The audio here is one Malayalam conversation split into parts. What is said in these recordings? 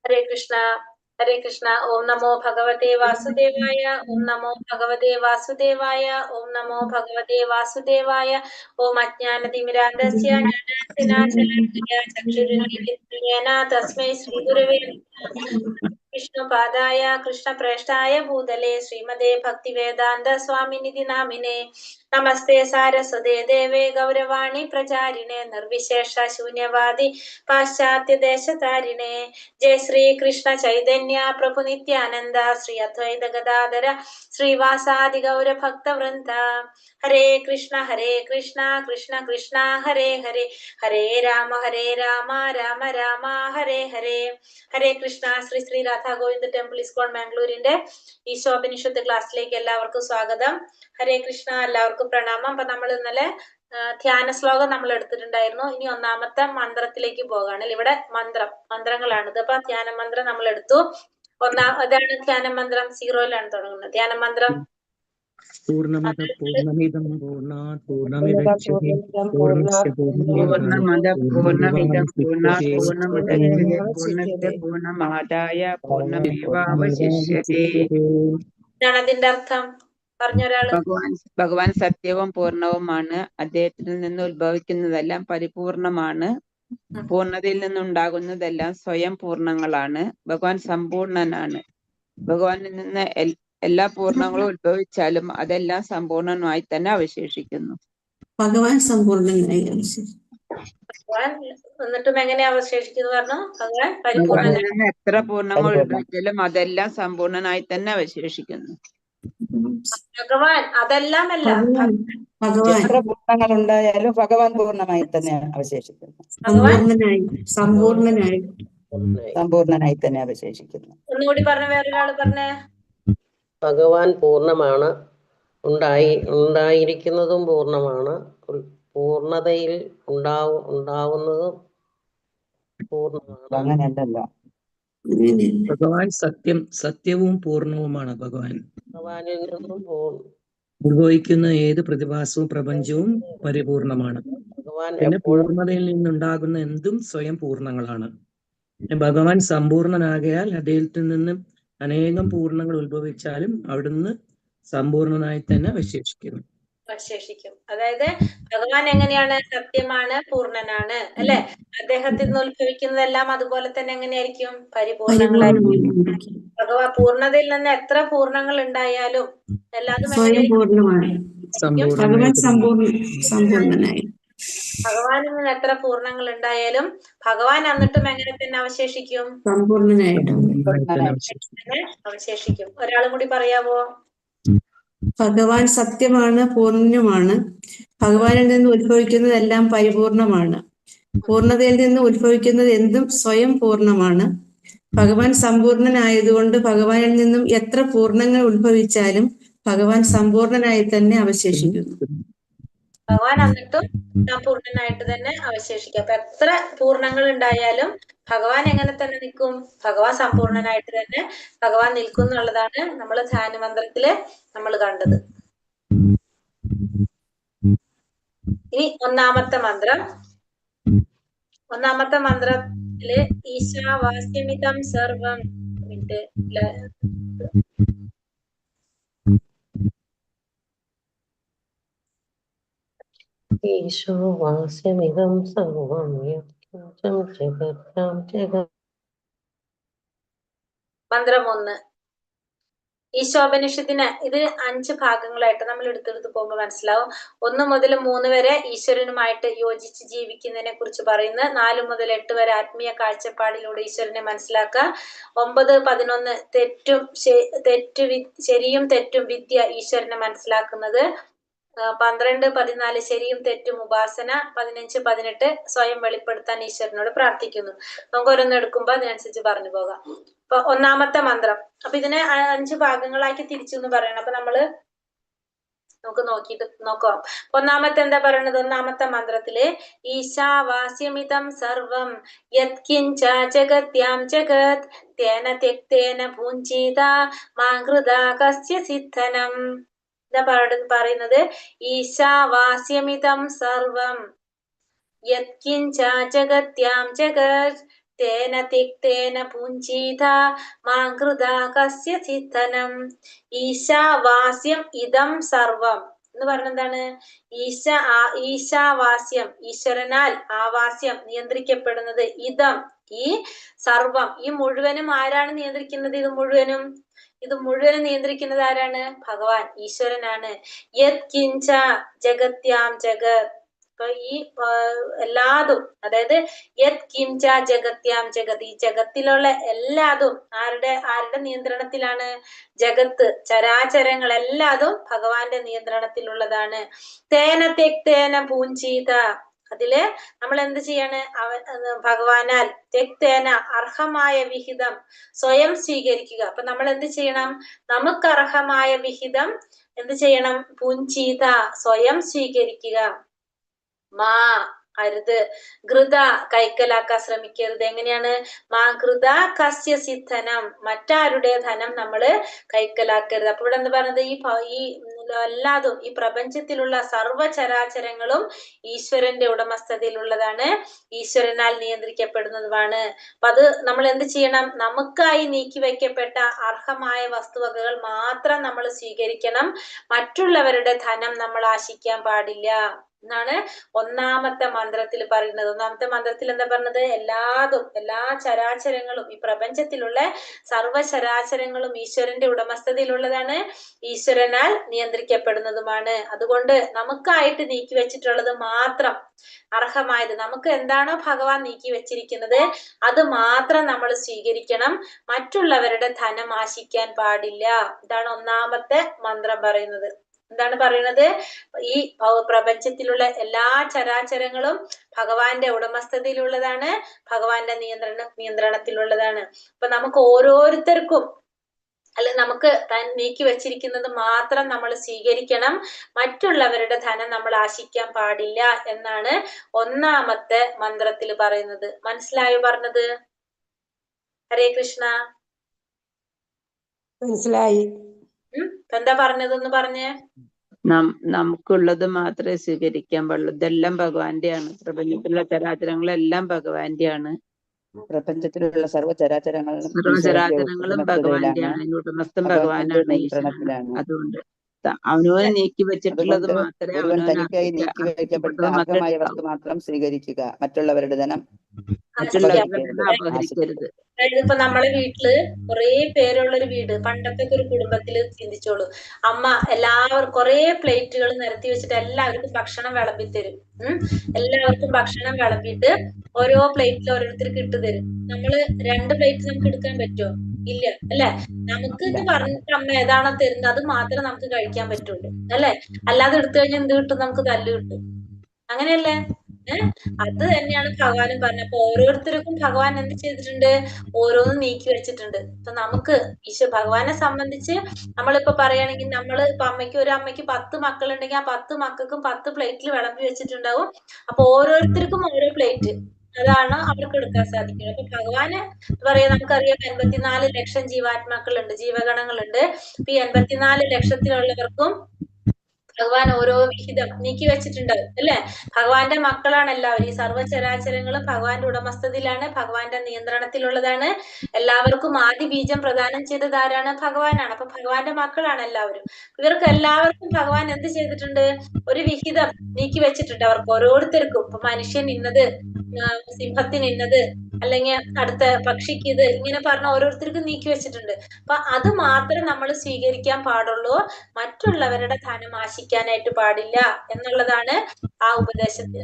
ഹരേ കൃഷ്ണ ഹരേ കൃഷ്ണ. ഓം നമോ ഭഗവതേ വാസുദേവായ. ഓം നമോ ഭഗവതേ വാസുദേവായ. ഓം നമോ ഭഗവതേ വാസുദേവായ. ഓം അജ്ഞാനതിമിരാന്ധസ്യ ജ്ഞാനാഞ്ജനാശലാകയ ചക്ഷുരുന്മിലിതേന തസ്മൈ ശ്രീഗുരവേ നമഃ. വിഷ്ണുപാദായ കൃഷ്ണപ്രേഷ്ഠായ ഭൂതലേ ശ്രീമതേ ഭക്തിവേദാന്ത സ്വാമിനിധി നാമിനേ. നമസ്തേ സാരസ്വതേ ദേവേ ഗൗരവാണി പ്രചാരിണേ നിർവിശേഷ ശൂന്യവാദി പാശ്ചാത്യ ദേശതാരിണേ. ജയ ശ്രീ കൃഷ്ണ ചൈതന്യ പ്രഭു നിത്യാനന്ദ ശ്രീ അദ്വൈത ഗദാധര ശ്രീവാസാദി ഗൗര ഭക്ത വൃന്ദ. ഹരേ കൃഷ്ണ കൃഷ്ണ കൃഷ്ണ ഹരേ ഹരേ, ഹരേ രാമ രാമ രാമ ഹരേ ഹരേ. ഹരേ കൃഷ്ണ. ശ്രീ ശ്രീ രാധാ ഗോവിന്ദ ടെമ്പിൾ ഇസ്കോൺ മാംഗ്ലൂരിന്റെ ഈശോപനിഷത്ത് ക്ലാസ്സിലേക്ക് എല്ലാവർക്കും സ്വാഗതം. ഹരേ കൃഷ്ണ. എല്ലാവർക്കും പ്രണാമം. അപ്പൊ നമ്മൾ ഇന്നലെ ധ്യാന ശ്ലോകം നമ്മൾ എടുത്തിട്ടുണ്ടായിരുന്നു. ഇനി ഒന്നാമത്തെ മന്ത്രത്തിലേക്ക് പോകാണ്. ഇവിടെ മന്ത്രങ്ങളാണിത്. അപ്പൊ ധ്യാന മന്ത്രം നമ്മൾ എടുത്തു. അതാണ് ധ്യാന മന്ത്രം. 0-ലാണ് തുടങ്ങുന്നത് ധ്യാന മന്ത്രം. പൂർണ്ണമദ പൂർണ്ണമിദം പൂർണ്ണാത് പൂർണ്ണമുദച്യത്തെ പൂർണ്ണസ്യ പൂർണ്ണമാദായ പൂർണ്ണമാദായ പൂർണ്ണമേവാവശിഷ്യത്തെ. എന്താണ് അതിന്റെ അർത്ഥം? പറഞ്ഞൊരാള്. ഭഗവാൻ സത്യവും പൂർണ്ണവുമാണ്. അദ്ദേഹത്തിൽ നിന്ന് ഉത്ഭവിക്കുന്നതെല്ലാം പരിപൂർണമാണ്. പൂർണ്ണതയിൽ നിന്നുണ്ടാകുന്നതെല്ലാം സ്വയം പൂർണ്ണങ്ങളാണ്. ഭഗവാൻ സമ്പൂർണനാണ്. ഭഗവാനിൽ നിന്ന് എല്ലാ പൂർണ്ണങ്ങളും ഉത്ഭവിച്ചാലും അതെല്ലാം സമ്പൂർണമായി തന്നെ അവശേഷിക്കുന്നു. ഭഗവാൻ സമ്പൂർണ്ണനായി ഭഗവാൻ എന്നിട്ടും എങ്ങനെ അവശേഷിക്കുന്നു പറഞ്ഞു? ഭഗവാൻ ഭഗവാനിൽ നിന്ന് എത്ര പൂർണ്ണങ്ങൾ ഉത്ഭവിച്ചാലും അതെല്ലാം സമ്പൂർണനായി തന്നെ അവശേഷിക്കുന്നു. ഭഗവാൻ അതെല്ലാമല്ല, എത്ര പൂർണ്ണങ്ങൾ ഉണ്ടായാലും ഭഗവാൻ പൂർണ്ണമായി തന്നെ അവശേഷിക്കുന്നു. സമ്പൂർണനായി തന്നെ അവശേഷിക്കുന്നു. ഒന്നുകൂടി പറഞ്ഞ, വേറൊരാള് പറഞ്ഞേ. ഭഗവാൻ പൂർണ്ണമാണ്. ഉണ്ടായിരിക്കുന്നതും പൂർണ്ണമാണ്. പൂർണ്ണതയിൽ ഉണ്ടാവുന്നതും പൂർണ്ണമാണ്. അങ്ങനെയല്ലല്ലോ. ഭഗവാൻ സത്യവും പൂർണ്ണവുമാണ്. ഭഗവാനിൽ നിന്നും ഉത്ഭവിക്കുന്ന ഏത് പ്രതിഭാസവും പ്രപഞ്ചവും പരിപൂർണമാണ്. പിന്നെ പൂർണ്ണതയിൽ നിന്നുണ്ടാകുന്ന എന്തും സ്വയം പൂർണ്ണങ്ങളാണ്. ഭഗവാൻ സമ്പൂർണനാകയാൽ അദ്ദേഹത്തിൽ നിന്ന് അനേകം പൂർണ്ണങ്ങൾ ഉത്ഭവിച്ചാലും അവിടുന്ന് സമ്പൂർണനായി തന്നെ അവശേഷിക്കും. അതായത് ഭഗവാൻ എങ്ങനെയാണ്? സത്യമാണ്, പൂർണ്ണനാണ്, അല്ലെ? അദ്ദേഹത്തിൽ നിന്ന് ഉത്ഭവിക്കുന്നതെല്ലാം അതുപോലെ തന്നെ എങ്ങനെയായിരിക്കും? പരിപൂർണങ്ങളായിരിക്കും. ഭഗവാൻ പൂർണ്ണതയിൽ നിന്ന് എത്ര പൂർണ്ണങ്ങൾ ഉണ്ടായാലും എല്ലാതും ഭഗവാനിൽ നിന്ന് എത്ര പൂർണ്ണങ്ങൾ ഉണ്ടായാലും ഭഗവാൻ എന്നിട്ടും എങ്ങനെ തന്നെ അവശേഷിക്കും? അവശേഷിക്കും. ഒരാളും കൂടി പറയാവോ? ഭഗവാൻ സത്യമാണ്, പൂർണ്ണനുമാണ്. ഭഗവാനിൽ നിന്ന് ഉത്ഭവിക്കുന്നതെല്ലാം പരിപൂർണമാണ്. പൂർണ്ണതയിൽ നിന്ന് ഉത്ഭവിക്കുന്നത് എന്തും സ്വയം പൂർണ്ണമാണ്. ഭഗവാൻ സമ്പൂർണനായതുകൊണ്ട് ഭഗവാനിൽ നിന്നും എത്ര പൂർണ്ണങ്ങൾ ഉത്ഭവിച്ചാലും ഭഗവാൻ സമ്പൂർണനായി തന്നെ അവശേഷിക്കുന്നു. ഭഗവാൻ എന്നിട്ടും പൂർണ്ണനായിട്ട് തന്നെ അവശേഷിക്കും. അപ്പൊ എത്ര പൂർണ്ണങ്ങൾ ഉണ്ടായാലും ഭഗവാൻ എങ്ങനെ തന്നെ നിൽക്കും? ഭഗവാൻ സമ്പൂർണനായിട്ട് തന്നെ ഭഗവാൻ നിൽക്കും എന്നുള്ളതാണ് നമ്മൾ ധ്യാന മന്ത്രത്തില് നമ്മൾ കണ്ടത്. ഇനി ഒന്നാമത്തെ മന്ത്രത്തില് ഈശാവാസ്യമിതം സർവം. ഈശോവാസ്യമിദം സർവം യത്കിഞ്ചം ജഗത്താം ജഗത് മന്ത്രം 1. ഈശോപനിഷത്തിന് ഇത് 5 ഭാഗങ്ങളായിട്ട് നമ്മൾ എടുത്തെടുത്ത് പോകുമ്പോൾ മനസ്സിലാവും. 1 മുതൽ 3 വരെ ഈശ്വരനുമായിട്ട് യോജിച്ച് ജീവിക്കുന്നതിനെ കുറിച്ച് പറയുന്നു. 4 മുതൽ 8 വരെ ആത്മീയ കാഴ്ചപ്പാടിലൂടെ ഈശ്വരനെ മനസ്സിലാക്കുക. 9, 11 ശരിയും തെറ്റും വിദ്യ ഈശ്വരനെ മനസ്സിലാക്കുന്നത്. 12, 14 ശരിയും തെറ്റും ഉപാസന. 15, 18 സ്വയം വെളിപ്പെടുത്താൻ ഈശ്വരനോട് പ്രാർത്ഥിക്കുന്നു. നമുക്ക് ഓരോന്ന് എടുക്കുമ്പോ അതിനനുസരിച്ച് പറഞ്ഞു പോകാം. അപ്പൊ 1-ാമത്തെ മന്ത്രം. അപ്പൊ ഇതിനെ 5 ഭാഗങ്ങളാക്കി തിരിച്ചു എന്ന് പറയണം. അപ്പൊ നമുക്ക് നോക്കിയിട്ട് നോക്കാം. 1-ാമത്തെ എന്താ പറയണത്? 1-ാമത്തെ മന്ത്രത്തില് ഈശാവാസ്യമിതം സർവം യത്കിഞ്ച ജഗത്യാം ജഗത് തേന ത്യക്തേന ഭുഞ്ജീത മാകൃത കസ്യ സിദ്ധനം. എന്താ പറയുന്നത്? ഈശാവാസ്യമിതം സർവം യത്കിഞ്ച ജഗത്യാം ജഗത് തേന തിക്തേന ഭുഞ്ജീത മാകൃത കസ്യ സിദ്ധനം. ഈശാവാസ്യം ഇതം സർവം എന്ന് പറഞ്ഞ എന്താണ്? ഈശാവാസ്യം ഈശ്വരനാൽ ആവാസ്യം നിയന്ത്രിക്കപ്പെടുന്നത്. ഇതം ഈ സർവം ഈ മുഴുവനും ആരാണ് നിയന്ത്രിക്കുന്നത്? ഇത് മുഴുവനും നിയന്ത്രിക്കുന്നത് ആരാണ്? ഭഗവാൻ ഈശ്വരനാണ്. യത് കിഞ്ച ജഗത്യാം ജഗത്. അപ്പൊ ഈ എല്ലാതും, അതായത് യത് കിഞ്ച ജഗത്യാം ജഗത്, ഈ ജഗത്തിലുള്ള എല്ലാതും ആരുടെ നിയന്ത്രണത്തിലാണ്? ജഗത്ത് ചരാചരങ്ങൾ എല്ലാതും ഭഗവാന്റെ നിയന്ത്രണത്തിലുള്ളതാണ്. തേന തെക്തേന ഭൂഞ്ചീത. അതില് നമ്മൾ എന്ത് ചെയ്യാണ്? ഭഗവാനാൽ തെക്തേന അർഹമായ വിഹിതം സ്വയം സ്വീകരിക്കുക. അപ്പൊ നമ്മൾ എന്ത് ചെയ്യണം? നമുക്ക് അർഹമായ വിഹിതം എന്ത് ചെയ്യണം? ഭുഞ്ജീത സ്വയം സ്വീകരിക്കുക. മാ അരുത്, ഘൃത കൈക്കലാക്കാൻ ശ്രമിക്കരുത്. എങ്ങനെയാണ്? മാ ഘൃത കസ്യ സിദ്ധനം, മറ്റാരുടെ ധനം നമ്മള് കൈക്കലാക്കരുത്. അപ്പൊ ഇവിടെ എന്താ പറഞ്ഞത്? ഈ എല്ലാതും ഈ പ്രപഞ്ചത്തിലുള്ള സർവചരാചരങ്ങളും ഈശ്വരന്റെ ഉടമസ്ഥതയിലുള്ളതാണ്, ഈശ്വരനാൽ നിയന്ത്രിക്കപ്പെടുന്നതുമാണ്. അപ്പൊ അത് നമ്മൾ എന്ത് ചെയ്യണം? നമുക്കായി നീക്കി വയ്ക്കപ്പെട്ട അർഹമായ വസ്തുവകകൾ മാത്രം നമ്മൾ സ്വീകരിക്കണം. മറ്റുള്ളവരുടെ ധനം നമ്മൾ ആശിക്കാൻ പാടില്ല എന്നാണ് 1-ാമത്തെ മന്ത്രത്തിൽ പറയുന്നത്. 1-ാമത്തെ മന്ത്രത്തിൽ എന്താ പറഞ്ഞത്? എല്ലാ ചരാചരങ്ങളും ഈ പ്രപഞ്ചത്തിലുള്ള സർവചരാചരങ്ങളും ഈശ്വരന്റെ ഉടമസ്ഥതയിലുള്ളതാണ്, ഈശ്വരനാൽ നിയന്ത്രിക്കപ്പെടുന്നതുമാണ്. അതുകൊണ്ട് നമുക്കായിട്ട് നീക്കി വെച്ചിട്ടുള്ളത് മാത്രം, അർഹമായത് നമുക്ക് എന്താണോ ഭഗവാൻ നീക്കി വെച്ചിരിക്കുന്നത് അത് മാത്രം നമ്മൾ സ്വീകരിക്കണം. മറ്റുള്ളവരുടെ ധനം ആശിക്കാൻ പാടില്ല. ഇതാണ് 1-ാമത്തെ മന്ത്രം പറയുന്നത്. എന്താണ് പറയുന്നത്? ഈ പ്രപഞ്ചത്തിലുള്ള എല്ലാ ചരാചരങ്ങളും ഭഗവാന്റെ ഉടമസ്ഥതയിലുള്ളതാണ്, ഭഗവാന്റെ നിയന്ത്രണത്തിലുള്ളതാണ്. അപ്പൊ നമുക്ക് ഓരോരുത്തർക്കും നമുക്ക് നീക്കി വെച്ചിരിക്കുന്നത് മാത്രം നമ്മൾ സ്വീകരിക്കണം. മറ്റുള്ളവരുടെ ധനം നമ്മൾ ആശിക്കാൻ പാടില്ല എന്നാണ് 1-ാമത്തെ മന്ത്രത്തിൽ പറയുന്നത്. മനസ്സിലായോ പറഞ്ഞത്? ഹരേ കൃഷ്ണ. മനസ്സിലായി. എന്താ പറഞ്ഞതൊന്ന് പറഞ്ഞേ. നമുക്കുള്ളത് മാത്രമേ സ്വീകരിക്കാൻ പാടുള്ളൂ. ഇതെല്ലാം ഭഗവാന്റെയാണ്. പ്രപഞ്ചത്തിലുള്ള ചരാചരങ്ങളെല്ലാം ഭഗവാന്റെയാണ്. പ്രപഞ്ചത്തിലുള്ള സർവ്വചരാചരങ്ങളും ഭഗവാന്റെയാണ്. ഉടമസ്ഥൻ ഭഗവാനാണ്, ഈശ്വരനാണ്. അതുകൊണ്ട് അവനവന് നീക്കി വെച്ചിട്ടുള്ളത് മാത്രമേ തനിക്കായി നീക്കി വയ്ക്കപ്പെട്ട അർഹമായ വസ്തു മാത്രം സ്വീകരിക്കുക. മറ്റുള്ളവരുടെ ധനം അപഹരിക്കരുത്. അതായത് ഇപ്പൊ നമ്മളെ വീട്ടില് കുറെ പേരുള്ളൊരു വീട്, പണ്ടത്തെ ഒരു കുടുംബത്തില് ചിന്തിച്ചോളൂ. അമ്മ എല്ലാവർക്കും കുറെ പ്ലേറ്റുകൾ നിരത്തി വെച്ചിട്ട് എല്ലാവർക്കും ഭക്ഷണം വിളമ്പി തരും. എല്ലാവർക്കും ഭക്ഷണം വിളമ്പിട്ട് ഓരോ പ്ലേറ്റിൽ ഓരോരുത്തർക്ക് ഇട്ട് തരും. നമ്മള് 2 പ്ലേറ്റ് നമുക്ക് എടുക്കാൻ പറ്റുമോ? ഇല്ല അല്ലെ? നമുക്ക് എന്ന് പറഞ്ഞിട്ട് അമ്മ ഏതാണോ തരുന്നത് അത് മാത്രമേ നമുക്ക് കഴിക്കാൻ പറ്റുള്ളൂ അല്ലെ? അല്ലാതെ എടുത്തു കഴിഞ്ഞാൽ എന്ത് കിട്ടും? നമുക്ക് തല്ല് കിട്ടും. അങ്ങനെയല്ലേ? അത് തന്നെയാണ് ഭഗവാനും പറഞ്ഞത്. അപ്പൊ ഓരോരുത്തർക്കും ഭഗവാൻ എന്ത് ചെയ്തിട്ടുണ്ട്? ഓരോന്നും നീക്കി വെച്ചിട്ടുണ്ട്. അപ്പൊ നമുക്ക് ഭഗവാനെ സംബന്ധിച്ച് നമ്മളിപ്പോ പറയുകയാണെങ്കിൽ നമ്മള് ഇപ്പൊ ഒരു അമ്മയ്ക്ക് 10 മക്കളുണ്ടെങ്കിൽ ആ 10 മക്കൾക്കും 10 പ്ലേറ്റിൽ വിളമ്പി വെച്ചിട്ടുണ്ടാവും. അപ്പൊ ഓരോരുത്തർക്കും ഓരോ പ്ലേറ്റ്, അതാണ് അവർക്ക് എടുക്കാൻ സാധിക്കുന്നത്. അപ്പൊ ഭഗവാന് പറയാ, നമുക്കറിയാം 84 ലക്ഷം ജീവാത്മാക്കളുണ്ട്, ജീവഗണങ്ങളുണ്ട്. അപ്പൊ ഈ 84 ലക്ഷത്തിലുള്ളവർക്കും ഭഗവാൻ ഓരോ വിഹിതം നീക്കി വെച്ചിട്ടുണ്ടാവും അല്ലെ? ഭഗവാന്റെ മക്കളാണ് എല്ലാവരും. ഈ സർവ്വചരാചരങ്ങളും ഭഗവാന്റെ ഉടമസ്ഥതയിലാണ്, ഭഗവാന്റെ നിയന്ത്രണത്തിലുള്ളതാണ്. എല്ലാവർക്കും ആദ്യ ബീജം പ്രദാനം ചെയ്തത് ആരാണ്? ഭഗവാനാണ്. അപ്പൊ ഭഗവാന്റെ മക്കളാണ് എല്ലാവരും. ഇവർക്ക് എല്ലാവർക്കും ഭഗവാൻ എന്ത് ചെയ്തിട്ടുണ്ട്? ഒരു വിഹിതം നീക്കി വെച്ചിട്ടുണ്ട് അവർക്ക് ഓരോരുത്തർക്കും. ഇപ്പൊ മനുഷ്യൻ ഇന്നത്, സിംഹത്തിന് ഇന്നത്, അല്ലെങ്കിൽ അടുത്ത പക്ഷിക്ക് ഇത്, ഇങ്ങനെ പറഞ്ഞ ഓരോരുത്തർക്കും നീക്കി വെച്ചിട്ടുണ്ട്. അപ്പൊ അത് മാത്രം നമ്മൾ സ്വീകരിക്കാൻ പാടുള്ളൂ, മറ്റുള്ളവരുടെ ധനം ആശിക്കാനായിട്ട് പാടില്ല എന്നുള്ളതാണ് ആ ഉപദേശത്തിൽ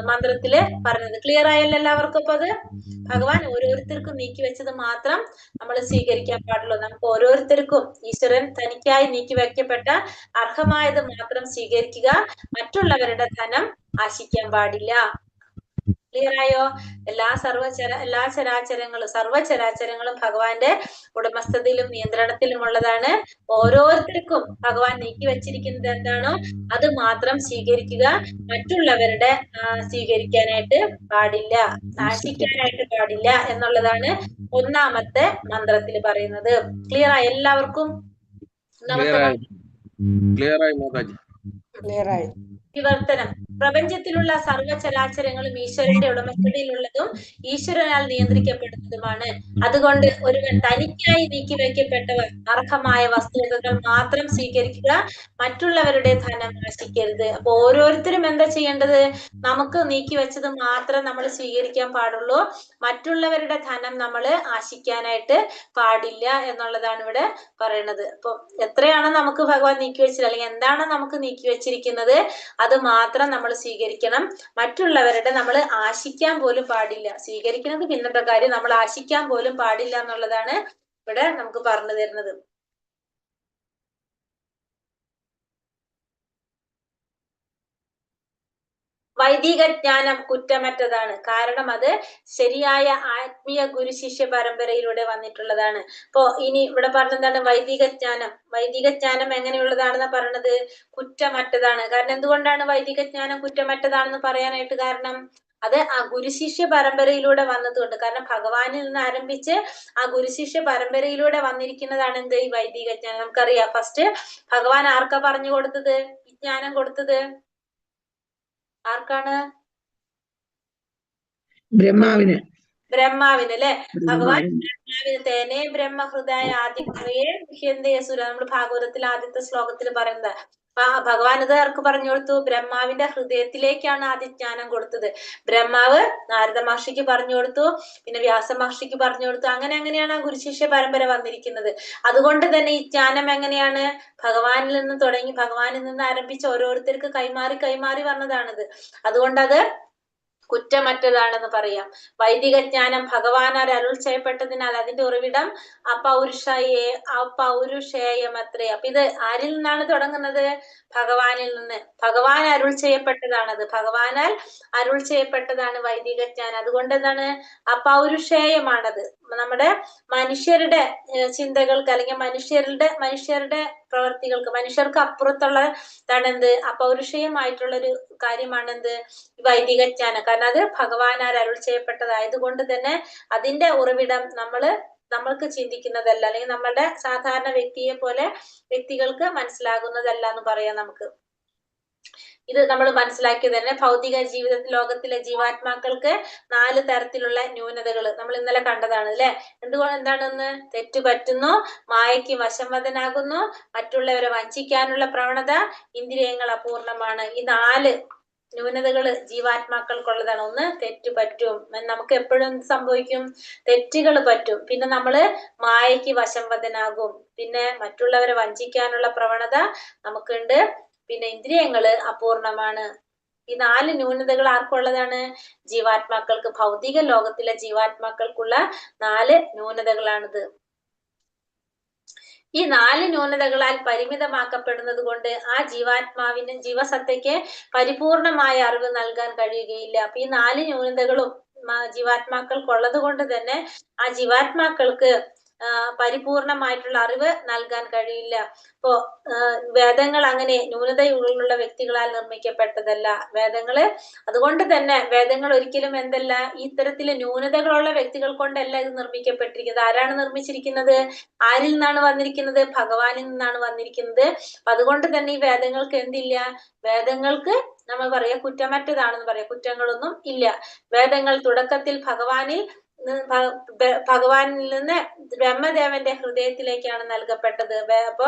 മന്ത്രത്തില് പറഞ്ഞത്. ക്ലിയർ ആയല്ലോ എല്ലാവർക്കും? അപ്പൊ അത് ഭഗവാൻ ഓരോരുത്തർക്കും നീക്കി വെച്ചത് മാത്രം നമ്മൾ സ്വീകരിക്കാൻ പാടുള്ളൂ. നമുക്ക് ഓരോരുത്തർക്കും ഈശ്വരൻ തനിക്കായി നീക്കി വെക്കപ്പെട്ട അർഹമായത് മാത്രം സ്വീകരിക്കുക, മറ്റുള്ളവരുടെ ധനം ആശിക്കാൻ പാടില്ല. ക്ലിയർ ആയോ? എല്ലാ സർവചരാചരങ്ങളും ഭഗവാന്റെ ഉടമസ്ഥതയിലും നിയന്ത്രണത്തിലുമുള്ളതാണ്. ഓരോരുത്തർക്കും ഭഗവാൻ നീക്കി വെച്ചിരിക്കുന്നത് എന്താണോ അത് മാത്രം സ്വീകരിക്കുക, മറ്റുള്ളവരുടെ സ്വീകരിക്കാനായിട്ട് പാടില്ല, ആശിക്കാനായിട്ട് പാടില്ല എന്നുള്ളതാണ് ഒന്നാമത്തെ മന്ത്രത്തിൽ പറയുന്നത്. ക്ലിയർ ആയി എല്ലാവർക്കും? വിവർത്തനം. പ്രപഞ്ചത്തിലുള്ള സർവ്വചരാചരങ്ങളും ഈശ്വരന്റെ ഉടമസ്ഥതയിലുള്ളതും ഈശ്വരനാൽ നിയന്ത്രിക്കപ്പെടുന്നതുമാണ്. അതുകൊണ്ട് ഒരുവൻ തനിക്കായി നീക്കി വയ്ക്കപ്പെട്ടവർ അർഹമായ വസ്തുതകൾ മാത്രം സ്വീകരിക്കുക, മറ്റുള്ളവരുടെ ധനം ആശിക്കരുത്. അപ്പൊ ഓരോരുത്തരും എന്താ ചെയ്യേണ്ടത്? നമുക്ക് നീക്കി വെച്ചത് മാത്രം നമ്മൾ സ്വീകരിക്കാൻ പാടുള്ളൂ, മറ്റുള്ളവരുടെ ധനം നമ്മൾ ആശിക്കാനായിട്ട് പാടില്ല എന്നുള്ളതാണ് ഇവിടെ പറയുന്നത്. അപ്പൊ എത്രയാണോ നമുക്ക് ഭഗവാൻ നീക്കി വെച്ചത്, അല്ലെങ്കിൽ എന്താണോ നമുക്ക് നീക്കി വെച്ചിരിക്കുന്നത് അത് മാത്രം നമ്മൾ സ്വീകരിക്കണം. മറ്റുള്ളവരുടെ നമ്മൾ ആശിക്കാൻ പോലും പാടില്ല. സ്വീകരിക്കുന്നത് പിന്നത്തെ കാര്യം, നമ്മൾ ആശിക്കാൻ പോലും പാടില്ല എന്നുള്ളതാണ് ഇവിടെ നമുക്ക് പറഞ്ഞു തരുന്നത്. വൈദിക ജ്ഞാനം കുറ്റമറ്റതാണ്. കാരണം അത് ശരിയായ ആത്മീയ ഗുരു ശിഷ്യ പരമ്പരയിലൂടെ വന്നിട്ടുള്ളതാണ്. അപ്പോ ഇനി ഇവിടെ പറഞ്ഞെന്താണ്? വൈദിക ജ്ഞാനം എങ്ങനെയുള്ളതാണെന്ന് പറയണത്? കുറ്റമറ്റതാണ്. കാരണം എന്തുകൊണ്ടാണ് വൈദിക ജ്ഞാനം കുറ്റമറ്റതാണെന്ന് പറയാനായിട്ട് കാരണം? അത് ആ ഗുരുശിഷ്യ പരമ്പരയിലൂടെ വന്നതുകൊണ്ട്. കാരണം ഭഗവാനിൽ നിന്ന് ആരംഭിച്ച് ആ ഗുരുശിഷ്യ പരമ്പരയിലൂടെ വന്നിരിക്കുന്നതാണ് എന്ത്? ഈ വൈദിക ജ്ഞാനം. നമുക്കറിയാം, ഫസ്റ്റ് ഭഗവാൻ ആർക്കാ പറഞ്ഞു കൊടുത്തത്? ഈ ജ്ഞാനം കൊടുത്തത് ആർക്കാണ്? ബ്രഹ്മാവിന് അല്ലെ? ഭഗവാൻ ബ്രഹ്മാവിന് തേനേ ബ്രഹ്മഹൃദയ ആദിത്യേ മുഹ്യന്തേസുര, നമ്മുടെ ഭാഗവതത്തിൽ ആദ്യത്തെ ശ്ലോകത്തിൽ പറയുന്നത്. ഭഗവാൻ ഇത് ആർക്ക് പറഞ്ഞു കൊടുത്തു? ബ്രഹ്മാവിന്റെ ഹൃദയത്തിലേക്കാണ് ആദ്യ ജ്ഞാനം കൊടുത്തത്. ബ്രഹ്മാവ് നാരദ മഹർഷിക്ക് പറഞ്ഞു കൊടുത്തു, പിന്നെ വ്യാസ മഹർഷിക്ക് പറഞ്ഞു കൊടുത്തു. അങ്ങനെയാണ് ആ ഗുരുശിഷ്യ പരമ്പര വന്നിരിക്കുന്നത്. അതുകൊണ്ട് തന്നെ ഈ ജ്ഞാനം എങ്ങനെയാണ്? ഭഗവാനിൽ നിന്ന് തുടങ്ങി, ഭഗവാനിൽ നിന്ന് ആരംഭിച്ച് ഓരോരുത്തർക്ക് കൈമാറി വന്നതാണിത്. അതുകൊണ്ട് അത് കുറ്റമറ്റതാണെന്ന് പറയാം. വൈദിക ജ്ഞാനം ഭഗവാനാൽ അരുൾ ചെയ്യപ്പെട്ടതിനാൽ അതിന്റെ ഉറവിടം അപൗരുഷേയമത്രേ. അപ്പൊ ഇത് ആരിൽ നിന്നാണ് തുടങ്ങുന്നത്? ഭഗവാനിൽ നിന്ന്. ഭഗവാൻ അരുൾ ചെയ്യപ്പെട്ടതാണത്. ഭഗവാനാൽ അരുൾ ചെയ്യപ്പെട്ടതാണ് വൈദിക ജ്ഞാനം. അതുകൊണ്ട് എന്താണ്? അപൗരുഷേയമാണത്. നമ്മുടെ മനുഷ്യരുടെ ചിന്തകൾക്ക്, അല്ലെങ്കിൽ മനുഷ്യരുടെ പ്രവർത്തികൾക്ക്, മനുഷ്യർക്ക് അപ്പുറത്തുള്ളതാണ് എന്ത്? അപൗരുഷേയമായിട്ടുള്ള ഒരു കാര്യമാണ് എന്ത്? വൈദിക ജ്ഞാനം. കാരണം അത് ഭഗവാനാൽ അരുൾ ചെയ്യപ്പെട്ടതായതുകൊണ്ട് തന്നെ അതിന്റെ ഉറവിടം നമ്മൾക്ക് ചിന്തിക്കുന്നതല്ല, അല്ലെങ്കിൽ നമ്മളുടെ സാധാരണ വ്യക്തികൾക്ക് മനസ്സിലാകുന്നതല്ല എന്ന് പറയാം നമുക്ക്. ഇത് നമ്മൾ മനസ്സിലാക്കി തന്നെ ഭൗതിക ലോകത്തിലെ ജീവാത്മാക്കൾക്ക് 4 തരത്തിലുള്ള ന്യൂനതകൾ നമ്മൾ ഇന്നലെ കണ്ടതാണ് അല്ലെ? എന്താണെന്ന്? തെറ്റു പറ്റുന്നു, മായയ്ക്ക് വശംവദനാകുന്നു, മറ്റുള്ളവരെ വഞ്ചിക്കാനുള്ള പ്രവണത, ഇന്ദ്രിയങ്ങൾ അപൂർണമാണ്. ഈ 4 ന്യൂനതകള് ജീവാത്മാക്കൾക്കുള്ളതാണ്. ഒന്ന്, തെറ്റ് പറ്റും. നമുക്ക് എപ്പോഴും സംഭവിക്കും? തെറ്റുകൾ പറ്റും. പിന്നെ നമ്മള് മായയ്ക്ക് വശംവദനാകും. പിന്നെ മറ്റുള്ളവരെ വഞ്ചിക്കാനുള്ള പ്രവണത നമുക്കുണ്ട്. പിന്നെ ഇന്ദ്രിയങ്ങള് അപൂർണമാണ്. ഈ 4 ന്യൂനതകൾ ആർക്കുള്ളതാണ്? ജീവാത്മാക്കൾക്ക്. ഭൗതിക ലോകത്തിലെ ജീവാത്മാക്കൾക്കുള്ള 4 ന്യൂനതകളാണിത്. ഈ 4 ന്യൂനതകളാൽ പരിമിതമാക്കപ്പെടുന്നത് കൊണ്ട് ആ ജീവസത്തയ്ക്ക് പരിപൂർണമായ അറിവ് നൽകാൻ കഴിയുകയില്ല. അപ്പൊ ഈ 4 ന്യൂനതകളും ജീവാത്മാക്കൾക്കുള്ളത് കൊണ്ട് തന്നെ ആ ജീവാത്മാക്കൾക്ക് പരിപൂർണമായിട്ടുള്ള അറിവ് നൽകാൻ കഴിയില്ല. ഇപ്പോ വേദങ്ങൾ അങ്ങനെ ന്യൂനതയുള്ള വ്യക്തികളാൽ നിർമ്മിക്കപ്പെട്ടതല്ല വേദങ്ങള്. അതുകൊണ്ട് തന്നെ വേദങ്ങൾ ഒരിക്കലും എന്തല്ല, ഇത്തരത്തില് ന്യൂനതകളുള്ള വ്യക്തികൾ കൊണ്ടല്ല ഇത് നിർമ്മിക്കപ്പെട്ടിരിക്കുന്നത്. ആരാണ് നിർമ്മിച്ചിരിക്കുന്നത്? ആരിൽ നിന്നാണ് വന്നിരിക്കുന്നത്? ഭഗവാനിൽ നിന്നാണ് വന്നിരിക്കുന്നത്. അതുകൊണ്ട് തന്നെ ഈ വേദങ്ങൾക്ക് എന്തില്ല? വേദങ്ങൾക്ക് നമ്മൾ പറയാ കുറ്റമറ്റതാണെന്ന് പറയാം. കുറ്റങ്ങളൊന്നും ഇല്ല. വേദങ്ങൾ തുടക്കത്തിൽ ഭഗവാനിൽ നിന്ന് ബ്രഹ്മദേവന്റെ ഹൃദയത്തിലേക്കാണ് നൽകപ്പെട്ടത്. അപ്പൊ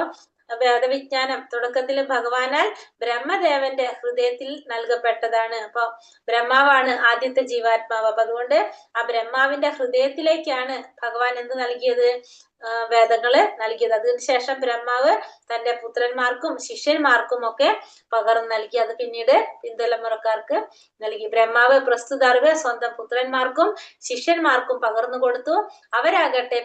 വേദവിജ്ഞാനം തുടക്കത്തിൽ ഭഗവാനാൽ ബ്രഹ്മദേവന്റെ ഹൃദയത്തിൽ നൽകപ്പെട്ടതാണ്. അപ്പൊ ബ്രഹ്മാവാണ് ആദ്യത്തെ ജീവാത്മാവ്. അപ്പൊ അതുകൊണ്ട് ആ ബ്രഹ്മാവിന്റെ ഹൃദയത്തിലേക്കാണ് ഭഗവാൻ എന്ത് നൽകിയത്? വേദങ്ങള് നൽകിയത്. അതിനുശേഷം ബ്രഹ്മാവ് തന്റെ പുത്രന്മാർക്കും ശിഷ്യന്മാർക്കും ഒക്കെ പകർന്നു നൽകി. അത് പിന്നീട് പിന്തലമുറക്കാർക്ക് നൽകി. ബ്രഹ്മാവ് പ്രസ്തുത അറിവ് സ്വന്തം പുത്രന്മാർക്കും ശിഷ്യന്മാർക്കും പകർന്നു കൊടുത്തു. അവരാകട്ടെ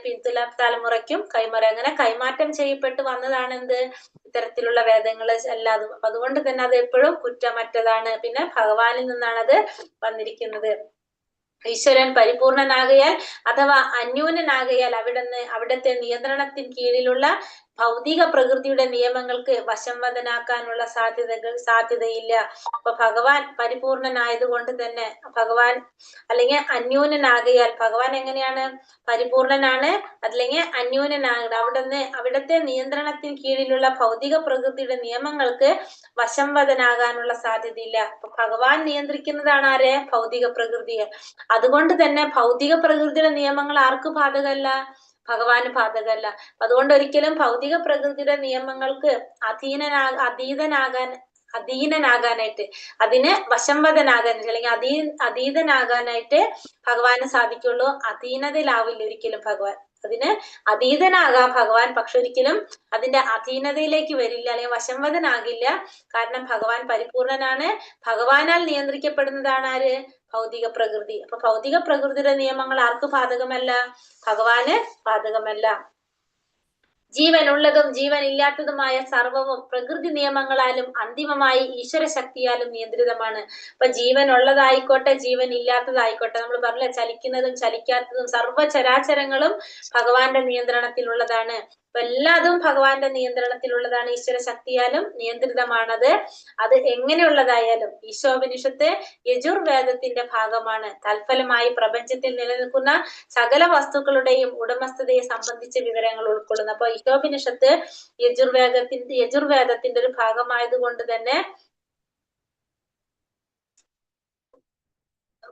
തലമുറയ്ക്കും അങ്ങനെ കൈമാറ്റം ചെയ്യപ്പെട്ടു വന്നതാണ് എന്ത്? ഇത്തരത്തിലുള്ള വേദങ്ങള് എല്ലാതും. അപ്പൊ അതുകൊണ്ട് തന്നെ അത് എപ്പോഴും കുറ്റമറ്റതാണ്. പിന്നെ ഭഗവാനിൽ നിന്നാണ് അത് വന്നിരിക്കുന്നത്. ഈശ്വരൻ പരിപൂർണനാകയാൽ അഥവാ അന്യൂനനാകയാൽ അവിടത്തെ നിയന്ത്രണത്തിന് കീഴിലുള്ള ഭൗതിക പ്രകൃതിയുടെ നിയമങ്ങൾക്ക് വശംവദനാക്കാനുള്ള സാധ്യതയില്ല. അപ്പൊ ഭഗവാൻ പരിപൂർണനായതുകൊണ്ട് തന്നെ ഭഗവാൻ അല്ലെങ്കിൽ അന്യൂനനാകയാൽ ഭഗവാൻ എങ്ങനെയാണ്? പരിപൂർണനാണ്, അല്ലെങ്കിൽ അന്യൂനനാണ്. അവിടത്തെ നിയന്ത്രണത്തിന് കീഴിലുള്ള ഭൗതിക പ്രകൃതിയുടെ നിയമങ്ങൾക്ക് വശംവദനാകാനുള്ള സാധ്യതയില്ല. അപ്പൊ ഭഗവാൻ നിയന്ത്രിക്കുന്നതാണ് ആരെ? ഭൗതിക പ്രകൃതിയെ. അതുകൊണ്ട് തന്നെ ഭൗതിക പ്രകൃതിയുടെ നിയമങ്ങൾ ആർക്ക് ബാധകമല്ല? ഭഗവാന് ബാധകമല്ല. അതുകൊണ്ട് ഒരിക്കലും ഭൗതിക പ്രകൃതിയുടെ നിയമങ്ങൾക്ക് അധീനനാകാനായിട്ട് അതിന് വശംവദനാകാനായിട്ട് അല്ലെങ്കിൽ അതീതനാകാനായിട്ട് ഭഗവാന് സാധിക്കുള്ളൂ. അധീനതയിലാവില്ല ഒരിക്കലും ഭഗവാൻ. അതിന് അതീതനാകാം ഭഗവാൻ, പക്ഷെ ഒരിക്കലും അതിന്റെ അധീനതയിലേക്ക് വരില്ല, അല്ലെങ്കിൽ വശംവദനാകില്ല. കാരണം ഭഗവാൻ പരിപൂർണനാണ്. ഭഗവാനാൽ നിയന്ത്രിക്കപ്പെടുന്നതാണ് ആര്? ഭൗതിക പ്രകൃതി. അപ്പൊ ഭൗതിക പ്രകൃതിയുടെ നിയമങ്ങൾ ആർക്ക് ബാധകമല്ല? ഭഗവാന് ബാധകമല്ല. ജീവനുള്ളതും ജീവൻ ഇല്ലാത്തതുമായ സർവവും പ്രകൃതി നിയമങ്ങളാലും അന്തിമമായി ഈശ്വര ശക്തിയാലും നിയന്ത്രിതമാണ്. അപ്പൊ ജീവൻ ഉള്ളതായിക്കോട്ടെ ജീവൻ ഇല്ലാത്തതായിക്കോട്ടെ, നമ്മൾ പറഞ്ഞില്ലേ ചലിക്കുന്നതും ചലിക്കാത്തതും സർവ്വചരാചരങ്ങളും ഭഗവാന്റെ നിയന്ത്രണത്തിലുള്ളതാണ്. അപ്പൊ എല്ലാതും ഭഗവാന്റെ നിയന്ത്രണത്തിലുള്ളതാണ്. ഈശ്വര ശക്തിയാലും നിയന്ത്രിതമാണത്. അത് എങ്ങനെയുള്ളതായാലും ഈശോപനിഷത്ത് യജുർവേദത്തിന്റെ ഭാഗമാണ്. തൽഫലമായി പ്രപഞ്ചത്തിൽ നിലനിൽക്കുന്ന സകല വസ്തുക്കളുടെയും ഉടമസ്ഥതയെ സംബന്ധിച്ച വിവരങ്ങൾ ഉൾക്കൊള്ളുന്നു. അപ്പൊ ഈശോപനിഷത്ത് യജുർവേദത്തിന്റെ ഒരു ഭാഗമായത് കൊണ്ട് തന്നെ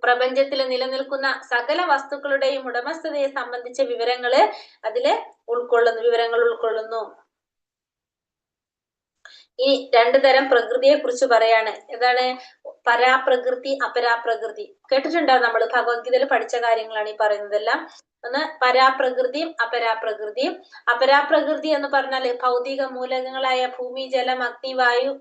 പ്രപഞ്ചത്തിൽ നിലനിൽക്കുന്ന സകല വസ്തുക്കളുടെയും ഉടമസ്ഥതയെ സംബന്ധിച്ച വിവരങ്ങൾ ഉൾക്കൊള്ളുന്നു. ഈ രണ്ടു തരം പ്രകൃതിയെ കുറിച്ച് പറയാണ്. എന്താണ്? പരാപ്രകൃതി, അപരാപ്രകൃതി. കേട്ടിട്ടുണ്ടാവും നമ്മൾ, ഭഗവത്ഗീതയിൽ പഠിച്ച കാര്യങ്ങളാണ് ഈ പറയുന്നതെല്ലാം. ഒന്ന് പരാപ്രകൃതിയും അപരാപ്രകൃതിയും. അപരാപ്രകൃതി എന്ന് പറഞ്ഞാല് ഭൗതിക മൂലകങ്ങളായ ഭൂമി, ജലം, അഗ്നി, വായു,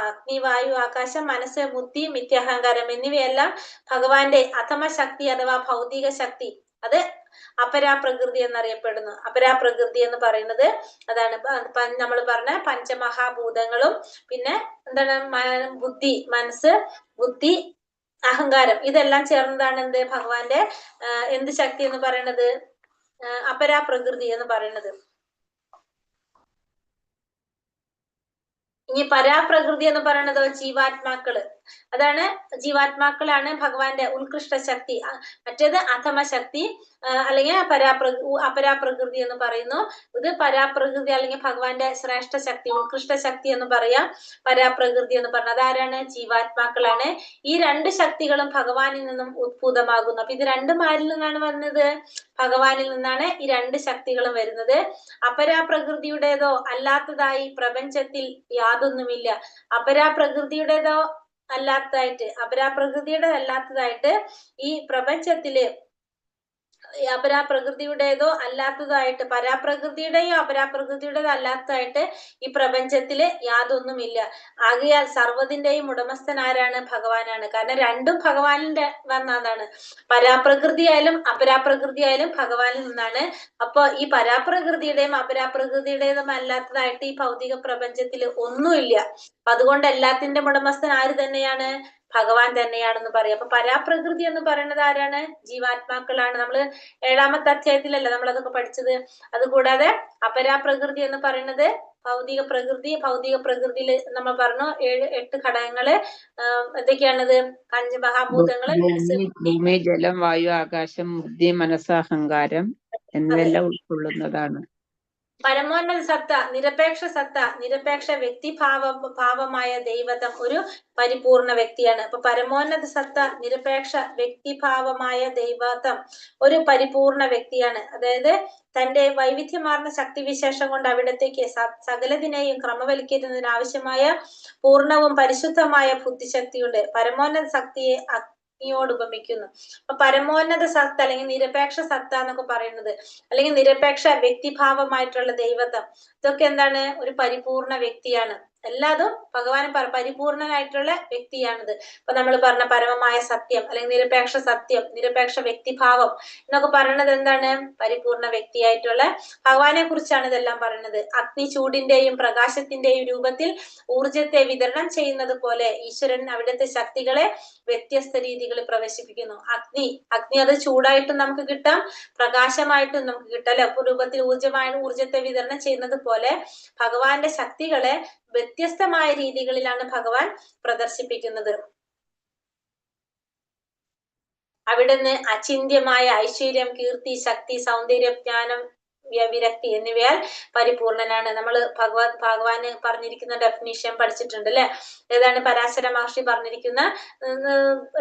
അഗ്നി, വായു, ആകാശം, മനസ്സ്, ബുദ്ധി, മിഥ്യാഹങ്കാരം എന്നിവയെല്ലാം ഭഗവാന്റെ അധമ ശക്തി അഥവാ ഭൗതിക ശക്തി. അത് അപരാപ്രകൃതി എന്നറിയപ്പെടുന്നു. അപരാപ്രകൃതി എന്ന് പറയുന്നത് അതാണ് നമ്മൾ പറഞ്ഞ പഞ്ചമഹാഭൂതങ്ങളും പിന്നെ എന്താണ് ബുദ്ധി, മനസ്സ്, ബുദ്ധി, അഹങ്കാരം, ഇതെല്ലാം ചേർന്നതാണ് എന്ത്? ഭഗവാന്റെ എന്ത് ശക്തി എന്ന് പറയുന്നത്? അപരാപ്രകൃതി എന്ന് പറയുന്നത്. ഇനി പരാപ്രകൃതി എന്ന് പറയുന്നത് ജീവാത്മാക്കള്. അതാണ് ജീവാത്മാക്കളാണ് ഭഗവാന്റെ ഉത്കൃഷ്ട ശക്തി. മറ്റേത് അധമ ശക്തി അല്ലെങ്കിൽ അപരാപ്രകൃതി എന്ന് പറയുന്നു. ഇത് പരാപ്രകൃതി അല്ലെങ്കിൽ ഭഗവാന്റെ ശ്രേഷ്ഠ ശക്തി, ഉത്കൃഷ്ട ശക്തി എന്ന് പറയാം. പരാപ്രകൃതി എന്ന് പറഞ്ഞത് അതാരാണ്? ജീവാത്മാക്കളാണ്. ഈ രണ്ട് ശക്തികളും ഭഗവാനിൽ നിന്നും ഉദ്ഭൂതമാകുന്നു. അപ്പൊ ഇത് രണ്ടും ആരിൽ നിന്നാണ് വന്നത്? ഭഗവാനിൽ നിന്നാണ് ഈ രണ്ട് ശക്തികളും വരുന്നത്. അപരാപ്രകൃതിയുടേതോ അല്ലാത്തതായി പ്രപഞ്ചത്തിൽ യാതൊന്നുമില്ല. അപരാപ്രകൃതിയുടേതോ അല്ലാത്തതായിട്ട് ഈ പ്രപഞ്ചത്തില് അപരാപ്രകൃതിയുടേതോ അല്ലാത്തതായിട്ട്, പരാപ്രകൃതിയുടെയോ അപരാപ്രകൃതിയുടേതോ അല്ലാത്തതായിട്ട് ഈ പ്രപഞ്ചത്തില് യാതൊന്നുമില്ല. ആകയാൽ സർവ്വതിന്റെയും ഉടമസ്ഥൻ ആരാണ്? ഭഗവാനാണ്. കാരണം രണ്ടും ഭഗവാനിന്റെ വന്നതാണ്. പരാപ്രകൃതിയായാലും അപരാപ്രകൃതിയായാലും ഭഗവാനിൽ നിന്നാണ്. അപ്പൊ ഈ പരാപ്രകൃതിയുടെയും അപരാപ്രകൃതിയുടേതും അല്ലാത്തതായിട്ട് ഈ ഭൗതിക പ്രപഞ്ചത്തിൽ ഒന്നുമില്ല. അതുകൊണ്ട് എല്ലാത്തിന്റെ ഉടമസ്ഥൻ ആര് തന്നെയാണ്? ഭഗവാൻ തന്നെയാണെന്ന് പറയാം. അപ്പൊ പരാപ്രകൃതി എന്ന് പറയുന്നത് ആരാണ്? ജീവാത്മാക്കളാണ്. നമ്മള് 7ാമത്തെ അധ്യായത്തിലല്ലേ നമ്മൾ അതൊക്കെ പഠിച്ചത്. അതുകൂടാതെ അപരാപ്രകൃതി എന്ന് പറയുന്നത് ഭൗതിക പ്രകൃതിയിൽ നമ്മൾ പറഞ്ഞു 8 ഘടകങ്ങള് എന്തൊക്കെയാണത്? പഞ്ചമഹാഭൂതങ്ങള്, ഭൂമി, ജലം, വായു, ആകാശം, ബുദ്ധി, മനസ്സ്, അഹങ്കാരം എന്നിവയെല്ലാം ഉൾക്കൊള്ളുന്നതാണ്. പരമോന്നത സത്ത, നിരപേക്ഷ സത്ത, നിരപേക്ഷ ഭാവമായ ദൈവത്വം ഒരു പരിപൂർണ വ്യക്തിയാണ്. അപ്പൊ പരമോന്നത സത്ത, നിരപേക്ഷ വ്യക്തിഭാവമായ ദൈവത്വം ഒരു പരിപൂർണ വ്യക്തിയാണ്. അതായത് തന്റെ വൈവിധ്യമാർന്ന ശക്തിവിശേഷം കൊണ്ട് അവിടത്തേക്ക് സകലതിനെയും ക്രമവൽക്കരിക്കുന്നതിന് ആവശ്യമായ പൂർണ്ണവും പരിശുദ്ധമായ ബുദ്ധിശക്തിയുണ്ട്. പരമോന്നത ശക്തിയെ അഗ്നിയോട് ഉപമിക്കുന്നു. അപ്പൊ പരമോന്നത സത്ത അല്ലെങ്കിൽ നിരപേക്ഷ സത്ത എന്നൊക്കെ പറയുന്നത്, അല്ലെങ്കിൽ നിരപേക്ഷ വ്യക്തിഭാവമായിട്ടുള്ള ദൈവത്വം, ഇതൊക്കെ എന്താണ്? ഒരു പരിപൂർണ വ്യക്തിയാണ്. എല്ലാതും ഭഗവാൻ പരിപൂർണനായിട്ടുള്ള വ്യക്തിയാണിത്. ഇപ്പൊ നമ്മൾ പറഞ്ഞ പരമമായ സത്യം അല്ലെങ്കിൽ നിരപേക്ഷ സത്യം, നിരപേക്ഷ വ്യക്തിഭാവം എന്നൊക്കെ പറയുന്നത് എന്താണ്? പരിപൂർണ വ്യക്തിയായിട്ടുള്ള ഭഗവാനെ കുറിച്ചാണ് ഇതെല്ലാം പറയുന്നത്. അഗ്നി ചൂടിന്റെയും പ്രകാശത്തിന്റെയും രൂപത്തിൽ ഊർജത്തെ വിതരണം ചെയ്യുന്നത് പോലെ ഈശ്വരൻ അവിടുത്തെ ശക്തികളെ വ്യത്യസ്ത രീതികളിൽ പ്രവേശിപ്പിക്കുന്നു. അഗ്നി അത് ചൂടായിട്ടും നമുക്ക് കിട്ടാം, പ്രകാശമായിട്ടും നമുക്ക് കിട്ടാം അല്ലെ. രൂപത്തിൽ ഊർജത്തെ വിതരണം ചെയ്യുന്നത് പോലെ ഭഗവാന്റെ ശക്തികളെ വ്യത്യസ്തമായ രീതികളിലാണ് ഭഗവാൻ പ്രദർശിപ്പിക്കുന്നത്. അവിടുന്ന് അചിന്ത്യമായ ഐശ്വര്യം, കീർത്തി, ശക്തി, സൗന്ദര്യം, ജ്ഞാനം, വിരക്തി എന്നിവയാൽ പരിപൂർണനാണ്. നമ്മൾ ഭഗവാന് പറഞ്ഞിരിക്കുന്ന ഡെഫിനിഷൻ പഠിച്ചിട്ടുണ്ട് അല്ലെ. ഏതാണ്? പരാശര മഹർഷി പറഞ്ഞിരിക്കുന്ന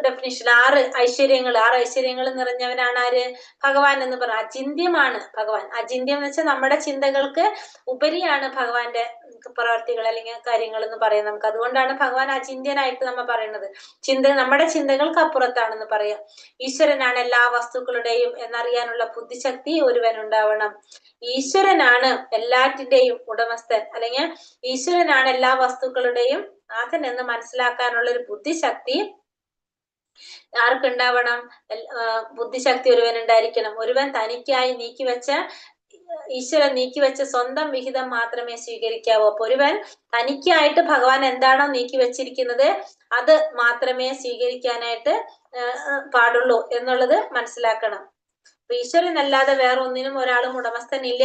ഡെഫിനിഷൻ. 6 ഐശ്വര്യങ്ങൾ നിറഞ്ഞവനാണ് ആര്? ഭഗവാൻ എന്ന് പറഞ്ഞ അചിന്യമാണ് ഭഗവാൻ. അചിന്യം എന്ന് വെച്ചാൽ നമ്മുടെ ചിന്തകൾക്ക് ഉപരിയാണ് ഭഗവാന്റെ പ്രവർത്തികൾ അല്ലെങ്കിൽ കാര്യങ്ങൾ എന്ന് പറയുന്നത് നമുക്ക്. അതുകൊണ്ടാണ് ഭഗവാൻ അചിന്യനായിട്ട് നമ്മൾ പറയുന്നത്. നമ്മുടെ ചിന്തകൾക്ക് അപ്പുറത്താണെന്ന് പറയാം. ഈശ്വരനാണ് എല്ലാ വസ്തുക്കളുടെയും എന്നറിയാനുള്ള ബുദ്ധിശക്തി ഒരുവനുണ്ടാവണം. ഈശ്വരനാണ് എല്ലാറ്റിന്റെയും ഉടമസ്ഥൻ, അല്ലെങ്കിൽ ഈശ്വരനാണ് എല്ലാ വസ്തുക്കളുടെയും നാഥൻ എന്ന് മനസ്സിലാക്കാനുള്ള ഒരു ബുദ്ധിശക്തി ആർക്കുണ്ടാവണം? ബുദ്ധിശക്തി ഒരുവനുണ്ടായിരിക്കണം. ഒരുവൻ തനിക്കായി ഈശ്വരൻ നീക്കിവെച്ച സ്വന്തം വിഹിതം മാത്രമേ സ്വീകരിക്കാവൂ. അപ്പൊ ഒരുവൻ തനിക്കായിട്ട് ഭഗവാൻ എന്താണോ നീക്കി വെച്ചിരിക്കുന്നത് അത് മാത്രമേ സ്വീകരിക്കാനായിട്ട് പാടുള്ളൂ എന്നുള്ളത് മനസ്സിലാക്കണം. ഈശ്വരനല്ലാതെ വേറെ ഒന്നിനും ഒരാളും ഉടമസ്ഥനില്ല.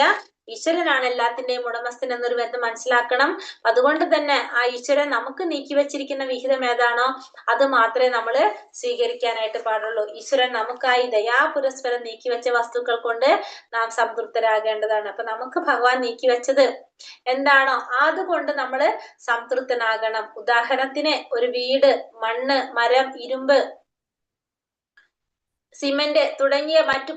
ഈശ്വരനാണ് എല്ലാത്തിന്റെയും ഉടമസ്ഥൻ എന്നൊരു ബന്ധം മനസ്സിലാക്കണം. അതുകൊണ്ട് തന്നെ ആ ഈശ്വരൻ നമുക്ക് നീക്കി വെച്ചിരിക്കുന്ന വിഹിതം ഏതാണോ അത് മാത്രമേ നമ്മൾ സ്വീകരിക്കാനായിട്ട് പാടുള്ളൂ. ഈശ്വരൻ നമുക്കായി ദയാപുരസ്പരം നീക്കിവെച്ച വസ്തുക്കൾ കൊണ്ട് നാം സംതൃപ്തരാകേണ്ടതാണ്. അപ്പൊ നമുക്ക് ഭഗവാൻ നീക്കിവെച്ചത് എന്താണോ അതുകൊണ്ട് നമ്മൾ സംതൃപ്തനാകണം. ഉദാഹരണത്തിന് ഒരു വീട് മണ്ണ്, മരം, ഇരുമ്പ്, സിമന്റ് തുടങ്ങിയ മറ്റു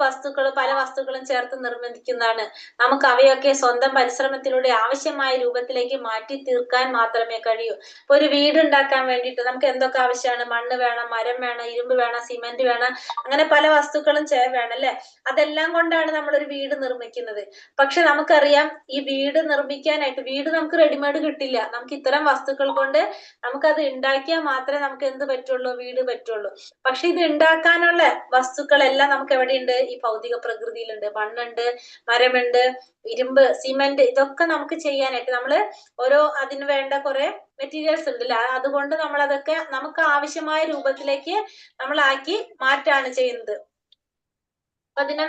പല വസ്തുക്കളും ചേർത്ത് നിർമ്മിക്കുന്നതാണ്. നമുക്ക് അവയൊക്കെ സ്വന്തം പരിശ്രമത്തിലൂടെ ആവശ്യമായ രൂപത്തിലേക്ക് മാറ്റി തീർക്കാൻ മാത്രമേ കഴിയൂ. ഇപ്പൊ ഒരു വീട് ഉണ്ടാക്കാൻ വേണ്ടിയിട്ട് നമുക്ക് എന്തൊക്കെ ആവശ്യമാണ്? മണ്ണ് വേണം, മരം വേണം, ഇരുമ്പ് വേണം, സിമന്റ് വേണം, അങ്ങനെ പല വസ്തുക്കളും വേണം അല്ലെ. അതെല്ലാം കൊണ്ടാണ് നമ്മൾ ഒരു വീട് നിർമ്മിക്കുന്നത്. പക്ഷെ നമുക്കറിയാം ഈ വീട് നിർമ്മിക്കാനായിട്ട് വീട് നമുക്ക് റെഡിമെയ്ഡ് കിട്ടില്ല. നമുക്ക് ഇത്തരം വസ്തുക്കൾ കൊണ്ട് നമുക്കത് ഉണ്ടാക്കിയാൽ മാത്രമേ നമുക്ക് എന്ത് പറ്റുള്ളൂ? വീട് പറ്റുള്ളൂ. പക്ഷെ ഇത് ഉണ്ടാക്കാനുള്ള വസ്തുക്കളെല്ലാം നമുക്ക് എവിടെയുണ്ട്? ഈ ഭൗതിക പ്രകൃതിയിലുണ്ട്. മണ്ണുണ്ട്, മരമുണ്ട്, ഇരുമ്പ്, സിമന്റ്, ഇതൊക്കെ നമുക്ക് ചെയ്യാനായിട്ട് അതിന് വേണ്ട കുറെ മെറ്റീരിയൽസ് ഉണ്ടല്ലോ. അതുകൊണ്ട് നമ്മൾ അതൊക്കെ നമുക്ക് ആവശ്യമായ രൂപത്തിലേക്ക് നമ്മൾ ആക്കി മാറ്റാണ് ചെയ്യുന്നത്. അപ്പൊ അതിനെ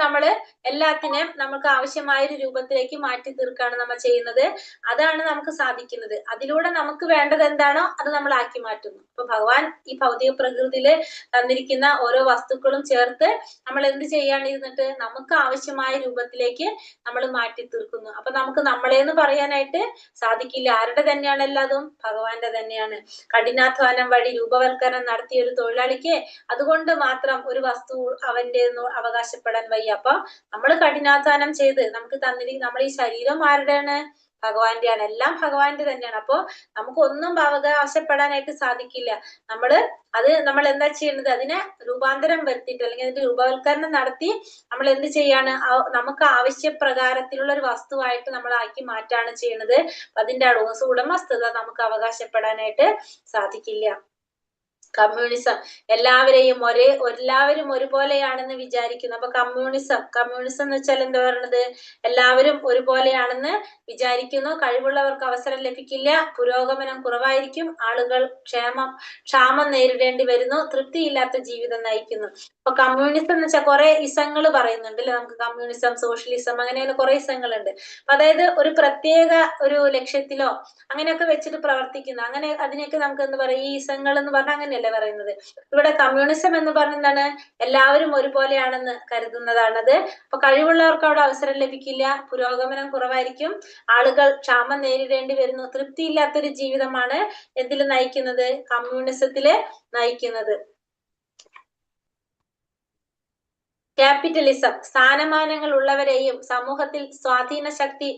എല്ലാത്തിനെയും നമുക്ക് ആവശ്യമായ ഒരു രൂപത്തിലേക്ക് മാറ്റി തീർക്കാണ് നമ്മൾ ചെയ്യുന്നത്. അതാണ് നമുക്ക് സാധിക്കുന്നത്. അതിലൂടെ നമുക്ക് വേണ്ടത് എന്താണോ അത് നമ്മൾ ആക്കി മാറ്റുന്നു. അപ്പൊ ഭഗവാൻ ഈ ഭൗതിക പ്രകൃതിയില് തന്നിരിക്കുന്ന ഓരോ വസ്തുക്കളും ചേർത്ത് നമ്മൾ എന്ത് ചെയ്യാണ്ടിരുന്നിട്ട് നമുക്ക് ആവശ്യമായ രൂപത്തിലേക്ക് നമ്മൾ മാറ്റി തീർക്കുന്നു. അപ്പൊ നമുക്ക് നമ്മളെന്ന് പറയാനായിട്ട് സാധിക്കില്ല. ആരുടെ തന്നെയാണ് എല്ലാതും? ഭഗവാന്റെ തന്നെയാണ്. കഠിനാധ്വാനം വഴി രൂപവൽക്കരണം നടത്തിയ ഒരു തൊഴിലാളിക്ക് അതുകൊണ്ട് മാത്രം ഒരു വസ്തു അവന്റെ അവകാശപ്പെടാൻ വയ്യ. അപ്പൊ നമ്മൾ കഠിനാധ്വാനം ചെയ്ത് നമുക്ക് നമ്മൾ ഈ ശരീരം ആരുടെയാണ്? ഭഗവാന്റെയാണ്. എല്ലാം ഭഗവാന്റെ തന്നെയാണ്. അപ്പൊ നമുക്ക് ഒന്നും അവകാശപ്പെടാനായിട്ട് സാധിക്കില്ല. നമ്മൾ എന്താ ചെയ്യുന്നത്? അതിനെ രൂപാന്തരം വരുത്തിയിട്ട് അല്ലെങ്കിൽ അതിന്റെ രൂപവൽക്കരണം നടത്തി നമ്മൾ എന്ത് ചെയ്യാണ്? നമുക്ക് ആവശ്യപ്രകാരത്തിലുള്ള ഒരു വസ്തുവായിട്ട് നമ്മൾ ആക്കി മാറ്റാണ് ചെയ്യുന്നത്. അതിന്റെ ഉടമസ്ഥത നമുക്ക് അവകാശപ്പെടാനായിട്ട് സാധിക്കില്ല. കമ്മ്യൂണിസം എല്ലാവരും ഒരുപോലെയാണെന്ന് വിചാരിക്കുന്നു. അപ്പൊ കമ്മ്യൂണിസം എന്ന് വെച്ചാൽ എന്താ പറയുന്നത്? എല്ലാവരും ഒരുപോലെയാണെന്ന് വിചാരിക്കുന്നു. കഴിവുള്ളവർക്ക് അവസരം ലഭിക്കില്ല, പുരോഗമനം കുറവായിരിക്കും, ആളുകൾ ക്ഷാമം നേരിടേണ്ടി വരുന്നു, തൃപ്തിയില്ലാത്ത ജീവിതം നയിക്കുന്നു. അപ്പൊ കമ്മ്യൂണിസം എന്ന് വെച്ചാൽ കുറെ ഇസങ്ങൾ പറയുന്നുണ്ട് അല്ലെ. നമുക്ക് കമ്മ്യൂണിസം, സോഷ്യലിസം, അങ്ങനെയുള്ള കുറെ ഇസങ്ങളുണ്ട്. അതായത് ഒരു പ്രത്യേക ഒരു ലക്ഷ്യത്തിലോ അങ്ങനെയൊക്കെ വെച്ചിട്ട് പ്രവർത്തിക്കുന്നു. അതിനെയൊക്കെ നമുക്ക് എന്താ പറയാ? ഈ ഇസങ്ങൾ എന്ന് പറഞ്ഞാൽ അങ്ങനെ അങ്ങനെയല്ലേ പറയുന്നത്. ഇവിടെ കമ്മ്യൂണിസം എന്ന് പറഞ്ഞാൽ എല്ലാവരും ഒരുപോലെയാണെന്ന് കരുതുന്നതാണത്. അപ്പൊ കഴിവുള്ളവർക്ക് അവിടെ അവസരം ലഭിക്കില്ല, പുരോഗമനം കുറവായിരിക്കും, ആളുകൾ ക്ഷാമം നേരിടേണ്ടി വരുന്നു, തൃപ്തിയില്ലാത്തൊരു ജീവിതമാണ് എന്തിൽ നയിക്കുന്നത്, കമ്മ്യൂണിസത്തില് നയിക്കുന്നത്. ക്യാപിറ്റലിസം സ്ഥാനമാനങ്ങൾ ഉള്ളവരെയും സമൂഹത്തിൽ സ്വാധീന ശക്തി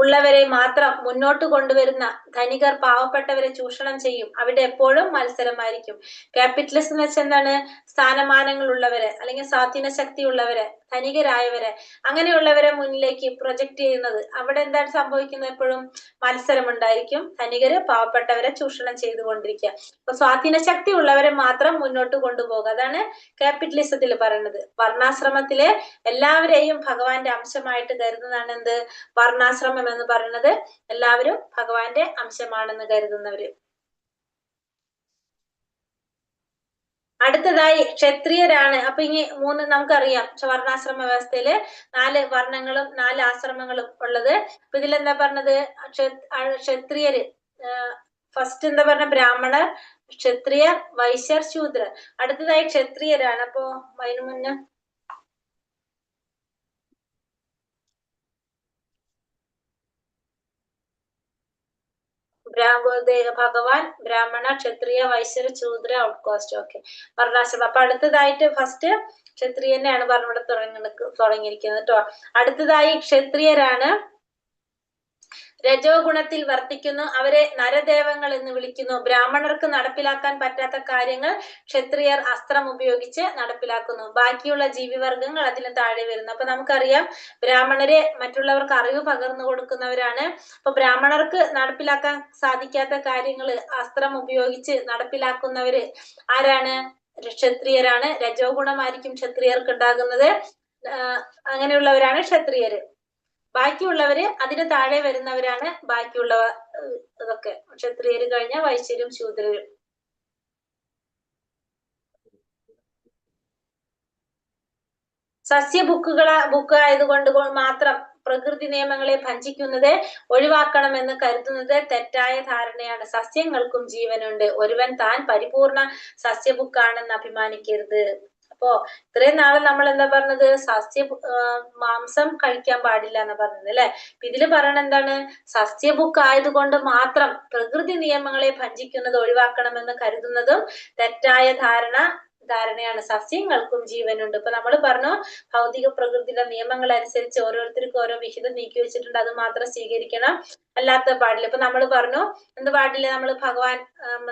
ഉള്ളവരെ മാത്രം മുന്നോട്ട് കൊണ്ടുവരുന്ന ധനികർ പാവപ്പെട്ടവരെ ചൂഷണം ചെയ്യും. അവിടെ എപ്പോഴും മത്സരമായിരിക്കും. ക്യാപിറ്റലിസം എന്ന് വെച്ചാൽ എന്താണ്? സ്ഥാനമാനങ്ങൾ ഉള്ളവരെ അല്ലെങ്കിൽ സ്വാധീന ശക്തി ഉള്ളവരെ, ധനികരായവരെ, അങ്ങനെയുള്ളവരെ മുന്നിലേക്ക് പ്രൊജക്ട് ചെയ്യുന്നത്. അവിടെ എന്താണ് സംഭവിക്കുന്നത്? എപ്പോഴും മത്സരം ഉണ്ടായിരിക്കും. ധനികര് പാവപ്പെട്ടവരെ ചൂഷണം ചെയ്തുകൊണ്ടിരിക്കുക. അപ്പൊ സ്വാധീന ശക്തി ഉള്ളവരെ മാത്രം മുന്നോട്ട് കൊണ്ടുപോകുക. അതാണ് ക്യാപിറ്റലിസത്തിൽ പറയുന്നത്. വർണ്ണാശ്രമത്തിലെ എല്ലാവരെയും ഭഗവാന്റെ അംശമായിട്ട് കരുതുന്നതാണ് എന്ത്? വർണ്ണാശ്രമം എന്ന് പറയുന്നത്. എല്ലാവരും ഭഗവാന്റെ അംശമാണെന്ന് കരുതുന്നവര്. അടുത്തതായി ക്ഷത്രിയരാണ്. അപ്പൊ ഇനി നമുക്കറിയാം വർണ്ണാശ്രമ വ്യവസ്ഥയില് 4 വർണ്ണങ്ങളും 4 ആശ്രമങ്ങളും ഉള്ളത്. അപ്പൊ ഇതിലെന്താ പറഞ്ഞത്? ക്ഷത്രിയര് ഫസ്റ്റ് എന്താ പറഞ്ഞ? ബ്രാഹ്മണർ, ക്ഷത്രിയർ, വൈശ്യർ, ശൂദ്രർ. അടുത്തതായി ക്ഷത്രിയരാണ്. അപ്പൊ അതിനു മുന്നേ ഭഗവാൻ, ബ്രാഹ്മണ, ക്ഷത്രിയ, വൈശ്യർ, ശൂദ്ര, ഔട്ട്കാസ്റ്റ്. ഓക്കെ, വർണ്ണാശ്രമം. അപ്പൊ അടുത്തതായിട്ട് ഫസ്റ്റ് ക്ഷത്രിയനെയാണ് പറഞ്ഞിവിടെ തുടങ്ങിയിരിക്കുന്നത് കേട്ടോ. അടുത്തതായി ക്ഷത്രിയരാണ്. രജോ ഗുണത്തിൽ വർത്തിക്കുന്നു, അവരെ നരദേവങ്ങൾ എന്ന് വിളിക്കുന്നു. ബ്രാഹ്മണർക്ക് നടപ്പിലാക്കാൻ പറ്റാത്ത കാര്യങ്ങൾ ക്ഷത്രിയർ അസ്ത്രം ഉപയോഗിച്ച് നടപ്പിലാക്കുന്നു. ബാക്കിയുള്ള ജീവിവർഗങ്ങൾ അതിന് താഴെ വരുന്നു. അപ്പൊ നമുക്കറിയാം ബ്രാഹ്മണരെ മറ്റുള്ളവർക്ക് അറിവ് പകർന്നു കൊടുക്കുന്നവരാണ്. അപ്പൊ ബ്രാഹ്മണർക്ക് നടപ്പിലാക്കാൻ സാധിക്കാത്ത കാര്യങ്ങൾ അസ്ത്രം ഉപയോഗിച്ച് നടപ്പിലാക്കുന്നവര് ആരാണ്? ക്ഷത്രിയരാണ്. രജോ ഗുണമായിരിക്കും ക്ഷത്രിയർക്ക് ഉണ്ടാകുന്നത്. അങ്ങനെയുള്ളവരാണ് ക്ഷത്രിയര്. ബാക്കിയുള്ളവര് അതിന് താഴെ വരുന്നവരാണ് ബാക്കിയുള്ള ഇതൊക്കെ. ക്ഷത്രിയര് കഴിഞ്ഞ വൈശ്യരും ശൂദ്രരും. ബുക്ക് ആയതുകൊണ്ട് മാത്രം പ്രകൃതി നിയമങ്ങളെ ഭഞ്ജിക്കുന്നത് ഒഴിവാക്കണമെന്ന് കരുതുന്നത് തെറ്റായ ധാരണയാണ്. സസ്യങ്ങൾക്കും ജീവനുണ്ട്. ഒരുവൻ താൻ പരിപൂർണ സസ്യബുക്കാണെന്ന് അഭിമാനിക്കരുത്. അപ്പോ ഇത്രയും നാളെ നമ്മൾ എന്താ പറഞ്ഞത്? മാംസം കഴിക്കാൻ പാടില്ല എന്ന് പറഞ്ഞത് അല്ലെ. ഇതില് പറയണ എന്താണ്? സസ്യബുക്ക് ആയതുകൊണ്ട് മാത്രം പ്രകൃതി നിയമങ്ങളെ ഭഞ്ജിക്കുന്നത് ഒഴിവാക്കണമെന്ന് കരുതുന്നതും തെറ്റായ ധാരണയാണ്. സസ്യങ്ങൾക്കും ജീവനുണ്ട്. ഇപ്പൊ നമ്മൾ പറഞ്ഞു ഭൗതിക പ്രകൃതിയുടെ നിയമങ്ങൾ അനുസരിച്ച് ഓരോരുത്തർക്കും ഓരോ വിഹിതം നീക്കി വെച്ചിട്ടുണ്ട്, അത് മാത്രം സ്വീകരിക്കണം, അല്ലാത്ത പാടില്ല. ഇപ്പൊ നമ്മൾ പറഞ്ഞു എന്ത് പാടില്ല?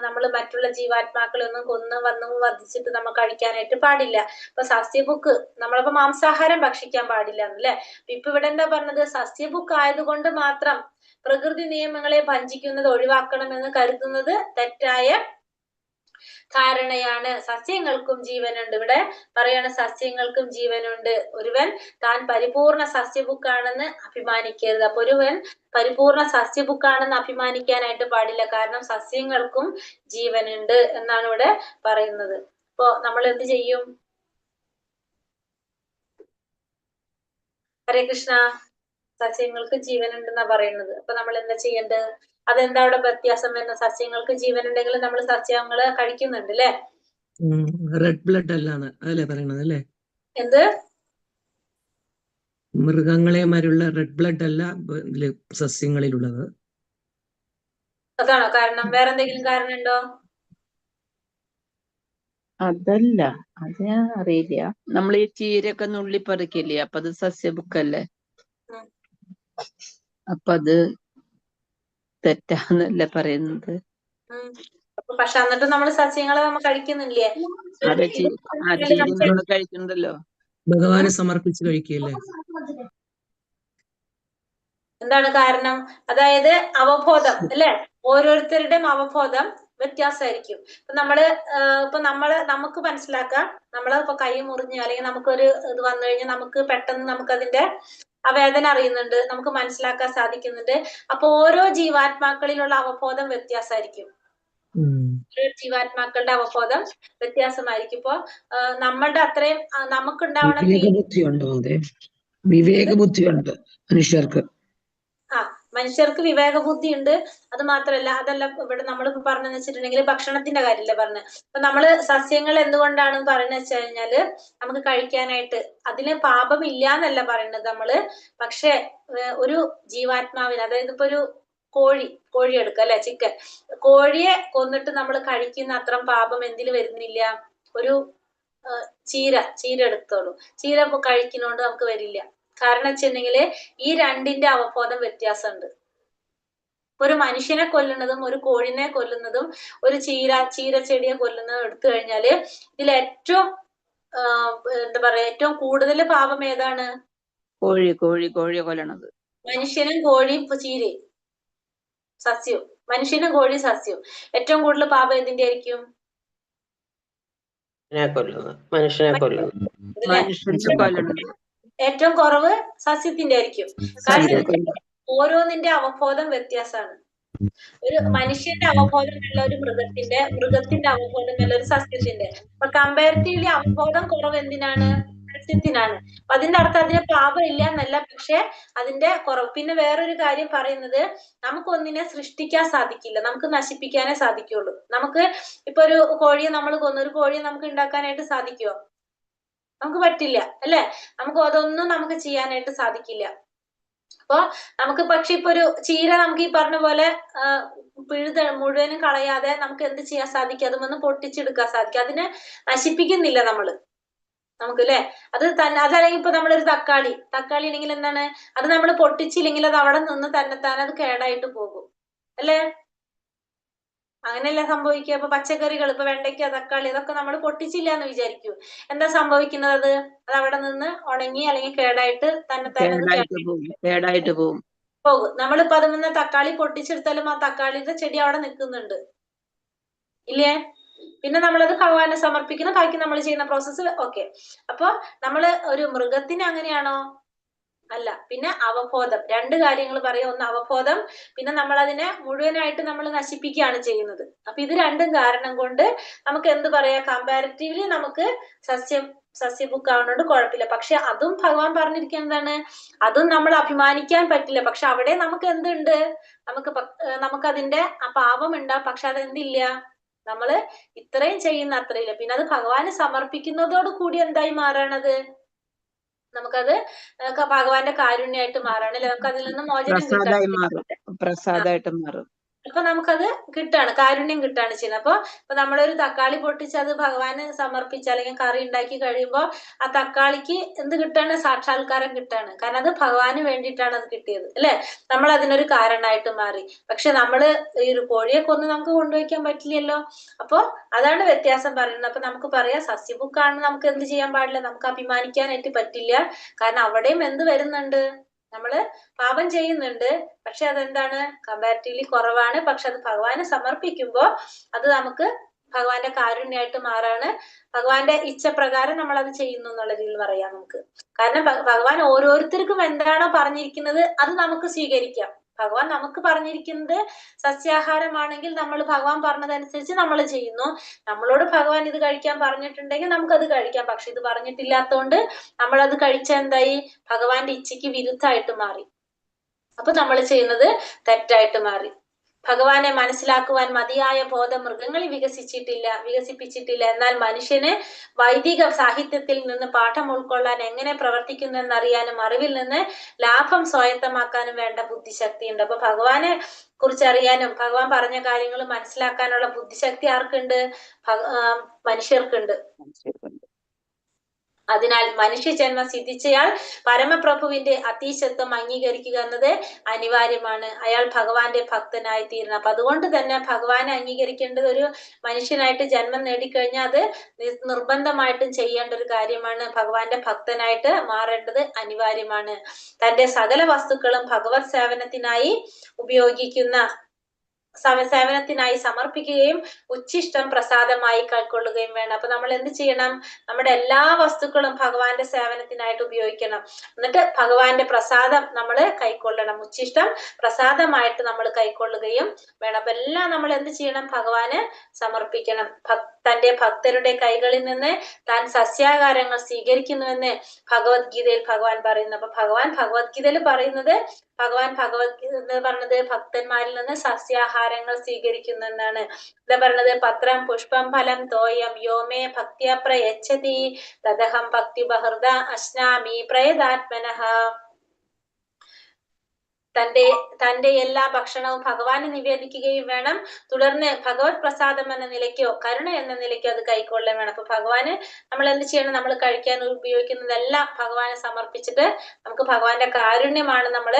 നമ്മൾ മറ്റുള്ള ജീവാത്മാക്കളെ ഒന്നും കൊന്ന് വധിച്ചിട്ട് നമ്മൾ കഴിക്കാനായിട്ട് പാടില്ല. ഇപ്പൊ സസ്യബുക്ക് നമ്മളിപ്പോ മാംസാഹാരം ഭക്ഷിക്കാൻ പാടില്ല എന്നല്ലേ. ഇപ്പൊ ഇവിടെ എന്താ പറഞ്ഞത്? സസ്യബുക്ക് ആയതുകൊണ്ട് മാത്രം പ്രകൃതി നിയമങ്ങളെ ഭഞ്ജിക്കുന്നത് ഒഴിവാക്കണമെന്ന് കരുതുന്നത് തെറ്റായ ധാരണയാണ്. സസ്യങ്ങൾക്കും ജീവനുണ്ട്. ഇവിടെ പറയാണ് സസ്യങ്ങൾക്കും ജീവനുണ്ട്. ഒരുവൻ താൻ പരിപൂർണ സസ്യബുക്കാണെന്ന് അഭിമാനിക്കരുത്. അപ്പൊ ഒരുവൻ പരിപൂർണ സസ്യബുക്കാണെന്ന് അഭിമാനിക്കാനായിട്ട് പാടില്ല. കാരണം സസ്യങ്ങൾക്കും ജീവനുണ്ട് എന്നാണ് ഇവിടെ പറയുന്നത്. അപ്പൊ നമ്മൾ എന്ത് ചെയ്യും? ഹരേ കൃഷ്ണ. സസ്യങ്ങൾക്ക് ജീവനുണ്ടെന്നാ പറയുന്നത്. അപ്പൊ നമ്മൾ എന്താ ചെയ്യേണ്ടത്? അതെന്താ അവിടെ വ്യത്യാസം വരുന്നത്? സസ്യങ്ങൾക്ക് ജീവനുണ്ടെങ്കിൽ നമ്മൾ സസ്യങ്ങള് കഴിക്കുന്നുണ്ട് അല്ലെ. റെഡ് ബ്ലഡ് അല്ലാന്ന് അതല്ലേ പറയണത് അല്ലേ? എന്ത്? മൃഗങ്ങളെ മാരുള്ള റെഡ് ബ്ലഡ് അല്ല സസ്യങ്ങളിലുള്ളത്. അതാണോ കാരണം? വേറെന്തെങ്കിലും കാരണം ഉണ്ടോ? അതല്ല, അത് ഞാൻ അറിയില്ല. നമ്മൾ ഈ ചീരൊക്കെ നുള്ളിപ്പറിക്കില്ലേ, അപ്പൊ അത് സസ്യബുക്കല്ലേ. അപ്പൊ അത് തെറ്റാന്നല്ലേ പറയുന്നത്. പക്ഷെ എന്നിട്ട് നമ്മൾ സസ്യങ്ങളെ നമ്മൾ കഴിക്കുന്നില്ലേ? ചീര നമ്മൾ കഴിക്കുന്നുണ്ടല്ലോ. ഭഗവാനെ സമർപ്പിച്ച് കഴിക്കുകയല്ലേ? എന്താണ് കാരണം? അതായത് അവബോധം അല്ലെ. ഓരോരുത്തരുടെയും അവബോധം വ്യത്യാസമായിരിക്കും. ഇപ്പൊ നമുക്ക് മനസ്സിലാക്കാം. ഇപ്പൊ കൈ മുറിഞ്ഞ് അല്ലെങ്കിൽ നമുക്കൊരു ഇത് വന്നു കഴിഞ്ഞാൽ നമുക്ക് പെട്ടെന്ന് നമുക്കതിന്റെ ആ വേദന അറിയുന്നുണ്ട്, നമുക്ക് മനസ്സിലാക്കാൻ സാധിക്കുന്നുണ്ട്. അപ്പൊ ഓരോ ജീവാത്മാക്കളിലുള്ള അവബോധം വ്യത്യാസമായിരിക്കും. ജീവാത്മാക്കളുടെ അവബോധം വ്യത്യാസമായിരിക്കും. ഇപ്പൊ നമ്മളുടെ അത്രയും നമുക്കുണ്ടാവണം വിവേകബുദ്ധിയുണ്ടോ? അതെ, വിവേകബുദ്ധിയുണ്ട് മനുഷ്യർക്ക്. മനുഷ്യർക്ക് വിവേകബുദ്ധി ഉണ്ട്. അത് മാത്രല്ല, അതല്ല ഇവിടെ നമ്മൾ പറഞ്ഞെന്ന് വെച്ചിട്ടുണ്ടെങ്കിൽ ഭക്ഷണത്തിന്റെ കാര്യമല്ലേ പറഞ്ഞത്. അപ്പൊ നമ്മള് സസ്യങ്ങൾ എന്തുകൊണ്ടാണ് പറയുന്നത് വെച്ച് കഴിഞ്ഞാല് നമുക്ക് കഴിക്കാനായിട്ട്. അതിന് പാപമില്ല എന്നല്ല പറയുന്നത് നമ്മള്. പക്ഷെ ഒരു ജീവാത്മാവിന്, അതായത് ഇപ്പൊ ഒരു കോഴി എടുക്കുക അല്ലെ, ചിക്കൻ. കോഴിയെ കൊന്നിട്ട് നമ്മൾ കഴിക്കുന്ന അത്ര പാപം എന്തില് വരുന്നില്ല. ഒരു ചീര എടുത്തോളൂ. ചീര കഴിക്കുന്നോണ്ട് നമുക്ക് വരില്ല. കാരണം വെച്ചിട്ടുണ്ടെങ്കില് ഈ രണ്ടിന്റെ അവബോധം വ്യത്യാസമുണ്ട്. ഒരു മനുഷ്യനെ കൊല്ലുന്നതും ഒരു കോഴിനെ കൊല്ലുന്നതും ഒരു ചീരച്ചെടിയെ കൊല്ലുന്നതും എടുത്തു കഴിഞ്ഞാല് ഇതിൽ ഏറ്റവും എന്താ പറയാ, ഏറ്റവും കൂടുതൽ പാപം ഏതാണ്? കോഴിയെ കൊല്ലണത്. മനുഷ്യനും കോഴിയും ചീരയും സസ്യവും. മനുഷ്യനും കോഴിയും സസ്യവും. ഏറ്റവും കൂടുതൽ പാപം ഏതിന്റെ ആയിരിക്കും? മനുഷ്യനെ കൊല്ലുന്നത്. ഏറ്റവും കുറവ് സസ്യത്തിന്റെ ആയിരിക്കും. കാരണം ഓരോന്നിന്റെ അവബോധം വ്യത്യാസമാണ്. ഒരു മനുഷ്യന്റെ അവബോധമല്ല ഒരു മൃഗത്തിന്റെ അവബോധമല്ല ഒരു സസ്യത്തിന്റെ. അപ്പൊ കമ്പാരിറ്റീവ്ലി അവബോധം കുറവ് എന്തിനാണ്? സസ്യത്തിനാണ്. അപ്പൊ അതിന്റെ അർത്ഥം അതിന് പാപം ഇല്ല എന്നല്ല, പക്ഷെ അതിന്റെ കുറവ്. പിന്നെ വേറൊരു കാര്യം പറയുന്നത്, നമുക്കൊന്നിനെ സൃഷ്ടിക്കാൻ സാധിക്കില്ല, നമുക്ക് നശിപ്പിക്കാനേ സാധിക്കുള്ളൂ. നമുക്ക് ഇപ്പൊ ഒരു കോഴിയെ നമ്മൾ കൊന്നു, ഒരു കോഴിയെ നമുക്ക് ഉണ്ടാക്കാനായിട്ട് സാധിക്കുമോ? നമുക്ക് പറ്റില്ല അല്ലെ? നമുക്ക് അതൊന്നും നമുക്ക് ചെയ്യാനായിട്ട് സാധിക്കില്ല. അപ്പൊ നമുക്ക് പക്ഷെ ഇപ്പൊ ഒരു ചീര നമുക്ക് ഈ പറഞ്ഞ പോലെ മുഴുവനും കളയാതെ നമുക്ക് എന്ത് ചെയ്യാൻ സാധിക്കും? അതുമൊന്ന് പൊട്ടിച്ചെടുക്കാൻ സാധിക്കും. അതിനെ നശിപ്പിക്കുന്നില്ല നമുക്ക് അല്ലെ? അത് തന്നെ. അതല്ലെങ്കിൽ ഇപ്പൊ നമ്മളൊരു തക്കാളി ആണെങ്കിൽ എന്താണ്, അത് നമ്മൾ പൊട്ടിച്ചില്ലെങ്കിൽ അത് അവിടെ നിന്ന് തന്നെത്താനെ അത് കേടായിട്ട് പോകും അല്ലെ? അങ്ങനെയല്ല സംഭവിക്കുക. ഇപ്പൊ പച്ചക്കറികൾ, ഇപ്പൊ വെണ്ടയ്ക്ക, തക്കാളി, അതൊക്കെ നമ്മൾ പൊട്ടിച്ചില്ല എന്ന് വിചാരിക്കൂ. എന്താ സംഭവിക്കുന്നത്? അത് അവിടെ നിന്ന് ഉണങ്ങി അല്ലെങ്കിൽ കേടായിട്ട് തന്നെത്താനെ പോകും. നമ്മളിപ്പോ അതിൽ തക്കാളി പൊട്ടിച്ചെടുത്താലും ആ തക്കാളിയുടെ ചെടി അവിടെ നിൽക്കുന്നുണ്ട് ഇല്ലേ? പിന്നെ നമ്മളത് ഭഗവാനെ സമർപ്പിക്കുന്ന ബാക്കി നമ്മൾ ചെയ്യുന്ന പ്രോസസ്സ്. ഓക്കെ. അപ്പൊ നമ്മള് ഒരു മൃഗത്തിന് അങ്ങനെയാണോ? അല്ല. പിന്നെ അവബോധം. രണ്ട് കാര്യങ്ങൾ പറയാം. ഒന്ന് അവബോധം, പിന്നെ നമ്മൾ അതിനെ മുഴുവനായിട്ട് നമ്മൾ നശിപ്പിക്കുകയാണ് ചെയ്യുന്നത്. അപ്പൊ ഇത് രണ്ടും കാരണം കൊണ്ട് നമുക്ക് എന്ത് പറയാം, കമ്പാരിറ്റീവ്ലി നമുക്ക് സസ്യബുക്ക് ആവുന്നതുകൊണ്ട് കുഴപ്പമില്ല. പക്ഷെ അതും ഭഗവാൻ പറഞ്ഞിരിക്കുന്നതാണ്, അതും നമ്മൾ അഭിമാനിക്കാൻ പറ്റില്ല. പക്ഷെ അവിടെ നമുക്ക് എന്തുണ്ട്? നമുക്ക് അതിന്റെ പാപം ഉണ്ടാവും. പക്ഷെ അതെന്തില്ല, നമ്മള് ഇത്രയും ചെയ്യുന്ന അത്രയില്ല. പിന്നെ അത് ഭഗവാന് സമർപ്പിക്കുന്നതോട് കൂടി എന്തായി മാറണത്? നമുക്കത് ഭഗവാന്റെ കാരുണ്യമായിട്ട് മാറാണ് അല്ലെ? നമുക്ക് അതിൽ നിന്ന് മോചനം പ്രസാദമായിട്ട് മാറും. അപ്പൊ നമുക്കത് കിട്ടാണ്, കാരുണ്യം കിട്ടാണ് ചെയ്യുന്നത്. അപ്പൊ നമ്മളൊരു തക്കാളി പൊട്ടിച്ച് അത് ഭഗവാന് സമർപ്പിച്ച് അല്ലെങ്കിൽ കറി ഉണ്ടാക്കി കഴിയുമ്പോൾ ആ തക്കാളിക്ക് എന്ത് കിട്ടാണ്? സാക്ഷാത്കാരം കിട്ടാണ്. കാരണം അത് ഭഗവാന് വേണ്ടിയിട്ടാണ് അത് കിട്ടിയത് അല്ലെ? നമ്മൾ അതിനൊരു കാരണമായിട്ട് മാറി. പക്ഷെ നമ്മള് ഈ ഒരു കോഴിയെ കൊന്ന് നമുക്ക് കൊണ്ടുവയ്ക്കാൻ പറ്റില്ലല്ലോ. അപ്പൊ അതാണ് വ്യത്യാസം പറയുന്നത്. അപ്പൊ നമുക്ക് പറയാം, സസ്യബുക്കാണ് നമുക്ക് എന്ത് ചെയ്യാൻ പാടില്ല, നമുക്ക് അഭിമാനിക്കാനായിട്ട് പറ്റില്ല. കാരണം അവിടെയും എന്ത് വരുന്നുണ്ട്? നമ്മള് പാപം ചെയ്യുന്നുണ്ട്. പക്ഷെ അതെന്താണ്? കമ്പാരിറ്റീവ്ലി കുറവാണ്. പക്ഷെ അത് ഭഗവാനെ സമർപ്പിക്കുമ്പോ അത് നമുക്ക് ഭഗവാന്റെ കാരുണ്യമായിട്ട് മാറാണ്. ഭഗവാന്റെ ഇച്ഛപ്രകാരം നമ്മൾ അത് ചെയ്യുന്നു എന്നുള്ള രീതിയിൽ പറയാം നമുക്ക്. കാരണം ഭഗവാൻ ഓരോരുത്തർക്കും എന്താണോ പറഞ്ഞിരിക്കുന്നത് അത് നമുക്ക് സ്വീകരിക്കാം. ഭഗവാൻ നമുക്ക് പറഞ്ഞിരിക്കുന്നത് സസ്യാഹാരമാണെങ്കിൽ നമ്മൾ ഭഗവാൻ പറഞ്ഞതനുസരിച്ച് നമ്മൾ ചെയ്യുന്നു. നമ്മളോട് ഭഗവാൻ ഇത് കഴിക്കാൻ പറഞ്ഞിട്ടുണ്ടെങ്കിൽ നമുക്കത് കഴിക്കാം. പക്ഷെ ഇത് പറഞ്ഞിട്ടില്ലാത്തതുകൊണ്ട് നമ്മളത് കഴിച്ച എന്തായി? ഭഗവാന്റെ ഇച്ഛയ്ക്ക് വിരുദ്ധമായിട്ട് മാറി. അപ്പൊ നമ്മൾ ചെയ്യുന്നത് തെറ്റായിട്ട് മാറി. ഭഗവാനെ മനസ്സിലാക്കുവാൻ മതിയായ ബോധം മൃഗങ്ങളിൽ വികസിപ്പിച്ചിട്ടില്ല. എന്നാൽ മനുഷ്യന് വൈദിക സാഹിത്യത്തിൽ നിന്ന് പാഠം ഉൾക്കൊള്ളാൻ എങ്ങനെ പ്രവർത്തിക്കുന്നു എന്നറിയാനും അറിവിൽ നിന്ന് ലാഭം സ്വായത്തമാക്കാനും വേണ്ട ബുദ്ധിശക്തി ഉണ്ട്. അപ്പൊ ഭഗവാനെ കുറിച്ച് അറിയാനും ഭഗവാൻ പറഞ്ഞ കാര്യങ്ങൾ മനസ്സിലാക്കാനുള്ള ബുദ്ധിശക്തി ആർക്കുണ്ട്? മനുഷ്യർക്കുണ്ട്. അതിനാൽ മനുഷ്യജന്മം സിദ്ധിച്ചയാൾ പരമപ്രഭുവിന്റെ അതീശത്വം അംഗീകരിക്കുക എന്നത് അനിവാര്യമാണ്. അയാൾ ഭഗവാന്റെ ഭക്തനായി തീരണം. അപ്പൊ അതുകൊണ്ട് തന്നെ ഭഗവാനെ അംഗീകരിക്കേണ്ടത്, ഒരു മനുഷ്യനായിട്ട് ജന്മം നേടിക്കഴിഞ്ഞാൽ അത് നിർബന്ധമായിട്ടും ചെയ്യേണ്ട ഒരു കാര്യമാണ്. ഭഗവാന്റെ ഭക്തനായിട്ട് മാറേണ്ടത് അനിവാര്യമാണ്. തന്റെ സകല വസ്തുക്കളും ഭഗവത് സേവനത്തിനായി സേവനത്തിനായി സമർപ്പിക്കുകയും ഉച്ഛിഷ്ടം പ്രസാദമായി കൈക്കൊള്ളുകയും വേണം. അപ്പൊ നമ്മൾ എന്ത് ചെയ്യണം? നമ്മുടെ എല്ലാ വസ്തുക്കളും ഭഗവാന്റെ സേവനത്തിനായിട്ട് ഉപയോഗിക്കണം. എന്നിട്ട് ഭഗവാന്റെ പ്രസാദം നമ്മൾ കൈക്കൊള്ളണം. ഉച്ഛിഷ്ടം പ്രസാദമായിട്ട് നമ്മൾ കൈക്കൊള്ളുകയും വേണം. അപ്പൊ എല്ലാം നമ്മൾ എന്ത് ചെയ്യണം? ഭഗവാന് സമർപ്പിക്കണം. തന്റെ ഭക്തരുടെ കൈകളിൽ നിന്ന് താൻ സസ്യാഹാരങ്ങൾ സ്വീകരിക്കുന്നുവെന്ന് ഭഗവത്ഗീതയിൽ ഭഗവാൻ പറയുന്നു. അപ്പൊ ഭഗവാൻ ഭഗവത്ഗീതയിൽ പറയുന്നത് ഭഗവത്ഗീത പറഞ്ഞത് ഭക്തന്മാരിൽ നിന്ന് സസ്യാഹാരങ്ങൾ സ്വീകരിക്കുന്നു എന്നാണ്. എന്താ പറഞ്ഞത്? പത്രം പുഷ്പം ഫലം തോയം യോമേ ഭക്തിയ പ്രയച്ഛതി തദഹം ഭക്തി ബഹൃദ അശ്നാമി പ്രയതാത്മനഃ. തന്റെ എല്ലാ ഭക്ഷണവും ഭഗവാന് നിവേദിക്കുകയും വേണം. തുടർന്ന് ഭഗവത് പ്രസാദം എന്ന നിലയ്ക്കോ കരുണ എന്ന നിലയ്ക്കോ അത് കൈക്കൊള്ളാൻ വേണം. അപ്പൊ ഭഗവാന് നമ്മൾ എന്ത് ചെയ്യണം? നമ്മൾ കഴിക്കാൻ ഉപയോഗിക്കുന്നതെല്ലാം ഭഗവാനെ സമർപ്പിച്ചിട്ട് നമുക്ക് ഭഗവാന്റെ കാരുണ്യമാണ് നമ്മൾ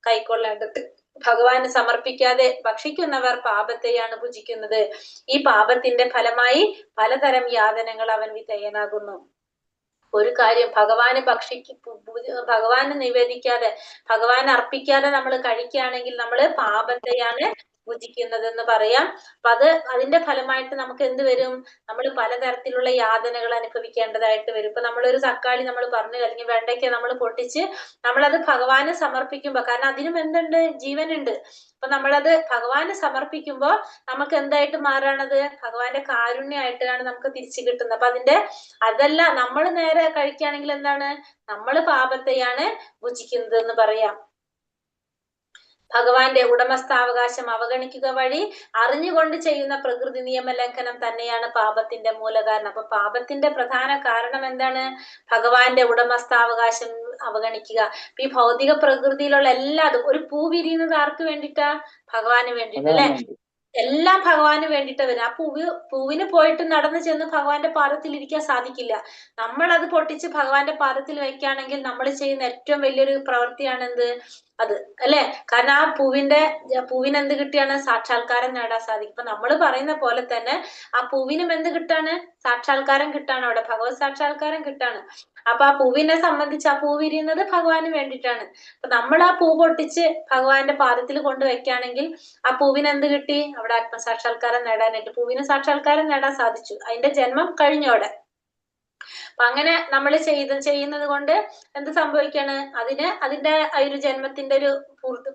കൈക്കൊള്ളേണ്ടത്. ഭഗവാന് സമർപ്പിക്കാതെ ഭക്ഷിക്കുന്നവർ പാപത്തെയാണ് ഭുജിക്കുന്നത്. ഈ പാപത്തിന്റെ ഫലമായി പലതരം യാതനകൾ അവൻ വിധേയനാകുന്നു. ഒരു കാര്യം, ഭഗവാന് നിവേദിക്കാതെ ഭഗവാൻ അർപ്പിക്കാതെ നമ്മൾ കഴിക്കുകയാണെങ്കിൽ നമ്മൾ പാപത്തെയാണ് ഭുജിക്കുന്നത് എന്ന് പറയാം. അപ്പൊ അതിന്റെ ഫലമായിട്ട് നമുക്ക് എന്ത് വരും? നമ്മൾ പലതരത്തിലുള്ള യാതനകൾ അനുഭവിക്കേണ്ടതായിട്ട് വരും. ഇപ്പൊ നമ്മളൊരു തക്കാളി നമ്മൾ പറഞ്ഞു, അല്ലെങ്കിൽ വെണ്ടയ്ക്ക നമ്മൾ പൊട്ടിച്ച് നമ്മളത് ഭഗവാന് സമർപ്പിക്കുമ്പോ, കാരണം അതിനും എന്തുണ്ട്? ജീവനുണ്ട്. അപ്പൊ നമ്മളത് ഭഗവാന് സമർപ്പിക്കുമ്പോ നമുക്ക് എന്തായിട്ട് മാറാണത്? ഭഗവാന്റെ കാരുണ്യമായിട്ടാണ് നമുക്ക് തിരിച്ചു കിട്ടുന്നത്. അപ്പൊ അതല്ല നമ്മൾ നേരെ കഴിക്കുകയാണെങ്കിൽ എന്താണ്? നമ്മൾ പാപത്തെയാണ് ഭുജിക്കുന്നത് എന്ന് പറയാം. ഭഗവാന്റെ ഉടമസ്ഥാവകാശം അവഗണിക്കുക വഴി അറിഞ്ഞുകൊണ്ട് ചെയ്യുന്ന പ്രകൃതി നിയമ ലംഘനം തന്നെയാണ് പാപത്തിന്റെ മൂലകാരണം. അപ്പൊ പാപത്തിന്റെ പ്രധാന കാരണം എന്താണ്? ഭഗവാന്റെ ഉടമസ്ഥാവകാശം അവഗണിക്കുക. ഈ ഭൗതിക പ്രകൃതിയിലുള്ള എല്ലാതും, ഒരു പൂ വിരിയുന്നത് ആർക്ക് വേണ്ടിയിട്ടാ? ഭഗവാന് വേണ്ടിയിട്ട് അല്ലെ? എല്ലാം ഭഗവാന് വേണ്ടിയിട്ട് വരും. ആ പൂവിന് പോയിട്ട് നടന്നു ചെന്ന് ഭഗവാന്റെ പാദത്തിൽ ഇരിക്കാൻ സാധിക്കില്ല. നമ്മൾ അത് പൊട്ടിച്ച് ഭഗവാന്റെ പാദത്തിൽ വെക്കുകയാണെങ്കിൽ നമ്മൾ ചെയ്യുന്ന ഏറ്റവും വലിയൊരു പ്രവൃത്തിയാണ് എന്ത്? അത് അല്ലെ? കാരണം ആ പൂവിന് എന്ത് കിട്ടിയാണ്? സാക്ഷാത്കാരം നേടാൻ സാധിക്കും. ഇപ്പൊ നമ്മൾ പറയുന്ന പോലെ തന്നെ ആ പൂവിനും എന്ത് കിട്ടാണ്? സാക്ഷാത്കാരം കിട്ടാണ്. അവിടെ ഭഗവത് സാക്ഷാത്കാരം കിട്ടാണ്. അപ്പൊ ആ പൂവിനെ സംബന്ധിച്ച് ആ പൂ വിരിയുന്നത് ഭഗവാന് വേണ്ടിയിട്ടാണ്. അപ്പൊ നമ്മൾ ആ പൂ പൊട്ടിച്ച് ഭഗവാന്റെ പാദത്തിൽ കൊണ്ടുവയ്ക്കുകയാണെങ്കിൽ ആ പൂവിന് എന്ത് കിട്ടി? അവിടെ ആത്മസാക്ഷാത്കാരം നേടാനായിട്ട് പൂവിന് സാക്ഷാത്കാരം നേടാൻ സാധിച്ചു. അതിന്റെ ജന്മം കഴിഞ്ഞോടെ. അപ്പൊ അങ്ങനെ നമ്മൾ ചെയ്യുന്നത് കൊണ്ട് എന്ത് സംഭവിക്കാണ്? അതിന്റെ ഒരു ജന്മത്തിന്റെ ഒരു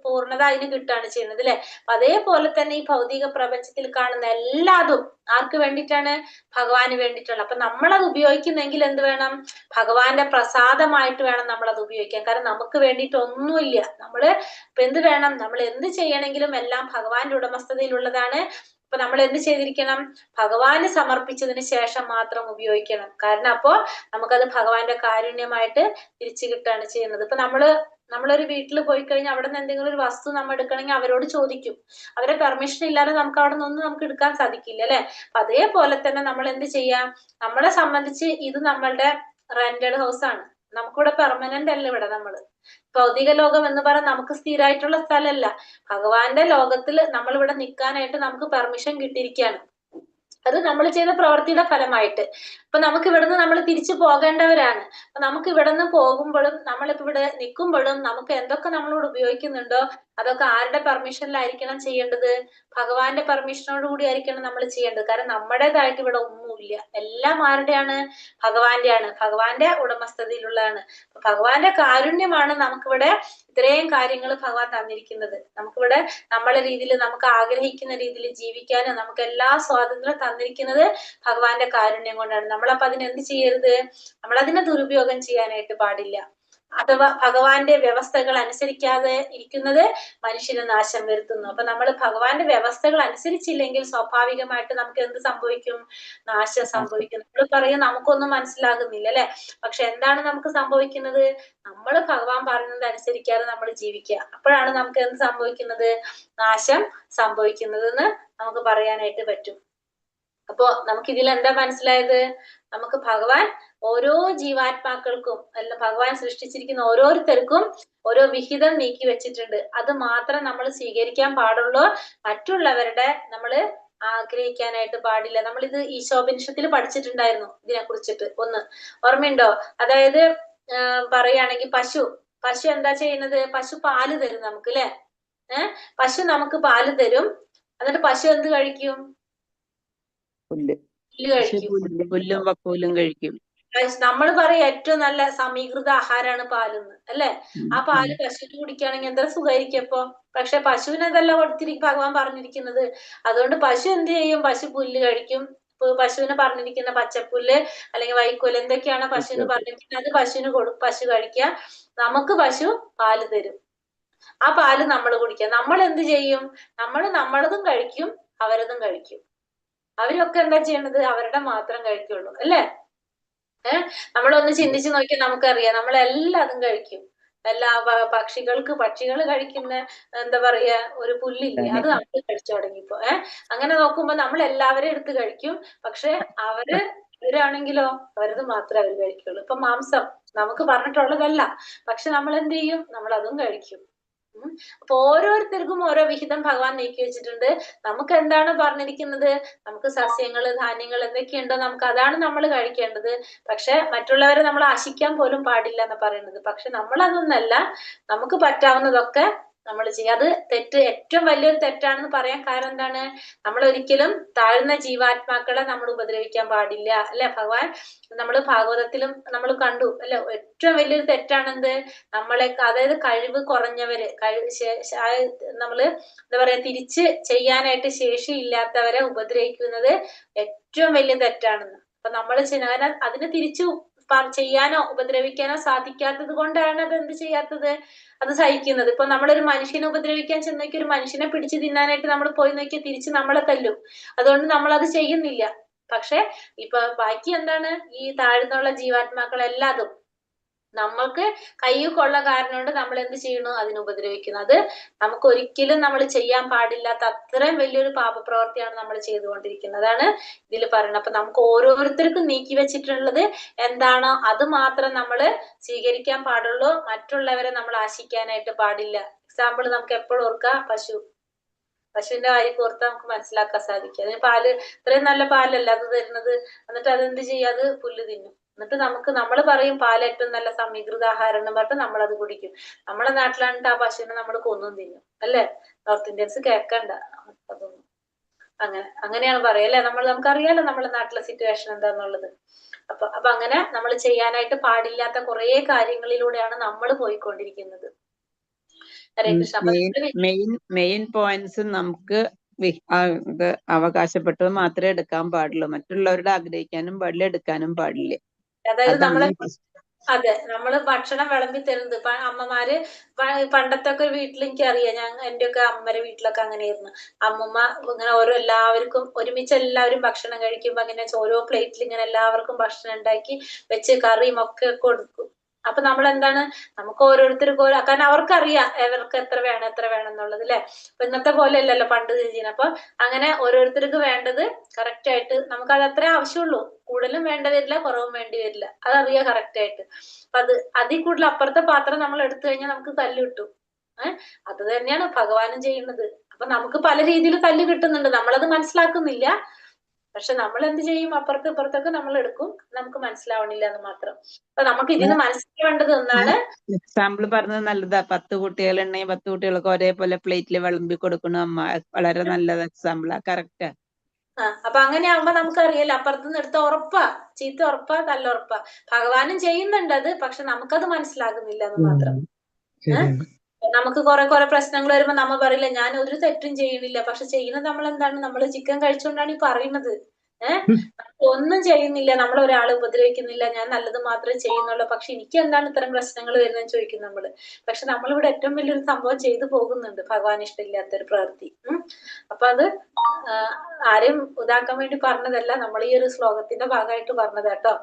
പൂർണ്ണത അതിന് കിട്ടുകയാണ് ചെയ്യുന്നത് അല്ലെ? അപ്പൊ അതേപോലെ തന്നെ ഈ ഭൗതിക പ്രപഞ്ചത്തിൽ കാണുന്ന എല്ലാതും ആർക്ക് വേണ്ടിയിട്ടാണ്? ഭഗവാന് വേണ്ടിയിട്ടുള്ള. അപ്പൊ നമ്മളത് ഉപയോഗിക്കുന്നെങ്കിൽ എന്ത് വേണം? ഭഗവാന്റെ പ്രസാദമായിട്ട് വേണം നമ്മൾ അത് ഉപയോഗിക്കാൻ. കാരണം നമുക്ക് വേണ്ടിയിട്ട് ഒന്നുമില്ല. ഇപ്പൊ എന്ത് വേണം? നമ്മൾ എന്ത് ചെയ്യണമെങ്കിലും എല്ലാം ഭഗവാന്റെ ഉടമസ്ഥതയിലുള്ളതാണ്. അപ്പൊ നമ്മൾ എന്ത് ചെയ്തിരിക്കണം? ഭഗവാന് സമർപ്പിച്ചതിന് ശേഷം മാത്രം ഉപയോഗിക്കണം. കാരണം അപ്പോ നമുക്കത് ഭഗവാന്റെ കാരുണ്യമായിട്ട് തിരിച്ചു കിട്ടുകയാണ് ചെയ്യുന്നത്. ഇപ്പൊ നമ്മളൊരു വീട്ടിൽ പോയി കഴിഞ്ഞാൽ അവിടെ നിന്ന് എന്തെങ്കിലും ഒരു വസ്തു നമ്മൾ എടുക്കണമെങ്കിൽ അവരോട് ചോദിക്കും. അവരെ പെർമിഷൻ ഇല്ലാതെ നമുക്ക് അവിടെ നിന്നൊന്നും നമുക്ക് എടുക്കാൻ സാധിക്കില്ല അല്ലെ? അപ്പൊ അതേപോലെ തന്നെ നമ്മൾ എന്ത് ചെയ്യാം? നമ്മളെ സംബന്ധിച്ച് ഇത് നമ്മളുടെ റെന്റഡ് ഹൗസ് ആണ്. നമുക്കിവിടെ പെർമനന്റ് അല്ല. ഇവിടെ ഭൗതിക ലോകം എന്ന് പറഞ്ഞാൽ നമുക്ക് സ്ഥിരമായിട്ടുള്ള സ്ഥലമല്ല. ഭഗവാന്റെ ലോകത്തിൽ നമ്മൾ ഇവിടെ നിൽക്കാനായിട്ട് നമുക്ക് പെർമിഷൻ കിട്ടിയിരിക്കുകയാണ്. അത് നമ്മൾ ചെയ്ത പ്രവൃത്തിയുടെ ഫലമായിട്ട്. അപ്പൊ നമുക്ക് ഇവിടുന്ന് നമ്മൾ തിരിച്ചു പോകേണ്ടവരാണ്. അപ്പൊ നമുക്ക് ഇവിടുന്ന് പോകുമ്പോഴും നമ്മളിപ്പോ ഇവിടെ നിൽക്കുമ്പോഴും നമുക്ക് എന്തൊക്കെ നമ്മളോട് ഉപയോഗിക്കുന്നുണ്ടോ അതൊക്കെ ആരുടെ പെർമിഷനിലായിരിക്കണം ചെയ്യേണ്ടത്? ഭഗവാന്റെ പെർമിഷനോട് കൂടി ആയിരിക്കണം നമ്മൾ ചെയ്യേണ്ടത്. കാരണം നമ്മുടേതായിട്ട് ഇവിടെ ഒന്നുമില്ല. എല്ലാം ആരുടെയാണ്? ഭഗവാന്റെയാണ്. ഭഗവാന്റെ ഉടമസ്ഥതയിലുള്ളതാണ്. ഭഗവാന്റെ കാരുണ്യമാണ് നമുക്കിവിടെ ഇത്രയും കാര്യങ്ങൾ ഭഗവാൻ തന്നിരിക്കുന്നത്. നമുക്കിവിടെ നമ്മളെ രീതിയിൽ നമുക്ക് ആഗ്രഹിക്കുന്ന രീതിയിൽ ജീവിക്കാനും നമുക്ക് എല്ലാ സ്വാതന്ത്ര്യം തന്നിരിക്കുന്നത് ഭഗവാന്റെ കാരുണ്യം കൊണ്ടാണ്. നമ്മളപ്പോ അതിനെന്ത് ചെയ്യരുത്? നമ്മളതിനെ ദുരുപയോഗം ചെയ്യാനായിട്ട് പാടില്ല. അഥവാ ഭഗവാന്റെ വ്യവസ്ഥകൾ അനുസരിക്കാതെ ഇരിക്കുന്നത് മനുഷ്യന് നാശം വരുത്തുന്നു. അപ്പൊ നമ്മൾ ഭഗവാന്റെ വ്യവസ്ഥകൾ അനുസരിച്ചില്ലെങ്കിൽ സ്വാഭാവികമായിട്ട് നമുക്ക് എന്ത് സംഭവിക്കും? നാശം സംഭവിക്കും. നമ്മൾ പറയും നമുക്കൊന്നും മനസ്സിലാകുന്നില്ല അല്ലെ? പക്ഷെ എന്താണ് നമുക്ക് സംഭവിക്കുന്നത്? നമ്മൾ ഭഗവാൻ പറയുന്നത് അനുസരിക്കാതെ നമ്മൾ ജീവിക്കുക. അപ്പോഴാണ് നമുക്ക് എന്ത് സംഭവിക്കുന്നത്? നാശം സംഭവിക്കുന്നതെന്ന് നമുക്ക് പറയാനായിട്ട് പറ്റും. അപ്പോ നമുക്ക് ഇതിൽ എന്താ മനസ്സിലായത്? നമുക്ക് ഭഗവാൻ ഓരോ ജീവാത്മാക്കൾക്കും അല്ല, ഭഗവാൻ സൃഷ്ടിച്ചിരിക്കുന്ന ഓരോരുത്തർക്കും ഓരോ വിഹിതം നീക്കി വെച്ചിട്ടുണ്ട്. അത് മാത്രം നമ്മൾ സ്വീകരിക്കാൻ പാടുള്ളൂ. മറ്റുള്ളവരുടെ നമ്മള് ആഗ്രഹിക്കാനായിട്ട് പാടില്ല. നമ്മളിത് ഈശോപനിഷത്തിൽ പഠിച്ചിട്ടുണ്ടായിരുന്നു ഇതിനെ കുറിച്ചിട്ട്. ഒന്ന് ഓർമ്മയുണ്ടോ? അതായത് പറയുകയാണെങ്കിൽ പശു എന്താ ചെയ്യുന്നത്? പശു പാല് തരും നമുക്ക് അല്ലെ? പശു നമുക്ക് പാല് തരും. എന്നിട്ട് പശു എന്ത് കഴിക്കും? പുല്ല് കഴിക്കും. നമ്മൾ പറയും ഏറ്റവും നല്ല സമീകൃത ആഹാരമാണ് പാലെന്ന് അല്ലെ? ആ പാല് പശുവിന് കുടിക്കുകയാണെങ്കിൽ എന്താ സുഖമായിരിക്കും അപ്പൊ. പക്ഷെ പശുവിന് അതല്ല ഭഗവാൻ പറഞ്ഞിരിക്കുന്നത്. അതുകൊണ്ട് പശു എന്ത് ചെയ്യും? പശു പുല്ല് കഴിക്കും. പശുവിന് പറഞ്ഞിരിക്കുന്ന പച്ചപ്പുല്ല് അല്ലെങ്കിൽ വൈക്കോല് എന്തൊക്കെയാണ് പശുവിന് പറഞ്ഞിരിക്കുന്നത് അത് പശുവിന് പശു കഴിക്കുക. നമുക്ക് പശു പാല് തരും. ആ പാല് നമ്മൾ കുടിക്കുക. നമ്മൾ എന്ത് ചെയ്യും? നമ്മൾ നമ്മളതും കഴിക്കും, അവരതും കഴിക്കും. അവരൊക്കെ എന്താ ചെയ്യണത്? അവരുടെ മാത്രം കഴിക്കുള്ളൂ അല്ലേ? നമ്മളൊന്ന് ചിന്തിച്ചു നോക്കിയാൽ നമുക്കറിയാം, നമ്മളെല്ലാതും കഴിക്കും. പക്ഷികൾ കഴിക്കുന്ന എന്താ പറയാ ഒരു പുല്ലില്ലേ, അത് നമ്മൾ കഴിച്ചു തുടങ്ങിയപ്പോ. അങ്ങനെ നോക്കുമ്പോ നമ്മൾ എല്ലാവരും എടുത്ത് കഴിക്കും. പക്ഷെ അവരാണെങ്കിലോ അവരത് മാത്രമേ അവർ കഴിക്കുള്ളൂ. ഇപ്പൊ മാംസം നമുക്ക് പറഞ്ഞിട്ടുള്ളതല്ല, പക്ഷെ നമ്മൾ എന്ത് ചെയ്യും? നമ്മൾ അതും കഴിക്കും. അപ്പൊ ഓരോരുത്തർക്കും ഓരോ വിഹിതം ഭഗവാൻ നീക്കി വെച്ചിട്ടുണ്ട്. നമുക്ക് എന്താണ് പറഞ്ഞിരിക്കുന്നത്? നമുക്ക് സസ്യങ്ങള് ധാന്യങ്ങൾ എന്തൊക്കെയുണ്ടോ നമുക്ക് അതാണ് നമ്മൾ കഴിക്കേണ്ടത്. പക്ഷെ മറ്റുള്ളവരെ നമ്മൾ ആശിക്കാൻ പോലും പാടില്ല എന്ന് പറയുന്നത്. പക്ഷെ നമ്മൾ അതൊന്നല്ല, നമുക്ക് പറ്റാവുന്നതൊക്കെ നമ്മൾ ചെയ്യുക. അത് ഏറ്റവും വലിയൊരു തെറ്റാണെന്ന് പറയാൻ കാരണം എന്താണ്? നമ്മൾ ഒരിക്കലും താഴ്ന്ന ജീവാത്മാക്കളെ നമ്മൾ ഉപദ്രവിക്കാൻ പാടില്ല അല്ലെ? ഭഗവാൻ ഭാഗവതത്തിലും നമ്മൾ കണ്ടു അല്ലെ? ഏറ്റവും വലിയൊരു തെറ്റാണെന്ത്? അതായത് കഴിവ് കുറഞ്ഞവര്, നമ്മള് എന്താ പറയാ തിരിച്ച് ചെയ്യാനായിട്ട് ശേഷിയില്ലാത്തവരെ ഉപദ്രവിക്കുന്നത് ഏറ്റവും വലിയ തെറ്റാണെന്ന്. അപ്പൊ നമ്മൾ അതിന് തിരിച്ചു ചെയ്യാനോ ഉപദ്രവിക്കാനോ സാധിക്കാത്തത് കൊണ്ടാണ് അത് എന്ത് ചെയ്യാത്തത്, അത് സഹിക്കുന്നത്. ഇപ്പൊ നമ്മളൊരു മനുഷ്യനെ ഉപദ്രവിക്കാൻ ചെന്നോക്കി ഒരു മനുഷ്യനെ പിടിച്ചു തിന്നാനായിട്ട് നമ്മൾ പോയി നോക്കിയാൽ തിരിച്ച് നമ്മളെ തല്ലും. അതുകൊണ്ട് നമ്മൾ അത് ചെയ്യുന്നില്ല. പക്ഷെ ഇപ്പൊ ബാക്കി എന്താണ്? ഈ താഴ്ന്നുള്ള ജീവാത്മാക്കളെല്ലാതും നമ്മൾക്ക് കയ്യൊക്കെയുള്ള കാരണം കൊണ്ട് നമ്മൾ എന്ത് ചെയ്യണു? അതിനെ ഉപദ്രവിക്കുന്നു. അത് നമുക്ക് ഒരിക്കലും നമ്മൾ ചെയ്യാൻ പാടില്ലാത്ത അത്രയും വലിയൊരു പാപപ്രവർത്തിയാണ് നമ്മൾ ചെയ്തുകൊണ്ടിരിക്കുന്നത്. അതാണ് ഇതിൽ പറയുന്നത്. അപ്പൊ നമുക്ക് ഓരോരുത്തർക്കും നീക്കി വെച്ചിട്ടുള്ളത് എന്താണോ അത് മാത്രം നമ്മൾ സ്വീകരിക്കാൻ പാടുള്ളൂ. മറ്റുള്ളവരെ നമ്മൾ ആശിക്കാനായിട്ട് പാടില്ല. എക്സാമ്പിൾ നമുക്ക് എപ്പോഴും ഓർക്കാം, പശുവിന്റെ കാര്യം ഓർത്താൽ നമുക്ക് മനസ്സിലാക്കാൻ സാധിക്കും. അതിന് പാല് ഇത്രയും നല്ല പാലല്ല അത് തരുന്നത്. എന്നിട്ട് അതെന്ത് ചെയ്യും? അത് പുല്ല് തിന്നും. എന്നിട്ട് നമ്മൾ പറയും പാൽ ഏറ്റവും നല്ല സമീകൃത ആഹാരം എന്ന് പറഞ്ഞിട്ട് നമ്മൾ അത് കുടിക്കും. നമ്മളെ നാട്ടിലാണിട്ട് ആ പശുവിനെ നമ്മൾ കൊന്നും തിന്നും അല്ലെ? നോർത്ത് ഇന്ത്യൻസ് കേൾക്കണ്ട അതൊന്നും. അങ്ങനെയാണ് പറയാ അല്ലെ? നമുക്കറിയാലോ നമ്മളെ നാട്ടിലെ സിറ്റുവേഷൻ എന്താന്നുള്ളത്. അപ്പൊ അങ്ങനെ നമ്മൾ ചെയ്യാനായിട്ട് പാടില്ലാത്ത കുറെ കാര്യങ്ങളിലൂടെയാണ് നമ്മൾ പോയിക്കൊണ്ടിരിക്കുന്നത്. ഹരേ കൃഷ്ണ. മെയിൻ പോയിന്റ്സ് നമുക്ക് അവകാശപ്പെട്ടത് മാത്രമേ എടുക്കാൻ പാടുള്ളൂ. മറ്റുള്ളവരുടെ ആഗ്രഹിക്കാനും പാടില്ല, എടുക്കാനും പാടില്ല. അതായത് നമ്മള് ഭക്ഷണം വിളമ്പി തരുന്നത് അമ്മമാര് പണ്ടത്തെ ഒക്കെ വീട്ടിൽ എനിക്കറിയാം, എന്റെ ഒക്കെ അമ്മയുടെ വീട്ടിലൊക്കെ അങ്ങനെയായിരുന്നു. അമ്മമ്മ ഇങ്ങനെ എല്ലാവർക്കും ഒരുമിച്ച് എല്ലാവരും ഭക്ഷണം കഴിക്കുമ്പോ അങ്ങനെ ഓരോ പ്ലേറ്റിൽ ഇങ്ങനെ എല്ലാവർക്കും ഭക്ഷണം ഉണ്ടാക്കി വെച്ച് കറിയും ഒക്കെ കൊടുക്കും. അപ്പൊ നമ്മൾ എന്താണ്, നമുക്ക് ഓരോരുത്തർക്കും കാരണം അവർക്കറിയാം അവർക്ക് എത്ര വേണം എന്നുള്ളത് അല്ലെ? അപ്പൊ ഇന്നത്തെ പോലെ അല്ലല്ലോ പണ്ട് ചെയ്യുന്നത്. അപ്പൊ അങ്ങനെ ഓരോരുത്തർക്ക് വേണ്ടത് കറക്റ്റ് ആയിട്ട് നമുക്ക് അത് അത്രേ ആവശ്യമുള്ളൂ. കൂടുതലും വേണ്ട വരില്ല, കുറവും വേണ്ടി വരില്ല. അതറിയാം കറക്റ്റ് ആയിട്ട്. അപ്പൊ അതിൽ കൂടുതൽ അപ്പുറത്തെ പാത്രം നമ്മൾ എടുത്തു കഴിഞ്ഞാൽ നമുക്ക് തല്ല് കിട്ടും. അത് തന്നെയാണ് ഭഗവാനും ചെയ്യുന്നത്. അപ്പൊ നമുക്ക് പല രീതിയിൽ തല്ല് കിട്ടുന്നുണ്ട്, നമ്മളത് മനസ്സിലാക്കുന്നില്ല. പക്ഷെ നമ്മൾ എന്ത് ചെയ്യും? അപ്പുറത്ത് ഇപ്പുറത്തൊക്കെ നമ്മൾ എടുക്കും, നമുക്ക് മനസ്സിലാവണില്ല എന്ന് മാത്രം. അപ്പൊ നമുക്ക് ഇതിന് മനസ്സിലാവേണ്ടത് ഒന്നാണ്. എക്സാമ്പിൾ പറഞ്ഞത് നല്ലതാ. 10 കുട്ടികളുണ്ടെങ്കിൽ 10 കുട്ടികൾക്ക് ഒരേപോലെ പ്ലേറ്റിൽ വിളമ്പി കൊടുക്കണം അമ്മ. വളരെ നല്ലത് എക്സാമ്പിളാ. കറക്റ്റാ. അപ്പൊ അങ്ങനെ ആവുമ്പോ നമുക്കറിയാലോ അപ്പുറത്തുനിന്ന് എടുത്ത ഉറപ്പാ, ചീത്ത ഉറപ്പാ, തല്ലുറപ്പാ. ഭഗവാനും ചെയ്യുന്നുണ്ട് അത്, പക്ഷെ നമുക്കത് മനസ്സിലാകുന്നില്ല എന്ന് മാത്രം. നമുക്ക് കുറെ പ്രശ്നങ്ങൾ വരുമ്പോ നമ്മ പറയില്ല ഞാൻ ഒരു തെറ്റും ചെയ്യുന്നില്ല. പക്ഷെ ചെയ്യുന്നത് നമ്മൾ എന്താണ്? നമ്മൾ ചിക്കൻ കഴിച്ചുകൊണ്ടാണ് ഈ പറയുന്നത്. ഒന്നും ചെയ്യുന്നില്ല, നമ്മൾ ഒരാളെ ഉപദ്രവിക്കുന്നില്ല, ഞാൻ നല്ലത് മാത്രമേ ചെയ്യുന്നുള്ളൂ. പക്ഷെ എനിക്ക് എന്താണ് ഇത്തരം പ്രശ്നങ്ങൾ വരുന്നതെന്ന് ചോദിക്കും നമ്മള്. പക്ഷെ നമ്മളിവിടെ ഏറ്റവും വലിയൊരു സംഭവം ചെയ്തു പോകുന്നുണ്ട്, ഭഗവാൻ ഇഷ്ടമില്ലാത്തൊരു പ്രവൃത്തി. അപ്പൊ അത് ആരെയും ഇതാക്കാൻ വേണ്ടി പറഞ്ഞതല്ല, നമ്മൾ ഈ ഒരു ശ്ലോകത്തിന്റെ ഭാഗമായിട്ട് പറഞ്ഞത് കേട്ടോ.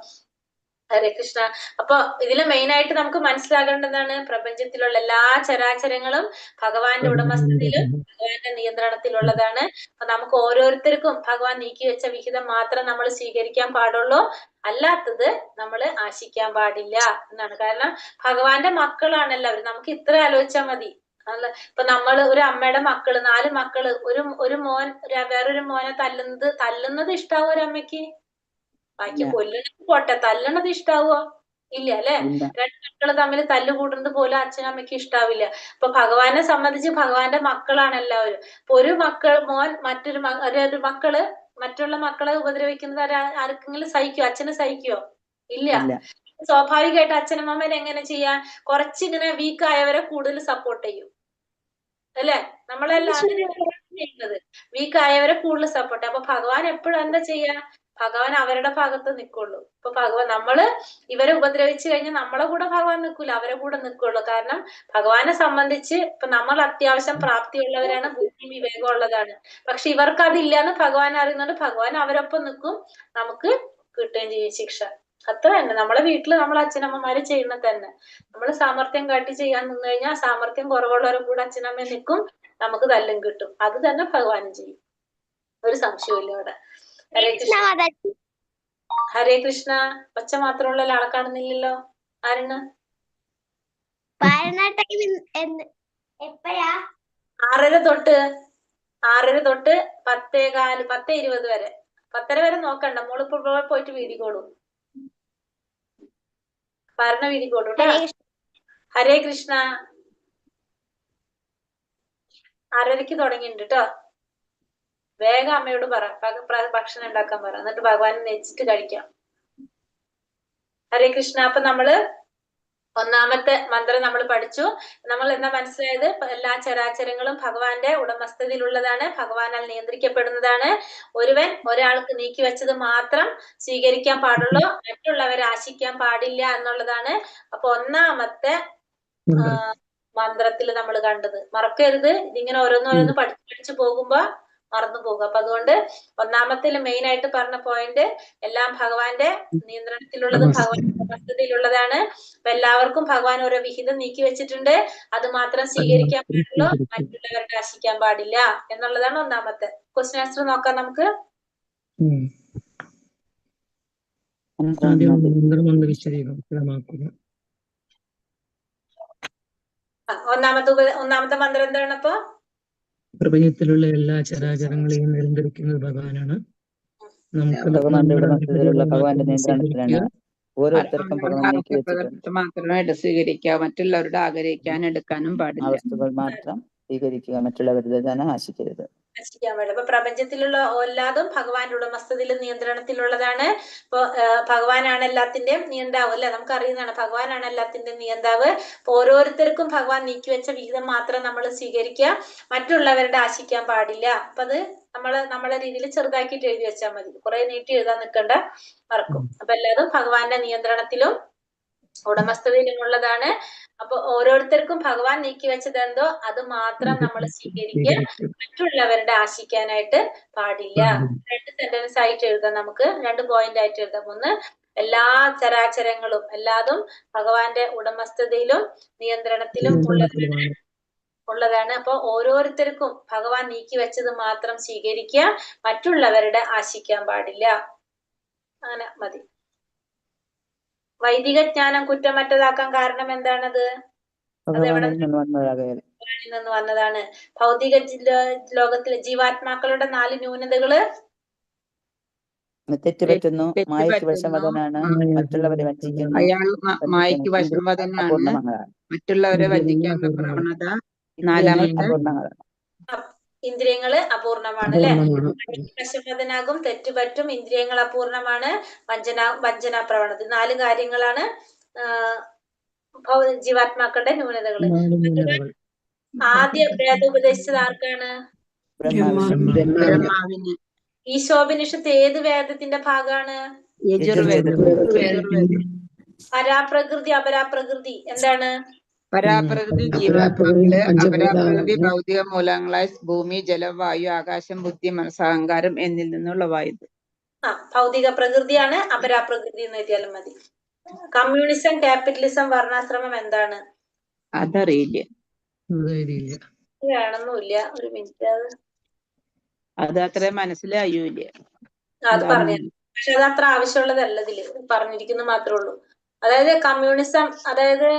ഹരേ കൃഷ്ണ. അപ്പൊ ഇതില് മെയിൻ ആയിട്ട് നമുക്ക് മനസ്സിലാകേണ്ടതാണ്, പ്രപഞ്ചത്തിലുള്ള എല്ലാ ചരാചരങ്ങളും ഭഗവാന്റെ ഉടമസ്ഥതയിലും ഭഗവാന്റെ നിയന്ത്രണത്തിലുള്ളതാണ്. അപ്പൊ നമുക്ക് ഓരോരുത്തർക്കും ഭഗവാൻ നീക്കി വെച്ച വിഹിതം മാത്രം നമ്മൾ സ്വീകരിക്കാൻ പാടുള്ളൂ, അല്ലാത്തത് നമ്മൾ ആശിക്കാൻ പാടില്ല എന്നാണ്. കാരണം ഭഗവാന്റെ മക്കളാണ് എല്ലാവരും. നമുക്ക് ഇത്ര ആലോചിച്ചാൽ മതി. ഇപ്പൊ നമ്മൾ ഒരു അമ്മയുടെ മക്കള് 4 മക്കള്, ഒരു മോൻ വേറൊരു മോനെ തല്ലുന്നത് ഇഷ്ടാവോ ഒരു അമ്മയ്ക്ക്? ബാക്കി കൊല്ലണത് പോട്ടെ, തല്ലണത് ഇഷ്ടാവോ? ഇല്ല അല്ലെ? 2 മക്കള് തമ്മിൽ തല്ല് കൂടുന്നത് പോലും അച്ഛനും അമ്മയ്ക്ക് ഇഷ്ടാവില്ല. അപ്പൊ ഭഗവാനെ സംബന്ധിച്ച് ഭഗവാന്റെ മക്കളാണ് എല്ലാവരും. ഇപ്പൊ ഒരു മോൻ മറ്റൊരു മക്കള് മറ്റുള്ള മക്കളെ ഉപദ്രവിക്കുന്നത് ആർക്കെങ്കിലും സഹിക്കോ? അച്ഛന് സഹിക്കോ? ഇല്ല. സ്വാഭാവികമായിട്ട് അച്ഛനമ്മമാര് എങ്ങനെ ചെയ്യാ? കുറച്ചിങ്ങനെ വീക്ക് ആയവരെ കൂടുതൽ സപ്പോർട്ട് ചെയ്യും അല്ലെ? നമ്മളെല്ലാം അങ്ങനെയാണ് ചെയ്യുന്നത്, വീക്ക് ആയവരെ കൂടുതൽ സപ്പോർട്ട്. അപ്പൊ ഭഗവാൻ എപ്പോഴും എന്താ ചെയ്യാ? ഭഗവാൻ അവരുടെ ഭാഗത്ത് നിൽക്കുള്ളൂ. ഇപ്പൊ നമ്മള് ഇവരെ ഉപദ്രവിച്ചു കഴിഞ്ഞാൽ നമ്മളെ കൂടെ ഭഗവാൻ നിൽക്കൂല, അവരെ കൂടെ നിൽക്കുള്ളൂ. കാരണം ഭഗവാനെ സംബന്ധിച്ച് ഇപ്പൊ നമ്മൾ അത്യാവശ്യം പ്രാപ്തിയുള്ളവരാണ്, ബുദ്ധി വിവേകം ഉള്ളതാണ്. പക്ഷെ ഇവർക്ക് അതില്ലാന്ന് ഭഗവാൻ അറിയുന്നുണ്ട്. ഭഗവാൻ അവരൊപ്പം നിൽക്കും, നമുക്ക് കിട്ടുകയും ചെയ്യും ശിക്ഷ. അത്ര തന്നെ നമ്മളെ വീട്ടില് നമ്മളെ അച്ഛനമ്മമാര് ചെയ്യുന്ന തന്നെ. നമ്മള് സാമർത്ഥ്യം കാട്ടി ചെയ്യാൻ നിന്ന് കഴിഞ്ഞാൽ സാമർത്ഥ്യം കുറവുള്ളവരും കൂടെ അച്ഛനമ്മ നിൽക്കും, നമുക്ക് തല്ലും കിട്ടും. അത് തന്നെ ഭഗവാനും ചെയ്യും, ഒരു സംശയമില്ല അവിടെ. ഹരേ കൃഷ്ണ. ഹരേ കൃഷ്ണ. ഒച്ച മാത്രമുള്ള ആളെ കാണുന്നില്ലല്ലോ. ആരാണ്? 6:30 തൊട്ട് 10:15 10:20 വരെ. 10:30 വരെ നോക്കണ്ട, മോളിപ്പോ പോയിട്ട് വീടിക്കോളൂ. പറഞ്ഞ വീടിക്കോളൂ കേട്ടോ. ഹരേ കൃഷ്ണ. 6:30 തുടങ്ങിയിട്ടുണ്ട് കേട്ടോ. വേഗം അമ്മയോട് പറ, ഭക്ഷണം ഉണ്ടാക്കാൻ പറ, എന്നിട്ട് ഭഗവാനെ നെച്ചിട്ട് കഴിക്കാം. ഹരേ കൃഷ്ണ. അപ്പൊ നമ്മള് ഒന്നാമത്തെ മന്ത്രം നമ്മൾ പഠിച്ചു. നമ്മൾ എന്താ മനസ്സിലായത്? എല്ലാ ചരാചരങ്ങളും ഭഗവാന്റെ ഉടമസ്ഥതയിലുള്ളതാണ്, ഭഗവാനാൽ നിയന്ത്രിക്കപ്പെടുന്നതാണ്. ഒരുവൻ ഒരാൾക്ക് നീക്കി വെച്ചത് മാത്രം സ്വീകരിക്കാൻ പാടുള്ളൂ, മറ്റുള്ളവരെ ആശിക്കാൻ പാടില്ല എന്നുള്ളതാണ്. അപ്പൊ ഒന്നാമത്തെ മന്ത്രത്തിൽ നമ്മൾ കണ്ടത്. മറക്കരുത്, ഇതിങ്ങനെ ഓരോന്നോരോന്ന് പഠിച്ചു പോകുമ്പോ മറന്നു പോകും. അപ്പൊ അതുകൊണ്ട് ഒന്നാമത്തിൽ മെയിൻ ആയിട്ട് പറഞ്ഞ പോയിന്റ്, എല്ലാം ഭഗവാന്റെ നിയന്ത്രണത്തിലുള്ളതും ഭഗവാന്റെ ഉടമസ്ഥതയിലുള്ളതാണ്. അപ്പൊ എല്ലാവർക്കും ഭഗവാൻ ഓരോ വിഹിതം നീക്കി വെച്ചിട്ടുണ്ട്, അത് മാത്രം സ്വീകരിക്കാൻ പാടുള്ളൂ, മറ്റുള്ളവരുടെ ആശിക്കാൻ പാടില്ല എന്നുള്ളതാണ് ഒന്നാമത്തെ. ക്വസ്റ്റ്യൻ ആൻസർ നോക്കാം നമുക്ക്. ഒന്നാമത്തെ മന്ത്രം എന്താണ്? അപ്പൊ പ്രപഞ്ചത്തിലുള്ള എല്ലാ ചരാചരങ്ങളെയും നിയന്ത്രിക്കുന്നത് ഭഗവാനാണ്. നമുക്ക് ഭഗവാന്റെ നിയന്ത്രണത്തിലാണ്. ഓരോരുത്തർക്കും ഭഗവാൻ നീക്കി വെച്ചിട്ടുണ്ട്. മാത്രമായിട്ട് സ്വീകരിക്കുക, മറ്റുള്ളവരുടെ ആഗ്രഹിക്കാൻ എടുക്കാനും പാടില്ല. വസ്തുക്കൾ മാത്രം സ്വീകരിക്കുക, മറ്റുള്ളവരുടെ തന്നെ ആശിക്കരുത്. നശിക്കാൻ പാടില്ല. അപ്പൊ പ്രപഞ്ചത്തിലുള്ള എല്ലാതും ഭഗവാന്റെ ഉടമസ്ഥതയിലും നിയന്ത്രണത്തിലുള്ളതാണ്. ഇപ്പൊ ഭഗവാനാണ് എല്ലാത്തിന്റെയും നിയന്താവ് അല്ലെ, നമുക്ക് അറിയുന്നതാണ്. ഭഗവാനാണ് എല്ലാത്തിന്റെയും നിയന്താവ്. അപ്പൊ ഓരോരുത്തർക്കും ഭഗവാൻ നീക്കിവെച്ച വിഹിതം മാത്രം നമ്മൾ സ്വീകരിക്കുക, മറ്റുള്ളവരുടെ ആശിക്കാൻ പാടില്ല. അപ്പൊ അത് നമ്മളെ രീതിയിൽ ചെറുതാക്കിയിട്ട് എഴുതി വെച്ചാൽ മതി, കുറെ നീട്ടി എഴുതാൻ നിൽക്കണ്ട, മറക്കും. അപ്പൊ എല്ലാതും ഭഗവാന്റെ നിയന്ത്രണത്തിലും ഉടമസ്ഥതയിലുമുള്ളതാണ്. അപ്പൊ ഓരോരുത്തർക്കും ഭഗവാൻ നീക്കി വെച്ചത് എന്തോ അത് മാത്രം നമ്മൾ സ്വീകരിക്കുക, മറ്റുള്ളവരുടെ ആശിക്കാനായിട്ട് പാടില്ല. 2 സെന്റൻസ് ആയിട്ട് എഴുതാം, നമുക്ക് 2 പോയിന്റ് ആയിട്ട് എഴുതാം. ഒന്ന്, എല്ലാ ചരാചരങ്ങളും എല്ലാതും ഭഗവാന്റെ ഉടമസ്ഥതയിലും നിയന്ത്രണത്തിലും ഉള്ളതാണ്. അപ്പൊ ഓരോരുത്തർക്കും ഭഗവാൻ നീക്കി വെച്ചത് മാത്രം സ്വീകരിക്കുക, മറ്റുള്ളവരുടെ ആശിക്കാൻ പാടില്ല. അങ്ങനെ മതി. വൈദിക ജ്ഞാനം കുറ്റമറ്റതാക്കാൻ കാരണം എന്താണത്? അതെവിടെ നിന്ന് വന്നതാണ്? ഭൗതിക ലോകത്തിലെ ജീവാത്മാക്കളുടെ 4 ന്യൂനതകള്: തെറ്റുപറ്റുന്നു, മായയ്ക്ക് വശംവദനാണ്, മറ്റുള്ളവരെ വഞ്ചിക്കുന്നു, അയാൾ മായയ്ക്ക് വശംവദനാണ്, മറ്റുള്ളവരെ വഞ്ചിക്കാനുള്ള പ്രവണത. 4 ഇന്ദ്രിയങ്ങള് അപൂർണമാണ് അല്ലെ. വശംവദനാകും, തെറ്റുപറ്റും, ഇന്ദ്രിയങ്ങൾ അപൂർണമാണ്, വഞ്ചനാ പ്രവണത. 4 കാര്യങ്ങളാണ് ജീവാത്മാക്കളുടെ ന്യൂനതകള്. ആദ്യ വേദം ഉപദേശിച്ചത് ആർക്കാണ്? ബ്രഹ്മാവിന്. ഈശോപനിഷത്ത് ഏത് വേദത്തിന്റെ ഭാഗമാണ്? പരാപ്രകൃതി അപരാപ്രകൃതി എന്താണ്? പരാപ്രകൃതി ജീവാത്മാക്കള്, അപരാപ്രകൃതി ഭൗതിക മൂലങ്ങളായ ഭൂമി, ജലം, വായു, ആകാശം, ബുദ്ധി, മനസ്സഹങ്കാരം എന്നിൽ നിന്നുള്ളവായത്. ഭൗതിക പ്രകൃതിയാണ് അപരാപ്രകൃതി എന്ന് എഴുതിയാലും മതി. കമ്മ്യൂണിസം, ക്യാപിറ്റലിസം, വർണ്ണാശ്രമം എന്താണ്? അതറിയില്ല. വേണമെന്നില്ല, ഒരു മിനിറ്റ്, അത് അത്ര മനസ്സിലായൂല. അത് പറഞ്ഞു, പക്ഷെ അത് അത്ര ആവശ്യമുള്ളതല്ല, ഇതില് പറഞ്ഞിരിക്കുന്നു മാത്രമേ ഉള്ളൂ. അതായത് കമ്മ്യൂണിസം, അതായത്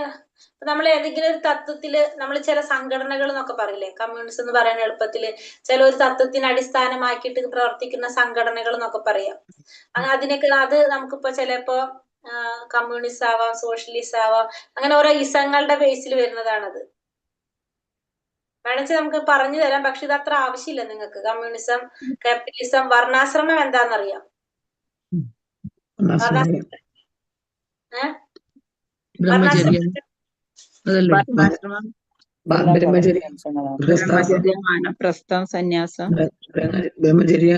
നമ്മൾ ഏതെങ്കിലും ഒരു തത്വത്തില് നമ്മൾ ചില സംഘടനകൾ എന്നൊക്കെ പറയില്ലേ, കമ്മ്യൂണിസം എന്ന് പറയാൻ എളുപ്പത്തില് ചില ഒരു തത്വത്തിന് അടിസ്ഥാനമാക്കിയിട്ട് പ്രവർത്തിക്കുന്ന സംഘടനകൾ എന്നൊക്കെ പറയാം. അതിനൊക്കെ അത് നമുക്കിപ്പോ ചിലപ്പോ കമ്മ്യൂണിസ്റ്റ് ആവാം, സോഷ്യലിസ്റ്റ് ആവാം, അങ്ങനെ ഓരോ ഇസങ്ങളുടെ ബേസിൽ വരുന്നതാണത്. വേണമെങ്കിൽ നമുക്ക് പറഞ്ഞു തരാം, പക്ഷെ ഇത് അത്ര ആവശ്യമില്ല നിങ്ങൾക്ക്. കമ്മ്യൂണിസം, ക്യാപിറ്റലിസം, വർണ്ണാശ്രമം എന്താണെന്നറിയാം? പ്രസ്ഥം, സന്യാസം, ബ്രഹ്മചര്യ,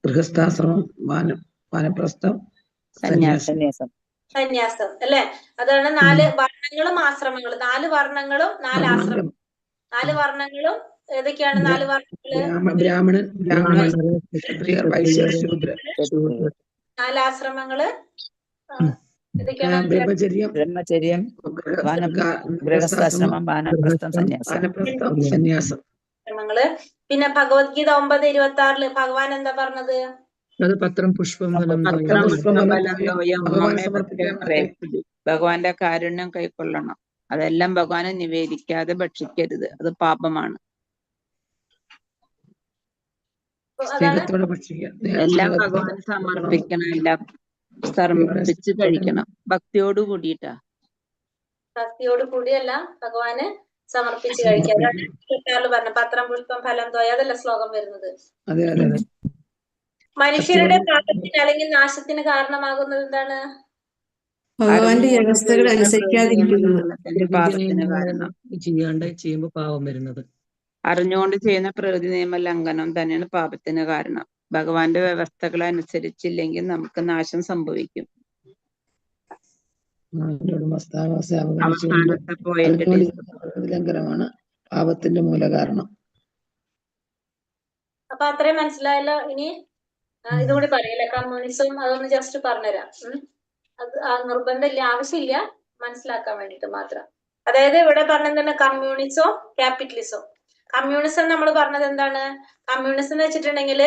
ഗൃഹസ്ഥാശ്രമം, വാനം. വാനപ്രസ്ഥം, സന്യാസം. സന്യാസം. സന്യാസം അല്ലെ? അതാണ് 4 വർണ്ണങ്ങളും ആശ്രമങ്ങളും. 4 വർണ്ണങ്ങളും 4 ആശ്രമം. 4 വർണ്ണങ്ങളും ഏതൊക്കെയാണ് 4 വർണ്ണങ്ങള്? ബ്രാഹ്മണൻ, ക്ഷത്രിയർ, വൈശ്യർ, ശൂദ്രർ. 4 ആശ്രമങ്ങള് ഏതൊക്കെയാണ്? ബ്രഹ്മചര്യം, ബ്രഹ്മചര്യം, ഗൃഹസ്ഥാശ്രമം, വാനപ്രസ്ഥം, സന്യാസം. വാനപ്രസ്ഥം, സന്യാസം. ആശ്രമങ്ങള്. പിന്നെ ഭഗവത്ഗീത 9:26 ഭഗവാൻ എന്താ പറഞ്ഞത്? അത് പത്രം പുഷ്പം ഫലം ഭഗവാന്റെ കാരുണ്യം കൈക്കൊള്ളണം. അതെല്ലാം ഭഗവാനെ നിവേദിക്കാതെ ഭക്ഷിക്കരുത്, അത് പാപമാണ്. സ്നേഹത്തോടെ ഭക്ഷിക്കുക, എല്ലാം ഭഗവാന് സമർപ്പിക്കണം, എല്ലാം സമർപ്പിച്ച് കഴിക്കണം, ഭക്തിയോട് കൂടിയിട്ടാ. ഭക്തിയോട് കൂടിയെല്ലാം ഭഗവാന് സമർപ്പിച്ച് കഴിക്കുക. അതാണ് പറഞ്ഞ പത്രം പുഷ്പം ഫലം തോയ, അതല്ല ശ്ലോകം വരുന്നത്. അതെ അതെ അതെ. മനുഷ്യരുടെ പാപത്തിന് അല്ലെങ്കിൽ നാശത്തിന് കാരണമാകുന്നത് എന്താണ്? ഭഗവാന്റെ വ്യവസ്ഥകൾ അനുസരിക്കാതിരിക്കുന്നത്. പാപത്തിന് കാരണം ചെയ്യുമ്പോ പാപം വരുന്നത്. അറിഞ്ഞുകൊണ്ട് ചെയ്യുന്ന പ്രകൃതി നിയമ ലംഘനം തന്നെയാണ് പാപത്തിന് കാരണം. ഭഗവാന്റെ വ്യവസ്ഥകൾ അനുസരിച്ചില്ലെങ്കിൽ നമുക്ക് നാശം സംഭവിക്കും. അവസാനത്തെ പോയിന്റ് ലംഘനമാണ് പാപത്തിന്റെ മൂലകാരണം. അപ്പൊ അത്രയും മനസ്സിലായല്ലോ. ഇനി ഇതുകൂടി പറയില്ല, കമ്മ്യൂണിസം അതൊന്ന് ജസ്റ്റ് പറഞ്ഞുതരാം. അത് നിർബന്ധമില്ല, ആവശ്യമില്ല, മനസ്സിലാക്കാൻ വേണ്ടിട്ട് മാത്രം. അതായത് ഇവിടെ പറഞ്ഞത് തന്നെ കമ്മ്യൂണിസോ ക്യാപിറ്റലിസോ. കമ്മ്യൂണിസം നമ്മൾ പറഞ്ഞത് എന്താണ്? കമ്മ്യൂണിസം എന്ന് വെച്ചിട്ടുണ്ടെങ്കിൽ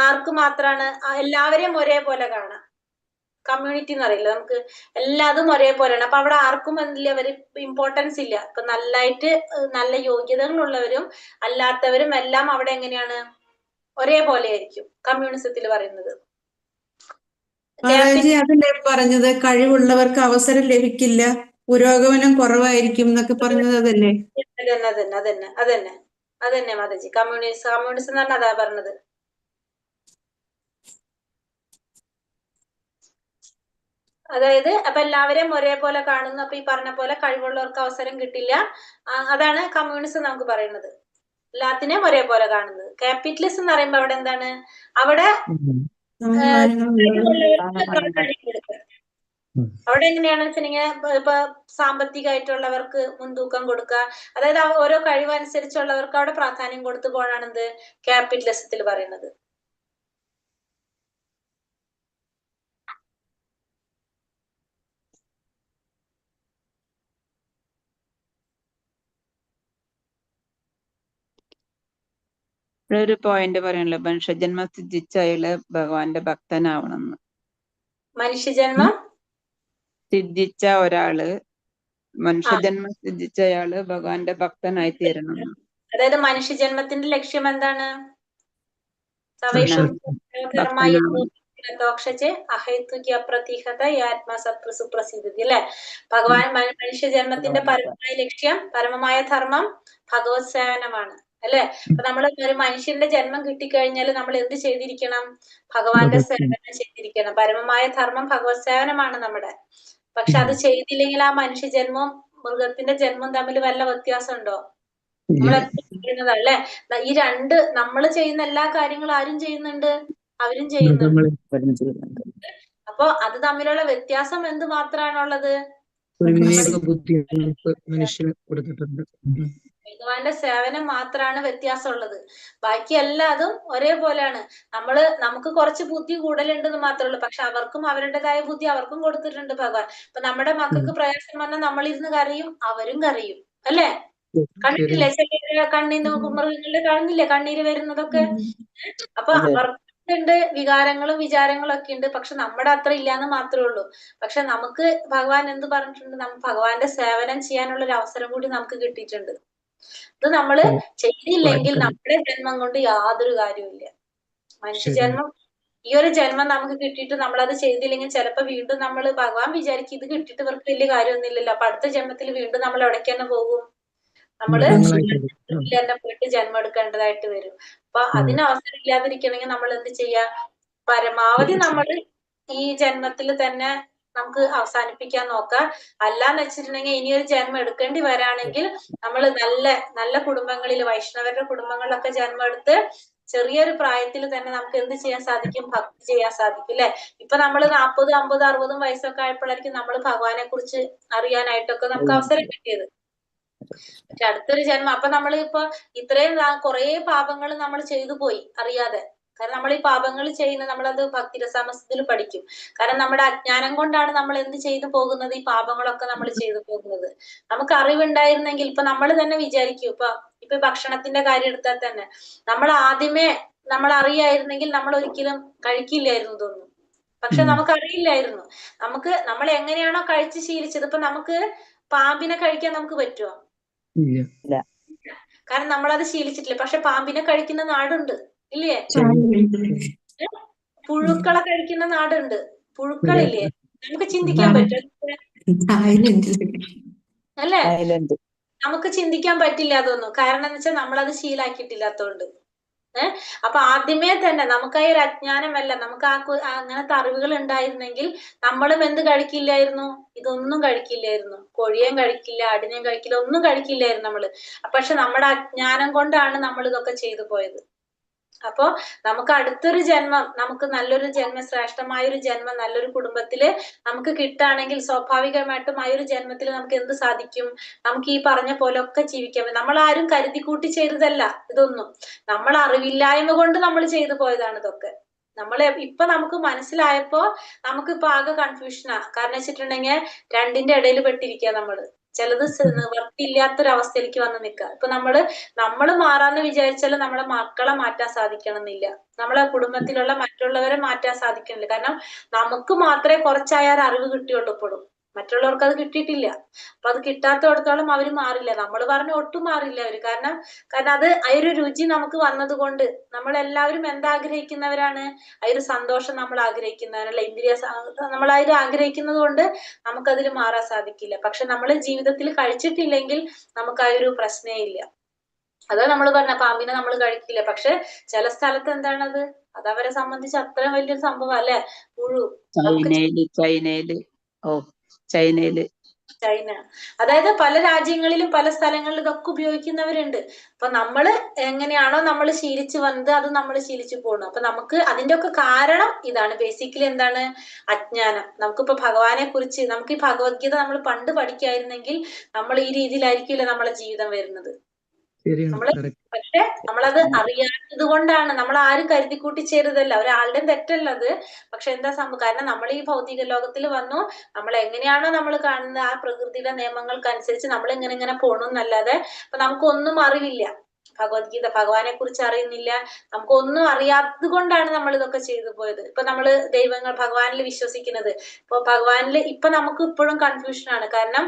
ആർക്ക് മാത്രാണ്? എല്ലാവരെയും ഒരേപോലെ കാണാം. കമ്മ്യൂണിറ്റി എന്ന് അറിയില്ല, നമുക്ക് എല്ലാതും ഒരേപോലെയാണ്. അപ്പൊ അവിടെ ആർക്കും എന്തില്ല, ഒരു ഇമ്പോർട്ടൻസ് ഇല്ല. ഇപ്പൊ നല്ല യോഗ്യതകളുള്ളവരും അല്ലാത്തവരും എല്ലാം അവിടെ എങ്ങനെയാണ്? ഒരേപോലെ ആയിരിക്കും കമ്മ്യൂണിസത്തിൽ പറയുന്നത്. അതല്ലേ പറഞ്ഞത് കഴിവുള്ളവർക്ക് അവസരം ലഭിക്കില്ല, പുരോഗമനം കുറവായിരിക്കും എന്നൊക്കെ പറഞ്ഞത് അതല്ലേ? അതന്നെ മാതാജി. കമ്മ്യൂണിസം എന്ന് പറഞ്ഞാൽ അതാ പറഞ്ഞത്. അതായത് അപ്പൊ എല്ലാവരെയും ഒരേപോലെ കാണുന്നു. അപ്പൊ ഈ പറഞ്ഞ പോലെ കഴിവുള്ളവർക്ക് അവസരം കിട്ടില്ല. അതാണ് കമ്മ്യൂണിസം നമുക്ക് പറയുന്നത്, എല്ലാത്തിനെയും ഒരേപോലെ കാണുന്നത്. ക്യാപിറ്റലിസം എന്ന് പറയുമ്പോ അവിടെ എന്താണ്? അവിടെ അവിടെ എങ്ങനെയാണെന്ന് വെച്ചിട്ടുണ്ടെങ്കിൽ ഇപ്പൊ സാമ്പത്തികമായിട്ടുള്ളവർക്ക് മുൻതൂക്കം കൊടുക്കുക, അതായത് ഓരോ കഴിവനുസരിച്ചുള്ളവർക്ക് അവിടെ പ്രാധാന്യം കൊടുത്തു പോകാനാണ് എന്ത് ക്യാപിറ്റലിസത്തിൽ പറയുന്നത്. ഒരു പോയിന്റ് പറയാനുള്ള, മനുഷ്യജന്മം സിദ്ധിച്ച അയാള് ഭഗവാന്റെ ഭക്തനാവണമെന്ന്. മനുഷ്യജന്മം സിദ്ധിച്ച ഒരാള്, മനുഷ്യജന്മം സിദ്ധിച്ച അയാള് ഭഗവാന്റെ ഭക്തനായി തീരണം. അതായത് മനുഷ്യജന്മത്തിന്റെ ലക്ഷ്യം എന്താണ്? അല്ലെ? ഭഗവാൻ മനുഷ്യജന്മത്തിന്റെ പരമമായ ലക്ഷ്യം, പരമമായ ധർമ്മം ഭഗവത് സേവനമാണ് അല്ലെ? അപ്പൊ നമ്മൾ ഒരു മനുഷ്യന്റെ ജന്മം കിട്ടിക്കഴിഞ്ഞാൽ നമ്മൾ എന്ത് ചെയ്തിരിക്കണം? ഭഗവാന്റെ സേവനം ചെയ്തിരിക്കണം. പരമമായ ധർമ്മം ഭഗവത് സേവനമാണ് നമ്മുടെ. പക്ഷെ അത് ചെയ്തില്ലെങ്കിൽ ആ മനുഷ്യജന്മവും മൃഗത്തിന്റെ ജന്മം തമ്മിൽ വല്ല വ്യത്യാസം ഉണ്ടോ? നമ്മളല്ലേ ഈ രണ്ട്, നമ്മൾ ചെയ്യുന്ന എല്ലാ കാര്യങ്ങളും ആരും ചെയ്യുന്നുണ്ട്, അവരും ചെയ്യുന്നുണ്ട്. അപ്പൊ അത് തമ്മിലുള്ള വ്യത്യാസം എന്ത് മാത്രമാണുള്ളത്? ഭഗവാന്റെ സേവനം മാത്രമാണ് വ്യത്യാസമുള്ളത്. ബാക്കി എല്ലാതും ഒരേപോലെയാണ്. നമുക്ക് കുറച്ച് ബുദ്ധി കൂടുതലുണ്ടെന്ന് മാത്രമേ ഉള്ളൂ. പക്ഷെ അവർക്കും അവരുടേതായ ബുദ്ധി അവർക്കും കൊടുത്തിട്ടുണ്ട് ഭഗവാൻ. ഇപ്പൊ നമ്മുടെ മക്കൾക്ക് പ്രയാസം വന്നാൽ നമ്മളിരുന്ന് കരയും, അവരും കരയും അല്ലേ? കണ്ടിട്ടില്ലേ? ചില കണ്ണീന്ന് മൃഗങ്ങളുടെ കാണുന്നില്ലേ കണ്ണീര് വരുന്നതൊക്കെ? അപ്പൊ അവർക്കുണ്ട് വികാരങ്ങളും വിചാരങ്ങളും ഒക്കെ ഉണ്ട്. പക്ഷെ നമ്മുടെ അത്ര ഇല്ലാന്ന് മാത്രമേ ഉള്ളൂ. പക്ഷെ നമുക്ക് ഭഗവാൻ എന്ത് പറഞ്ഞിട്ടുണ്ട്? ഭഗവാന്റെ സേവനം ചെയ്യാനുള്ള ഒരു അവസരം കൂടി നമുക്ക് കിട്ടിയിട്ടുണ്ട്. ഇത് നമ്മള് ചെയ്തില്ലെങ്കിൽ നമ്മുടെ ജന്മം കൊണ്ട് യാതൊരു കാര്യമില്ല. മനുഷ്യജന്മം, ഈ ഒരു ജന്മം നമുക്ക് കിട്ടിയിട്ട് നമ്മളത് ചെയ്തില്ലെങ്കിൽ ചിലപ്പോ വീണ്ടും നമ്മൾ ഭഗവാൻ വിചാരിക്കും ഇത് കിട്ടിയിട്ട് ഇവർക്ക് വലിയ കാര്യമൊന്നുമില്ലല്ലോ, അപ്പൊ അടുത്ത ജന്മത്തിൽ വീണ്ടും നമ്മൾ എവിടേക്ക് തന്നെ പോകും? നമ്മള് തന്നെ പോയിട്ട് ജന്മം എടുക്കേണ്ടതായിട്ട് വരും. അപ്പൊ അതിന് അവസരം ഇല്ലാതിരിക്കണമെങ്കിൽ നമ്മൾ എന്ത് ചെയ്യാ? പരമാവധി നമ്മൾ ഈ ജന്മത്തിൽ തന്നെ നമുക്ക് അവസാനിപ്പിക്കാൻ നോക്കാം. അല്ലാന്ന് വെച്ചിട്ടുണ്ടെങ്കിൽ ഇനിയൊരു ജന്മം എടുക്കേണ്ടി വരാണെങ്കിൽ നമ്മൾ നല്ല നല്ല കുടുംബങ്ങളിൽ, വൈഷ്ണവരുടെ കുടുംബങ്ങളിലൊക്കെ ജന്മം എടുത്ത് ചെറിയൊരു പ്രായത്തിൽ തന്നെ നമുക്ക് എന്ത് ചെയ്യാൻ സാധിക്കും? ഭക്തി ചെയ്യാൻ സാധിക്കും അല്ലെ? ഇപ്പൊ നമ്മള് 40, 50, 60 വയസ്സൊക്കെ ആയപ്പോഴായിരിക്കും നമ്മൾ ഭഗവാനെ കുറിച്ച് അറിയാനായിട്ടൊക്കെ നമുക്ക് അവസരം കിട്ടിയത്. പക്ഷെ അടുത്തൊരു ജന്മം അപ്പൊ നമ്മൾ ഇപ്പൊ ഇത്രയും കുറെ പാപങ്ങൾ നമ്മൾ ചെയ്തു പോയി അറിയാതെ. കാരണം നമ്മൾ ഈ പാപങ്ങൾ ചെയ്യുന്ന നമ്മളത് ഭക്തിരസാമസത്തിൽ പഠിക്കും. കാരണം നമ്മുടെ അജ്ഞാനം കൊണ്ടാണ് നമ്മൾ എന്ത് ചെയ്തു പോകുന്നത്? ഈ പാപങ്ങളൊക്കെ നമ്മൾ ചെയ്തു പോകുന്നത്. നമുക്ക് അറിവുണ്ടായിരുന്നെങ്കിൽ ഇപ്പൊ നമ്മൾ തന്നെ വിചാരിക്കും, ഇപ്പൊ ഭക്ഷണത്തിന്റെ കാര്യം എടുത്താൽ തന്നെ നമ്മൾ ആദ്യമേ നമ്മൾ അറിയായിരുന്നെങ്കിൽ നമ്മൾ ഒരിക്കലും കഴിക്കില്ലായിരുന്നു ഇതൊന്നും. പക്ഷെ നമുക്ക് അറിയില്ലായിരുന്നു. നമ്മൾ എങ്ങനെയാണോ കഴിച്ച് ശീലിച്ചത്, ഇപ്പൊ നമുക്ക് പാമ്പിനെ കഴിക്കാൻ നമുക്ക് പറ്റുമോ? ഇല്ല. കാരണം നമ്മളത് ശീലിച്ചിട്ടില്ല. പക്ഷെ പാമ്പിനെ കഴിക്കുന്ന നാടുണ്ട് ഇല്ലേ? പുഴുക്കളെ കഴിക്കുന്ന നാടുണ്ട്. പുഴുക്കളില്ലേ? നമുക്ക് ചിന്തിക്കാൻ പറ്റും അല്ലേ? നമുക്ക് ചിന്തിക്കാൻ പറ്റില്ല അതൊന്നും. കാരണം എന്ന് വെച്ചാൽ നമ്മളത് ശീലാക്കിയിട്ടില്ലാത്തോണ്ട്. അപ്പൊ ആദ്യമേ തന്നെ നമുക്ക് ആ ഒരു അജ്ഞാനമല്ല, നമുക്ക് അങ്ങനത്തെ അറിവുകൾ ഉണ്ടായിരുന്നെങ്കിൽ നമ്മളും എന്ത് കഴിക്കില്ലായിരുന്നു? ഇതൊന്നും കഴിക്കില്ലായിരുന്നു. കോഴിയേം കഴിക്കില്ല, ആടിനെയും കഴിക്കില്ല, ഒന്നും കഴിക്കില്ലായിരുന്നു നമ്മള്. പക്ഷെ നമ്മുടെ അജ്ഞാനം കൊണ്ടാണ് നമ്മൾ ഇതൊക്കെ ചെയ്തു പോയത്. അപ്പൊ നമുക്ക് അടുത്തൊരു ജന്മം, നമുക്ക് നല്ലൊരു ജന്മം, ശ്രേഷ്ഠമായ ഒരു ജന്മം നല്ലൊരു കുടുംബത്തില് നമുക്ക് കിട്ടുകയാണെങ്കിൽ സ്വാഭാവികമായിട്ടും ആ ഒരു ജന്മത്തിൽ നമുക്ക് എന്ത് സാധിക്കും? നമുക്ക് ഈ പറഞ്ഞ പോലെ ഒക്കെ ജീവിക്കാൻ പറ്റും. നമ്മൾ ആരും കരുതി കൂട്ടി ചെയ്തതല്ല ഇതൊന്നും. നമ്മൾ അറിവില്ലായ്മ കൊണ്ട് നമ്മൾ ചെയ്തു പോയതാണ് ഇതൊക്കെ. ഇപ്പൊ നമുക്ക് മനസ്സിലായപ്പോ നമുക്കിപ്പോ ആകെ കൺഫ്യൂഷനാ. കാരണം വെച്ചിട്ടുണ്ടെങ്കിൽ രണ്ടിന്റെ ഇടയിൽ പെട്ടിരിക്കുക നമ്മള്. ചിലത് നിവർത്തിയില്ലാത്തൊരവസ്ഥയിലേക്ക് വന്ന് നിൽക്കുക. ഇപ്പൊ നമ്മള് മാറാന്ന് വിചാരിച്ചാലും നമ്മളെ മക്കളെ മാറ്റാൻ സാധിക്കണം എന്നില്ല. നമ്മളെ കുടുംബത്തിലുള്ള മറ്റുള്ളവരെ മാറ്റാൻ സാധിക്കണില്ല. കാരണം നമുക്ക് മാത്രമേ കുറച്ചായാൽ അറിവ് കിട്ടിയുള്ളൂ ഇപ്പോഴും. മറ്റുള്ളവർക്ക് അത് കിട്ടിയിട്ടില്ല. അപ്പൊ അത് കിട്ടാത്തടത്തോളം അവര് മാറില്ല. നമ്മൾ പറഞ്ഞ ഒട്ടും മാറില്ല അവര്. കാരണം അത് ആ ഒരു രുചി നമുക്ക് വന്നത് കൊണ്ട്. നമ്മളെല്ലാവരും എന്താഗ്രഹിക്കുന്നവരാണ്? ആ ഒരു സന്തോഷം നമ്മൾ ആഗ്രഹിക്കുന്നവരല്ല. നമ്മൾ അതിൽ ആഗ്രഹിക്കുന്നത് കൊണ്ട് നമുക്കതിൽ മാറാൻ സാധിക്കില്ല. പക്ഷെ നമ്മൾ ജീവിതത്തിൽ കഴിച്ചിട്ടില്ലെങ്കിൽ നമുക്ക് ആ ഒരു പ്രശ്നേ ഇല്ല. അതാ നമ്മൾ പറഞ്ഞ പാമ്പിനെ നമ്മൾ കഴിക്കില്ല. പക്ഷെ ചില സ്ഥലത്ത് എന്താണത്? അതവരെ സംബന്ധിച്ച് അത്രയും വലിയൊരു സംഭവം അല്ലെ? പുഴു. ചൈന, അതായത് പല രാജ്യങ്ങളിലും പല സ്ഥലങ്ങളിലും ഇതൊക്കെ ഉപയോഗിക്കുന്നവരുണ്ട്. അപ്പൊ നമ്മള് എങ്ങനെയാണോ നമ്മൾ ശീലിച്ചു വന്നത് അത് നമ്മൾ ശീലിച്ചു പോകണം. അപ്പൊ നമുക്ക് അതിന്റെ ഒക്കെ കാരണം ഇതാണ്. ബേസിക്കലി എന്താണ്? അജ്ഞാനം. നമുക്കിപ്പോ ഭഗവാനെ കുറിച്ച് നമുക്ക് ഈ ഭഗവത്ഗീത നമ്മൾ പണ്ട് പഠിക്കായിരുന്നെങ്കിൽ നമ്മൾ ഈ രീതിയിലായിരിക്കില്ല നമ്മളെ ജീവിതം വരുന്നത്. പക്ഷെ നമ്മളത് അറിയാത്തത് കൊണ്ടാണ്. നമ്മൾ ആരും കരുതിക്കൂട്ടി ചേരുതല്ല, ഒരാളുടെയും തെറ്റല്ല അത്. പക്ഷെ എന്താ സംഭവം? കാരണം നമ്മൾ ഈ ഭൗതിക ലോകത്തിൽ വന്നു, നമ്മൾ എങ്ങനെയാണോ നമ്മൾ കാണുന്നത് ആ പ്രകൃതിയുടെ നിയമങ്ങൾക്കനുസരിച്ച് നമ്മൾ ഇങ്ങനെ പോകണമെന്നല്ലാതെ അപ്പൊ നമുക്കൊന്നും അറിവില്ല. ഭഗവത്ഗീത, ഭഗവാനെ കുറിച്ച് അറിയുന്നില്ല. നമുക്കൊന്നും അറിയാത്തത് കൊണ്ടാണ് നമ്മൾ ഇതൊക്കെ ചെയ്തു പോയത്. ഇപ്പൊ നമ്മള് ഭഗവാനിൽ വിശ്വസിക്കുന്നത്, ഇപ്പൊ നമുക്ക് ഇപ്പോഴും കൺഫ്യൂഷനാണ്. കാരണം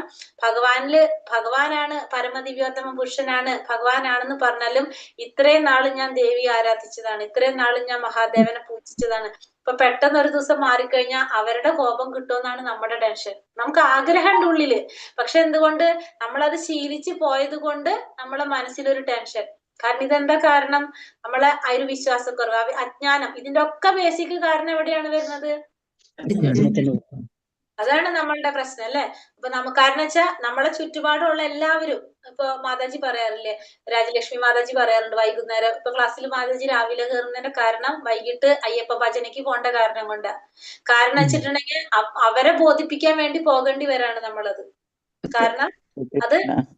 ഭഗവാനാണ് പരമദിവ്യോത്തമ പുരുഷനാണ്, ഭഗവാനാണെന്ന് പറഞ്ഞാലും ഇത്രയും നാളും ഞാൻ ദേവിയെ ആരാധിച്ചതാണ്, ഇത്രയും നാളും ഞാൻ മഹാദേവനെ പൂജിച്ചതാണ്. ഇപ്പൊ പെട്ടെന്ന് ഒരു ദിവസം മാറിക്കഴിഞ്ഞാൽ അവരുടെ കോപം കിട്ടുമെന്നാണ് നമ്മുടെ ടെൻഷൻ. നമുക്ക് ആഗ്രഹമുണ്ട് ഉള്ളില്, പക്ഷെ എന്തുകൊണ്ട്? നമ്മളത് ശീലിച്ചു പോയത് കൊണ്ട് നമ്മളെ മനസ്സിലൊരു ടെൻഷൻ. കാരണം ഇതെന്താ കാരണം? നമ്മളെ ആ ഒരു വിശ്വാസക്കുറവ്, അജ്ഞാനം. ഇതിന്റെ ഒക്കെ ബേസിക് കാരണം എവിടെയാണ് വരുന്നത്? അതാണ് നമ്മളുടെ പ്രശ്നം അല്ലെ? അപ്പൊ കാരണം വെച്ചാൽ നമ്മളെ ചുറ്റുപാടുള്ള എല്ലാവരും, ഇപ്പൊ മാതാജി പറയാറില്ലേ, രാജലക്ഷ്മി മാതാജി പറയാറുണ്ട് വൈകുന്നേരം ഇപ്പൊ ക്ലാസ്സിൽ മാതാജി രാവിലെ കയറുന്നതിന്റെ കാരണം വൈകിട്ട് അയ്യപ്പ ഭജനയ്ക്ക് പോകേണ്ട കാരണം കൊണ്ടാ. കാരണം വെച്ചിട്ടുണ്ടെങ്കിൽ അവരെ ബോധിപ്പിക്കാൻ വേണ്ടി പോകേണ്ടി വരാണ് നമ്മളത്. കാരണം അത്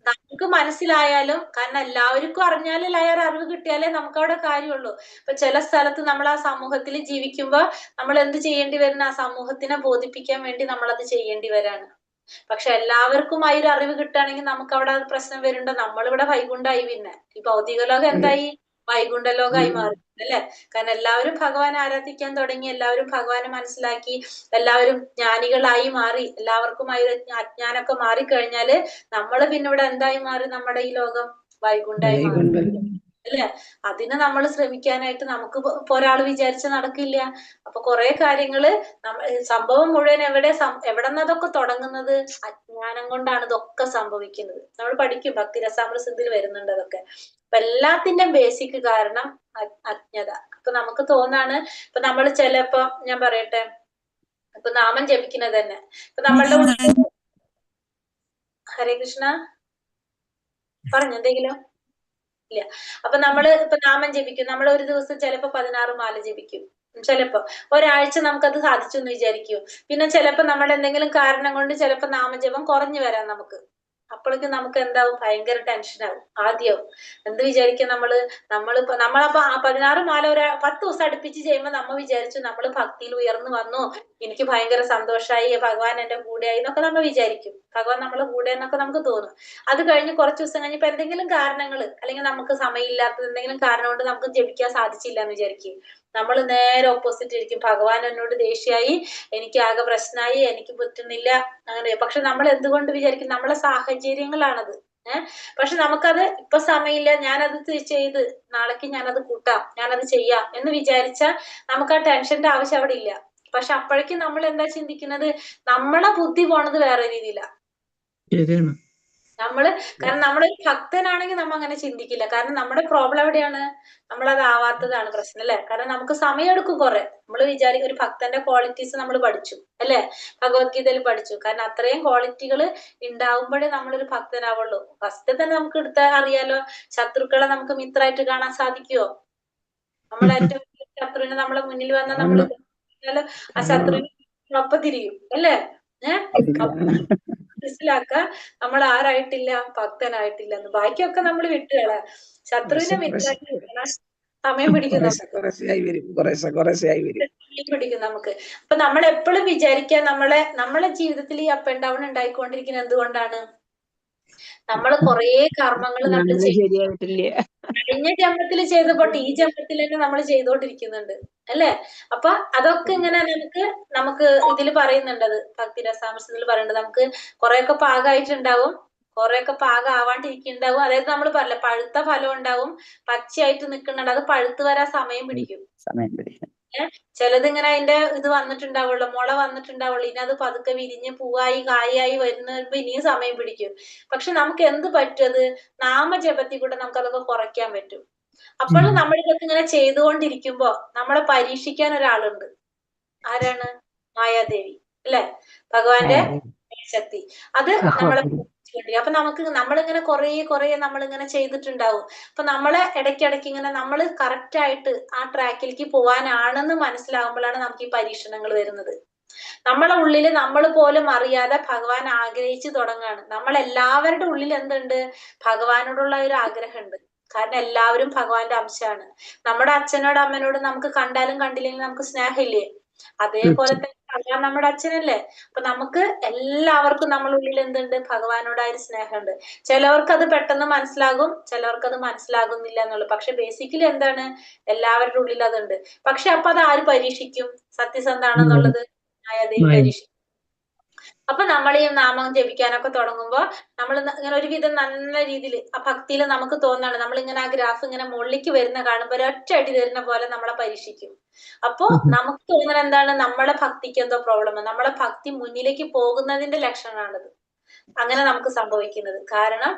നമുക്ക് മനസ്സിലായാലും, കാരണം എല്ലാവർക്കും അറിഞ്ഞാലേ ആ അറിവ് കിട്ടിയാലേ നമുക്ക് അവിടെ കാര്യമുള്ളൂ. ഇപ്പൊ ചില സ്ഥലത്ത് നമ്മൾ ആ സമൂഹത്തിൽ ജീവിക്കുമ്പോ നമ്മൾ എന്ത് ചെയ്യേണ്ടി വരുന്ന? ആ സമൂഹത്തിനെ ബോധിപ്പിക്കാൻ വേണ്ടി നമ്മളത് ചെയ്യേണ്ടി വരാണ്. പക്ഷെ എല്ലാവർക്കും ആ ഒരു അറിവ് കിട്ടുകയാണെങ്കിൽ നമുക്ക് അവിടെ പ്രശ്നം വരുന്നുണ്ടോ? നമ്മളിവിടെ വൈകുണ്ഠായി. പിന്നെ ഈ ഭൗതിക ലോകം എന്തായി? വൈകുണ്ഠ ലോകമായി മാറി അല്ലെ? കാരണം എല്ലാവരും ഭഗവാനെ ആരാധിക്കാൻ തുടങ്ങി, എല്ലാവരും ഭഗവാനെ മനസ്സിലാക്കി, എല്ലാവരും ജ്ഞാനികളായി മാറി. എല്ലാവർക്കും ആ ഒരു അജ്ഞാനമൊക്കെ മാറിക്കഴിഞ്ഞാല് നമ്മള് പിന്നെ ഇവിടെ എന്തായി മാറി? നമ്മുടെ ഈ ലോകം വൈകുണ്ഠായി മാറി അല്ലെ? അതിന് നമ്മൾ ശ്രമിക്കാനായിട്ട് നമുക്ക് ഇപ്പൊ ഒരാൾ വിചാരിച്ച നടക്കില്ല. അപ്പൊ കുറെ കാര്യങ്ങള് സംഭവം മുഴുവൻ എവിടെന്നതൊക്കെ തുടങ്ങുന്നത്? അജ്ഞാനം കൊണ്ടാണ് ഇതൊക്കെ സംഭവിക്കുന്നത്. നമ്മൾ പഠിക്കും, ഭക്തിരസാമൃതത്തിൽ വരുന്നുണ്ട് അതൊക്കെ. അപ്പൊ എല്ലാത്തിന്റെയും ബേസിക് കാരണം അജ്ഞത. അപ്പൊ നമുക്ക് തോന്നാണ്, ഇപ്പൊ നമ്മൾ ചിലപ്പോ, ഞാൻ പറയട്ടെ, ഇപ്പൊ നാമം ജപിക്കുന്നത് തന്നെ, ഇപ്പൊ നമ്മളുടെ ഹരേ കൃഷ്ണ പറഞ്ഞെന്തെങ്കിലും ഇല്ല. അപ്പൊ നമ്മള് ഇപ്പൊ നാമം ജപിക്കും, നമ്മൾ ഒരു ദിവസം ചിലപ്പോ 16 മാല ജപിക്കും, ചിലപ്പോ ഒരാഴ്ച നമുക്കത് സാധിച്ചു എന്ന് വിചാരിക്കും. പിന്നെ ചിലപ്പോ നമ്മുടെ എന്തെങ്കിലും കാരണം കൊണ്ട് ചിലപ്പോ നാമജപം കുറഞ്ഞു വരാം നമുക്ക്. അപ്പോഴേക്കും നമുക്ക് എന്താവും, ഭയങ്കര ടെൻഷനാവും, ആദ്യമാവും. എന്ത് വിചാരിക്കും നമ്മളിപ്പോ നമ്മളപ്പോ ആ 16 മാല ഒരു 10 ദിവസം അടുപ്പിച്ച് ചെയ്യുമ്പോൾ നമ്മ വിചാരിച്ചു നമ്മള് ഭക്തിയിൽ ഉയർന്നു വന്നു, എനിക്ക് ഭയങ്കര സന്തോഷമായി, ഭഗവാൻ എന്റെ കൂടെയായി എന്നൊക്കെ നമ്മ വിചാരിക്കും, ഭഗവാൻ നമ്മളെ കൂടെ എന്നൊക്കെ നമുക്ക് തോന്നും. അത് കഴിഞ്ഞ് കുറച്ച് ദിവസം കഴിഞ്ഞപ്പോ എന്തെങ്കിലും കാരണങ്ങൾ, അല്ലെങ്കിൽ നമുക്ക് സമയമില്ലാത്തത് എന്തെങ്കിലും കാരണം കൊണ്ട് നമുക്ക് ജപിക്കാൻ സാധിച്ചില്ല എന്ന് വിചാരിക്കും. നമ്മൾ നേരെ ഓപ്പോസിറ്റ് ഇരിക്കും, ഭഗവാൻ എന്നോട് ദേഷ്യായി, എനിക്ക് ആകെ പ്രശ്നമായി, എനിക്ക് പറ്റുന്നില്ല, അങ്ങനെ. പക്ഷെ നമ്മൾ എന്തുകൊണ്ട് വിചാരിക്കും, നമ്മളെ സാഹചര്യങ്ങളാണത്. പക്ഷെ നമുക്കത് ഇപ്പൊ സമയമില്ല, ഞാനത് ചെയ്ത് നാളേക്ക് ഞാനത് കൂട്ടാം, ഞാനത് ചെയ്യാം എന്ന് വിചാരിച്ചാൽ നമുക്ക് ആ ടെൻഷന്റെ ആവശ്യം അവിടെ ഇല്ല. പക്ഷെ അപ്പോഴേക്കും നമ്മൾ എന്താ ചിന്തിക്കുന്നത്, നമ്മളെ ബുദ്ധി പോണത് വേറെ രീതിയിലാ. ശരിയാണ്. കാരണം നമ്മളൊരു ഭക്തനാണെങ്കിൽ നമ്മ അങ്ങനെ ചിന്തിക്കില്ല. കാരണം നമ്മുടെ പ്രോബ്ലം എവിടെയാണ്, നമ്മളത് ആവാത്തതാണ് പ്രശ്നം, അല്ലെ? കാരണം നമുക്ക് സമയമെടുക്കും കുറെ. നമ്മൾ വിചാരിക്കും ഒരു ഭക്തന്റെ ക്വാളിറ്റീസ് നമ്മൾ പഠിച്ചു, അല്ലെ? ഭഗവത്ഗീതയിൽ പഠിച്ചു. കാരണം അത്രയും ക്വാളിറ്റികൾ ഉണ്ടാവുമ്പോഴേ നമ്മളൊരു ഭക്തനാവുള്ളൂ. ഫസ്റ്റ് തന്നെ നമുക്ക് എടുത്താൽ അറിയാലോ, ശത്രുക്കളെ നമുക്ക് മിത്രമായിട്ട് കാണാൻ സാധിക്കുമോ? നമ്മളെ ഏറ്റവും വലിയ ശത്രുവിനെ നമ്മളെ മുന്നിൽ വന്നാൽ നമ്മൾ ആ ശത്രുവിന് ഒപ്പം തിരിയും, അല്ലേ? മനസ്സിലാക്ക നമ്മൾ ആരായിട്ടില്ല, ഭക്തനായിട്ടില്ല എന്ന്. ബാക്കിയൊക്കെ നമ്മൾ വിട്ടുകള. ശത്രുവിനെ സമയം പിടിക്കും നമുക്ക്. അപ്പൊ നമ്മൾ എപ്പോഴും വിചാരിക്കുക, നമ്മളെ ജീവിതത്തിൽ ഈ അപ്പ് ആൻഡ് ഡൗൺ ഉണ്ടായിക്കൊണ്ടിരിക്കുന്നത് എന്തുകൊണ്ടാണ്? നമ്മൾ കൊറേ കർമ്മങ്ങൾ നമ്മൾ ശരിയായിട്ടില്ല. കഴിഞ്ഞ ജന്മത്തിൽ ചെയ്തപ്പോട്ട് ഈ ജന്മത്തിൽ തന്നെ നമ്മൾ ചെയ്തോണ്ടിരിക്കുന്നുണ്ട്, അല്ലെ? അപ്പൊ അതൊക്കെ ഇങ്ങനെ നമുക്ക് ഇതിൽ പറയുന്നുണ്ട്, അത് ഭക്തി രസാമൃതത്തിൽ പറയുന്നുണ്ട്. നമുക്ക് കുറെയൊക്കെ പാകമായിട്ടുണ്ടാവും, കുറെയൊക്കെ പാകം ആവാണ്ടിരിക്കുന്നുണ്ടാവും. അതായത് നമ്മൾ പറയില്ല, പഴുത്ത ഫലം ഉണ്ടാവും, പച്ചയായിട്ട് നിൽക്കുന്നുണ്ട്, അത് പഴുത്ത് വരാൻ സമയം പിടിക്കും. ചിലത് ഇങ്ങനെ അതിന്റെ ഇത് വന്നിട്ടുണ്ടാവുള്ളൂ, മുള വന്നിട്ടുണ്ടാവുള്ളൂ, ഇനി അത് പതുക്കെ വിരിഞ്ഞ് പൂവായി കായായി വരുമ്പോ ഇനിയും സമയം പിടിക്കും. പക്ഷെ നമുക്ക് എന്ത് പറ്റത്, നാമജപത്തിൽ കൂടെ നമുക്ക് അതൊക്കെ കുറയ്ക്കാൻ പറ്റും. അപ്പോൾ നമ്മളിതൊക്കെ ഇങ്ങനെ ചെയ്തുകൊണ്ടിരിക്കുമ്പോ നമ്മളെ പരീക്ഷിക്കാൻ ഒരാളുണ്ട്. ആരാണ്? മായാദേവി, അല്ലെ? ഭഗവാന്റെ ശക്തി. അത് നമ്മളെ അപ്പൊ നമ്മളിങ്ങനെ കുറെ നമ്മളിങ്ങനെ ചെയ്തിട്ടുണ്ടാവും. അപ്പൊ നമ്മളെ ഇടയ്ക്കിടയ്ക്ക് ഇങ്ങനെ നമ്മൾ കറക്റ്റ് ആയിട്ട് ആ ട്രാക്കിലേക്ക് പോവാനാണെന്ന് മനസ്സിലാവുമ്പോഴാണ് നമുക്ക് ഈ പരീക്ഷണങ്ങൾ വരുന്നത്. നമ്മളെ ഉള്ളില് നമ്മൾ പോലും അറിയാതെ ഭഗവാൻ ആഗ്രഹിച്ചു തുടങ്ങാണ്. നമ്മളെല്ലാവരുടെ ഉള്ളിൽ എന്തുണ്ട്? ഭഗവാനോടുള്ള ഒരു ആഗ്രഹമുണ്ട്. കാരണം എല്ലാവരും ഭഗവാന്റെ അംശമാണ്. നമ്മുടെ അച്ഛനോടും അമ്മനോടും നമുക്ക് കണ്ടാലും കണ്ടില്ലെങ്കിലും നമുക്ക് സ്നേഹമില്ലേ? അതേപോലെ തന്നെ ഭഗവാൻ നമ്മുടെ അച്ഛനല്ലേ? അപ്പൊ നമുക്ക് എല്ലാവർക്കും നമ്മളുള്ളിൽ എന്തുണ്ട്? ഭഗവാനോടായൊരു സ്നേഹമുണ്ട്. ചിലവർക്ക് അത് പെട്ടെന്ന് മനസ്സിലാകും, ചിലവർക്ക് അത് മനസ്സിലാകുന്നില്ല എന്നുള്ളു. പക്ഷെ ബേസിക്കലി എന്താണ്? എല്ലാവരുടെ ഉള്ളിൽ അതുണ്ട്. പക്ഷെ അപ്പൊ അത് ആര് പരീക്ഷിക്കും സത്യസന്ധാണെന്നുള്ളത്? മായാദേവി പരീക്ഷിക്കും. അപ്പൊ നമ്മൾ ഈ നാമം ജപിക്കാനൊക്കെ തുടങ്ങുമ്പോ നമ്മൾ ഇങ്ങനെ ഒരുവിധം നല്ല രീതിയിൽ ആ ഭക്തിയിൽ നമുക്ക് തോന്നാണ്, നമ്മളിങ്ങനെ ആ ഗ്രാഫ് ഇങ്ങനെ മുകളിലേക്ക് വരുന്ന കാണുമ്പോ ഒരൊറ്റ അടി തരുന്ന പോലെ നമ്മളെ പരീക്ഷിക്കും. അപ്പോ നമുക്ക് തോന്നുന്നത് എന്താണ്? നമ്മളെ ഭക്തിക്ക് എന്തോ പ്രോബ്ലം, നമ്മളെ ഭക്തി മുന്നിലേക്ക് പോകുന്നതിന്റെ ലക്ഷണമാണത് അങ്ങനെ നമുക്ക് സംഭവിക്കുന്നത്. കാരണം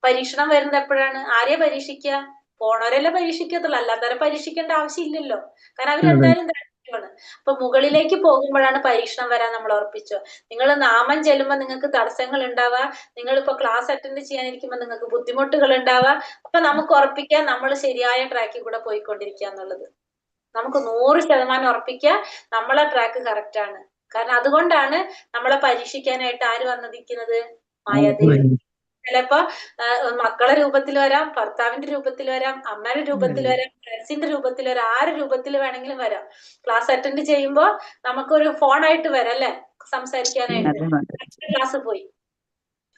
പരീക്ഷണം വരുന്നത് എപ്പോഴാണ്? ആരെയാ പരീക്ഷിക്കുക? പോണവരല്ലേ പരീക്ഷിക്കത്തുള്ളൂ, അല്ലാത്തവരെ പരീക്ഷിക്കേണ്ട ആവശ്യമില്ലല്ലോ. കാരണം അവരെന്തായാലും ാണ്. അപ്പൊ മുകളിലേക്ക് പോകുമ്പോഴാണ് പരീക്ഷണം വരാൻ നമ്മൾ ഉറപ്പിച്ചോ. നിങ്ങൾ നാമം ചെല്ലുമ്പോൾ നിങ്ങൾക്ക് തടസ്സങ്ങൾ ഉണ്ടാവുക, നിങ്ങളിപ്പോ ക്ലാസ് അറ്റൻഡ് ചെയ്യാനിരിക്കുമ്പോൾ നിങ്ങൾക്ക് ബുദ്ധിമുട്ടുകൾ ഉണ്ടാവുക. അപ്പൊ നമുക്ക് ഉറപ്പിക്കാം നമ്മൾ ശരിയായ ട്രാക്കിൽ കൂടെ പോയിക്കൊണ്ടിരിക്കുക എന്നുള്ളത്. നമുക്ക് 100% ഉറപ്പിക്കുക നമ്മളെ ട്രാക്ക് കറക്റ്റ് ആണ്. കാരണം അതുകൊണ്ടാണ് നമ്മളെ പരീക്ഷിക്കാനായിട്ട് ആര് വന്നിരിക്കുന്നത്? മായാദേവി. ചിലപ്പോ മക്കളെ രൂപത്തിൽ വരാം, ഭർത്താവിന്റെ രൂപത്തിൽ വരാം, അമ്മയുടെ രൂപത്തിൽ വരാം, ഫ്രണ്ട്സിന്റെ രൂപത്തിൽ വരാം, ആരുടെ രൂപത്തിൽ വേണമെങ്കിലും വരാം. ക്ലാസ് അറ്റൻഡ് ചെയ്യുമ്പോ നമുക്കൊരു ഫോണായിട്ട് വരാം, അല്ലെ? സംസാരിക്കാനായിട്ട്.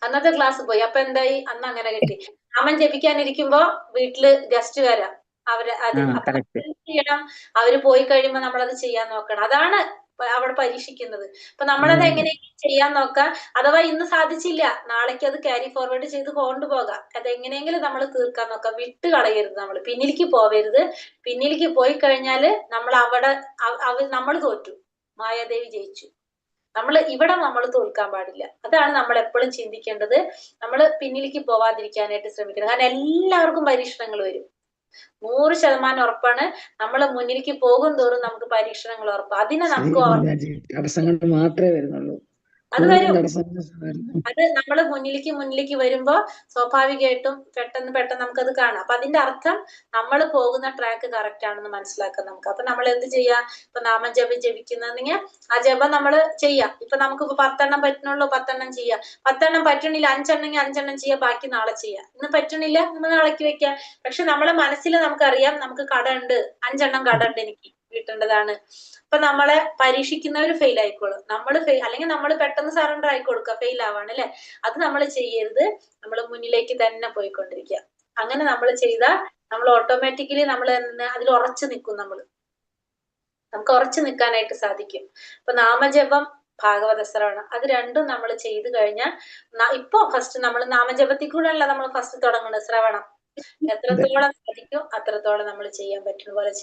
അന്നത്തെ ക്ലാസ് പോയി. അപ്പൊ എന്തായി? അന്ന് അങ്ങനെ കിട്ടി. നാമം ജപിക്കാനിരിക്കുമ്പോ വീട്ടില് ഗസ്റ്റ് വരാം, ചെയ്യണം. അവര് പോയി കഴിയുമ്പോ നമ്മളത് ചെയ്യാൻ നോക്കണം. അതാണ് അവിടെ പരീക്ഷിക്കുന്നത്. അപ്പൊ നമ്മളത് എങ്ങനെയെങ്കിലും ചെയ്യാൻ നോക്കാം. അഥവാ ഇന്ന് സാധിച്ചില്ല, നാളേക്ക് അത് ക്യാരി ഫോർവേഡ് ചെയ്ത് കൊണ്ടുപോകാം. അതെങ്ങനെയെങ്കിലും നമ്മൾ തീർക്കാൻ നോക്കാം. വിട്ട് കളയരുത്, നമ്മൾ പിന്നിലേക്ക് പോവരുത്. പിന്നിലേക്ക് പോയി കഴിഞ്ഞാല് നമ്മൾ നമ്മൾ തോറ്റു, മായാദേവി ജയിച്ചു. ഇവിടെ നമ്മൾ തോൽക്കാൻ പാടില്ല. അതാണ് നമ്മൾ എപ്പോഴും ചിന്തിക്കേണ്ടത്. നമ്മൾ പിന്നിലേക്ക് പോവാതിരിക്കാനായിട്ട് ശ്രമിക്കണം. കാരണം എല്ലാവർക്കും പരീക്ഷണങ്ങൾ വരും. 100% ഉറപ്പാണ്. നമ്മൾ മുന്നിലേക്ക് പോകും തോറും നമുക്ക് പരീക്ഷണങ്ങൾ ഉറപ്പ്. അതിനെ നമുക്ക് തടസ്സങ്ങൾ മാത്രമേ വരുന്നുള്ളൂ. അത് വരും. അത് നമ്മൾ മുന്നിലേക്ക് വരുമ്പോ സ്വാഭാവികമായിട്ടും പെട്ടെന്ന് നമുക്കത് കാണാം. അപ്പൊ അതിന്റെ അർത്ഥം നമ്മൾ പോകുന്ന ട്രാക്ക് കറക്റ്റ് ആണെന്ന് മനസ്സിലാക്കാം നമുക്ക്. അപ്പൊ നമ്മൾ എന്ത് ചെയ്യാം? ഇപ്പൊ നാമജപം ജപിക്കുന്നെങ്കിൽ ആ ജപം നമ്മൾ ചെയ്യാം. ഇപ്പൊ നമുക്ക് 10 എണ്ണം പറ്റുന്നുള്ളൂ, 10 എണ്ണം ചെയ്യാം. 10 എണ്ണം പറ്റണില്ല, 5 എണ്ണെങ്കിൽ 5 എണ്ണം ചെയ്യാം, ബാക്കി നാളെ ചെയ്യാം. ഇന്ന് പറ്റണില്ല, നമ്മൾ നാളേക്ക് വെക്കാം. പക്ഷെ നമ്മളെ മനസ്സിൽ നമുക്കറിയാം നമുക്ക് കട ഉണ്ട്, 5 എണ്ണം കട ഉണ്ട്, എനിക്ക് വീട്ടേണ്ടതാണ്. അപ്പൊ നമ്മളെ പരീക്ഷിക്കുന്നവർ ഫെയിൽ ആയിക്കോളും. അല്ലെങ്കിൽ നമ്മൾ പെട്ടെന്ന് സറണ്ടർ ആയിക്കൊടുക്കുക, ഫെയിൽ ആവാണ് അല്ലെ. അത് നമ്മൾ ചെയ്യരുത്. നമ്മൾ മുന്നിലേക്ക് തന്നെ പോയിക്കൊണ്ടിരിക്കുക. അങ്ങനെ നമ്മൾ ചെയ്താൽ നമ്മൾ ഓട്ടോമാറ്റിക്കലി നമ്മൾ അതിൽ ഉറച്ചു നിൽക്കും. നമുക്ക് ഉറച്ചു നിൽക്കാനായിട്ട് സാധിക്കും. ഇപ്പൊ നാമജപം, ഭാഗവത ശ്രവണം, അത് രണ്ടും നമ്മൾ ചെയ്തു കഴിഞ്ഞാൽ ഇപ്പൊ ഫസ്റ്റ് നമ്മൾ നാമജപത്തിൽ കൂടെയല്ല നമ്മൾ ഫസ്റ്റ് തുടങ്ങുന്നത് ശ്രവണം. എത്രത്തോളം സാധിക്കും അത്രത്തോളം നമ്മൾ ചെയ്യാൻ പറ്റുന്ന പോലെ ചെയ്യും.